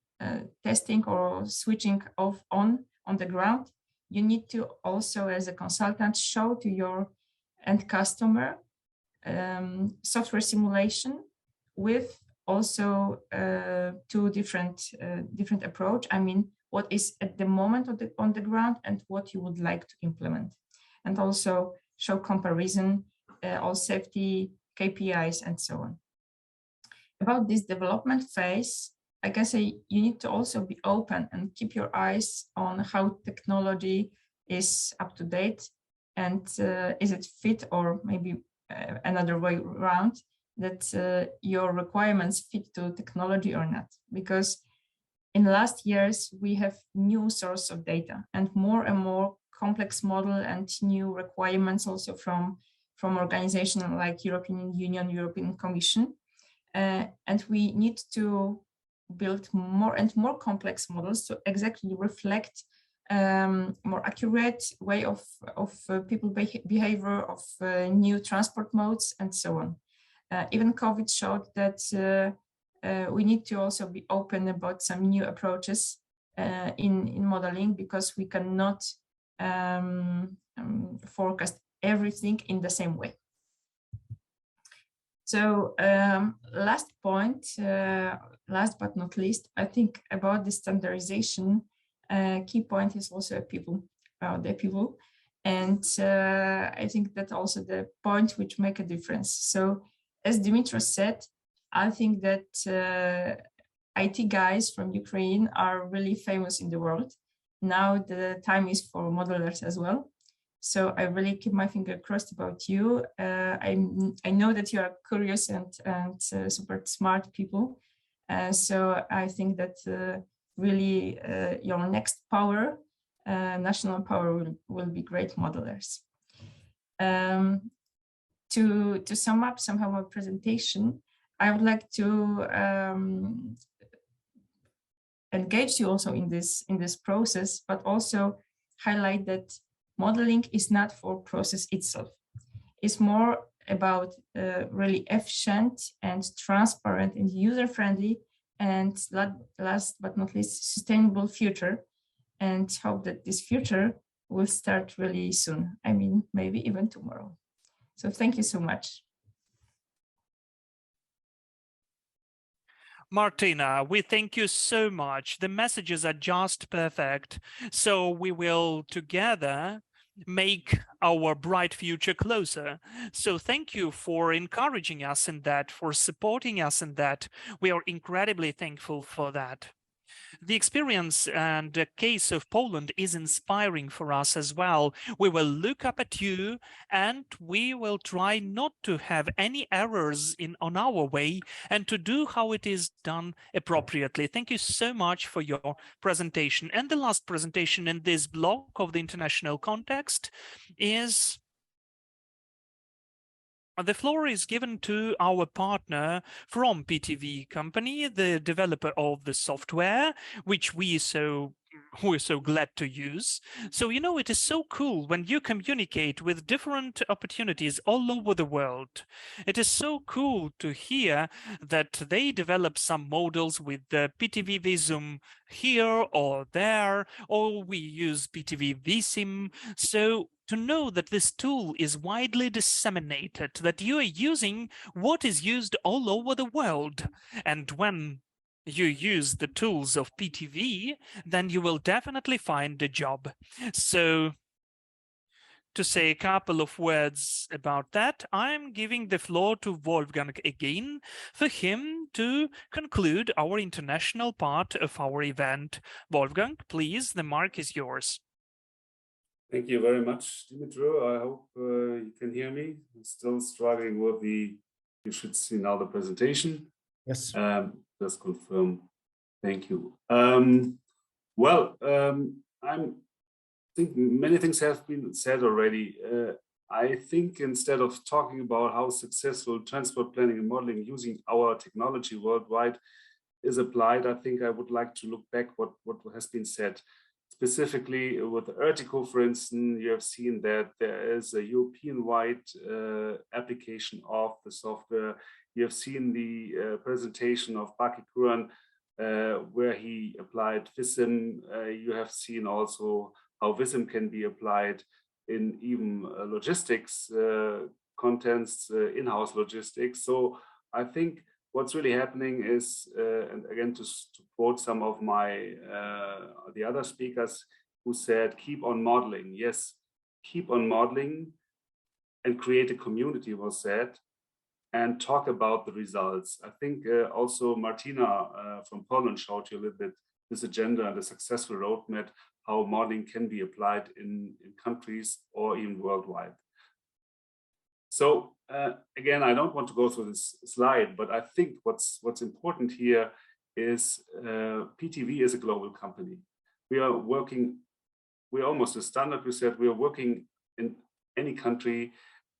I: testing or switching off on the ground, you need to also, as a consultant, show to your end customer software simulation with also 2 different approach. I mean, what is at the moment on the ground and what you would like to implement, and also show comparison, all safety KPIs and so on. About this development phase, I can say you need to also be open and keep your eyes on how technology is up to date, and is it fit, or maybe another way around, that your requirements fit to technology or not. Because in the last years, we have new source of data and more complex model and new requirements also from organizations like European Union, European Commission. And we need to build more and more complex models to exactly reflect more accurate way of people behavior, of new transport modes, and so on. Even COVID showed that we need to also be open about some new approaches in modeling, because we cannot forecast everything in the same way. So last point, last but not least, I think about the standardization, key point is also the people. And I think that also the point which make a difference. So as Dimitros said, I think that IT guys from Ukraine are really famous in the world. Now the time is for modelers as well. So I really keep my finger crossed about you. I know that you are curious and super smart people. So I think that really your next power national power will be great modelers. To sum up somehow my presentation, I would like to engage you also in this process, but also highlight that modeling is not for process itself. It's more about really efficient and transparent and user-friendly and last but not least sustainable future, and hope that this future will start really soon. I mean, maybe even tomorrow. So thank you so much.
A: Martina, we thank you so much. The messages are just perfect. So we will together make our bright future closer. So thank you for encouraging us in that, for supporting us in that. We are incredibly thankful for that. The experience and the case of Poland is inspiring for us as well. We will look up at you and we will try not to have any errors on our way and to do how it is done appropriately. Thank you so much for your presentation. And the last presentation in this block of the international context is the floor is given to our partner from PTV company, the developer of the software, which we're so glad to use. So, you know, it is so cool when you communicate with different opportunities all over the world. It is so cool to hear that they develop some models with the PTV Visum here or there, or we use PTV Visim. So to know that this tool is widely disseminated, that you are using what is used all over the world. And when you use the tools of PTV, then you will definitely find a job. So to say a couple of words about that, I'm giving the floor to Wolfgang again for him to conclude our international part of our event. Wolfgang, please, the mic is yours.
C: Thank you very much, Dimitro. I hope you can hear me. I'm still struggling with you should see now the presentation.
B: Yes.
C: Just confirm. Thank you. I think many things have been said already. I think instead of talking about how successful transport planning and modeling using our technology worldwide is applied, I think I would like to look back what has been said. Specifically with Ertico, for instance, you have seen that there is a European-wide application of the software. You have seen the presentation of Baki Kuran, where he applied Visim. You have seen also how Visim can be applied in even logistics contents, in-house logistics. So I think what's really happening is, and again, to quote some of the other speakers who said, keep on modeling. Yes, keep on modeling and create a community, was said, and talk about the results. I think also Martina from Poland showed you a little bit this agenda and a successful roadmap, how modeling can be applied in countries or even worldwide. So again, I don't want to go through this slide, but I think what's important here is PTV is a global company. We are working, we're almost a standard. We said we are working in any country.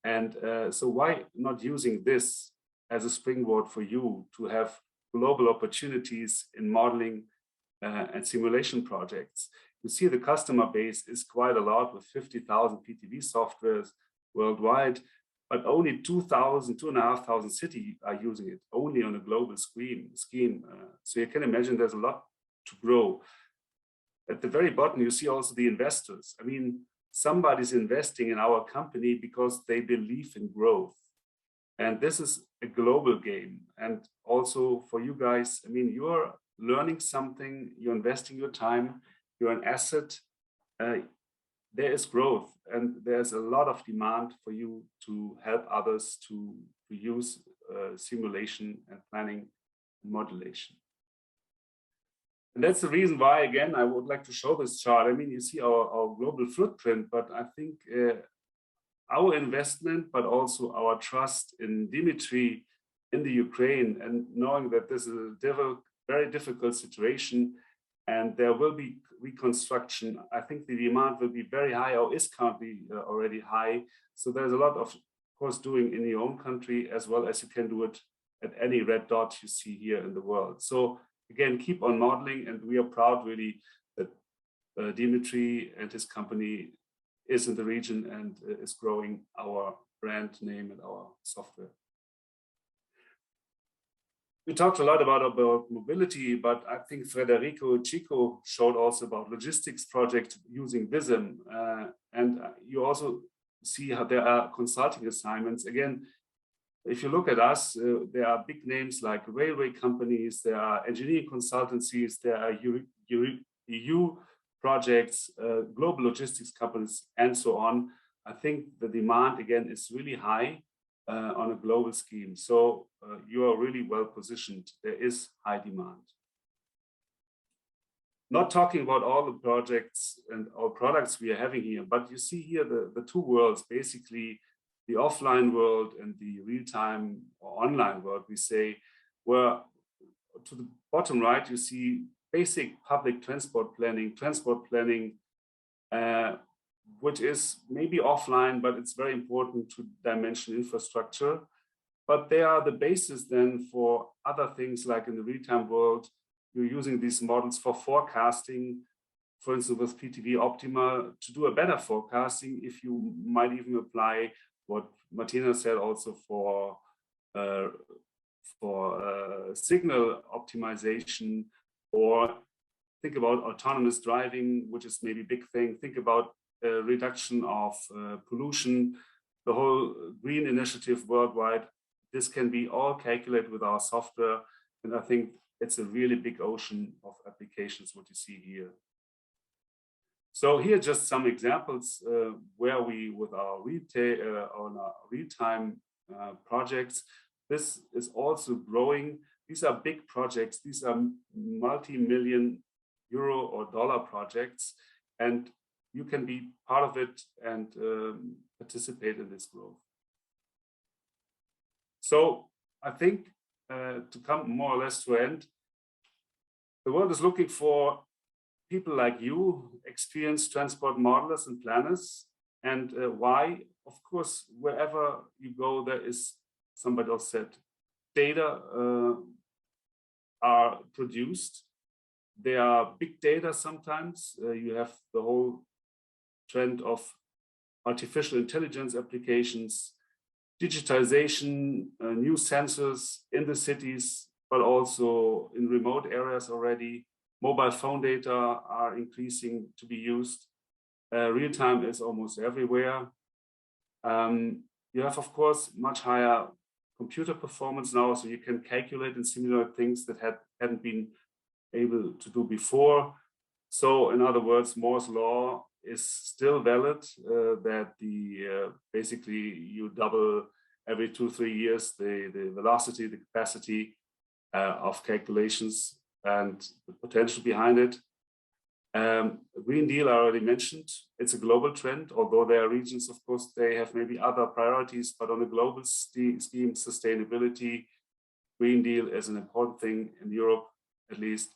C: And so why not using this as a springboard for you to have global opportunities in modeling and simulation projects? You see the customer base is quite a lot with 50,000 PTV softwares worldwide, but only 2,500 cities are using it, only on a global scheme. So you can imagine there's a lot to grow. At the very bottom, you see also the investors. I mean, somebody's investing in our company because they believe in growth. And this is a global game. And also for you guys, I mean, you're learning something, you're investing your time, you're an asset. There is growth and there's a lot of demand for you to help others to use simulation and planning and modulation. And that's the reason why, again, I would like to show this chart. I mean, you see our global footprint, but I think our investment, but also our trust in Dimitri in the Ukraine, and knowing that this is a very difficult situation, and there will be reconstruction. I think the demand will be very high, or is currently already high. So there's a lot of course doing in your own country, as well as you can do it at any red dot you see here in the world. So again, keep on modeling, and we are proud really that Dimitri and his company is in the region and is growing our brand name and our software. We talked a lot about mobility, but I think Federico Chico showed also about logistics project using Vism. And you also see how there are consulting assignments. Again, if you look at us, there are big names like railway companies, there are engineering consultancies, there are EU projects, global logistics companies, and so on. I think the demand, again, is really high on a global scheme. So you are really well positioned. There is high demand. Not talking about all the projects and all products we are having here, but you see here the two worlds, basically the offline world and the real-time or online world, we say, where to the bottom right, you see basic public transport planning, which is maybe offline, but it's very important to dimension infrastructure. But they are the basis then for other things, like in the real-time world, you're using these models for forecasting, for instance, with PTV Optima, to do a better forecasting. If you might even apply what Martina said also for signal optimization, or think about autonomous driving, which is maybe a big thing. Think about reduction of pollution, the whole green initiative worldwide. This can be all calculated with our software. And I think it's a really big ocean of applications, what you see here. So here are just some examples where we, with our real-time projects, this is also growing. These are big projects. These are multi-million euro or dollar projects, and you can be part of it and participate in this growth. So I think to come more or less to end, the world is looking for people like you, experienced transport modelers and planners. And why? Of course, wherever you go, there is, somebody else said, data are produced. They are big data sometimes. You have the whole trend of artificial intelligence applications, digitization, new sensors in the cities, but also in remote areas already. Mobile phone data are increasing to be used. Real-time is almost everywhere. You have, of course, much higher computer performance now, so you can calculate and simulate things that hadn't been able to do before. So in other words, Moore's law is still valid, that basically you double every 2-3 years the velocity, the capacity of calculations and the potential behind it. Green Deal I already mentioned. It's a global trend, although there are regions, of course, they have maybe other priorities, but on a global scheme, sustainability, Green Deal is an important thing in Europe, at least.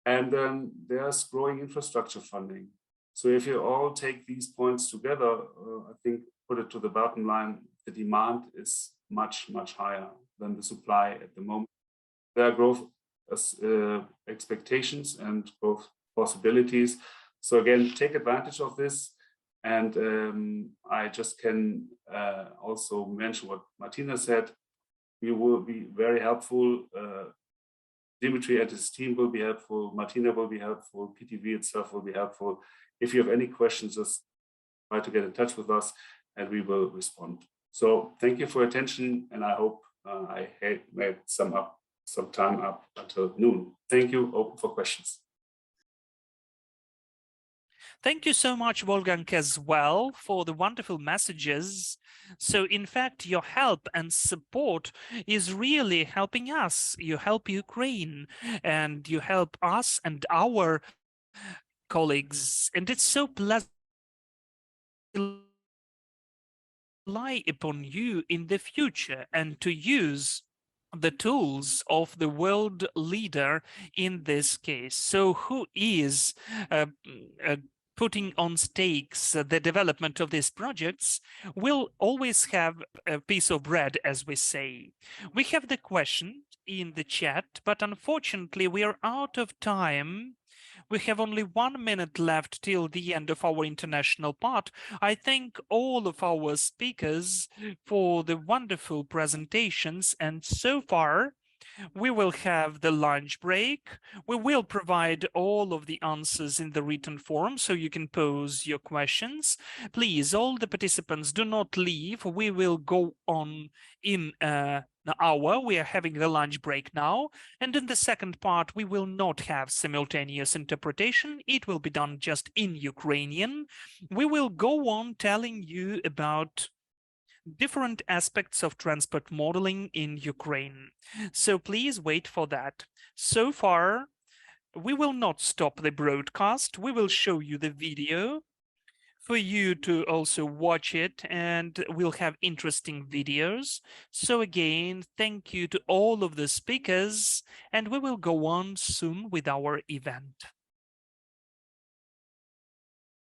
C: And then there's growing infrastructure funding. So if you all take these points together, I think put it to the bottom line, the demand is much, much higher than the supply at the moment. There are growth expectations and growth possibilities. So again, take advantage of this. And I just can also mention what Martina said. We will be very helpful. Dimitri and his team will be helpful. Martina will be helpful. PTV itself will be helpful. If you have any questions, just try to get in touch with us and we will respond. So thank you for your attention, and I hope I made some time up until noon. Thank you. Open for questions.
A: Thank you so much, Wolfgang, as well, for the wonderful messages. So, in fact, your help and support is really helping us. You help Ukraine, and you help us and our colleagues. And it's so pleasant to rely upon you in the future and to use the tools of the world leader in this case. So who is putting on stakes the development of these projects will always have a piece of bread, as we say. We have the question in the chat, but unfortunately we are out of time. We have only 1 minute left till the end of our international part. I thank all of our speakers for the wonderful presentations, and so far we will have the lunch break. We will provide all of the answers in the written form so you can pose your questions. Please, all the participants, do not leave. We will go on in an hour. We are having the lunch break now. And in the second part, we will not have simultaneous interpretation. It will be done just in Ukrainian. We will go on telling you about different aspects of transport modeling in Ukraine. So please wait for that. So far, we will not stop the broadcast. We will show you the video for you to also watch it, and we'll have interesting videos. So again, thank you to all of the speakers, and we will go on soon with our event.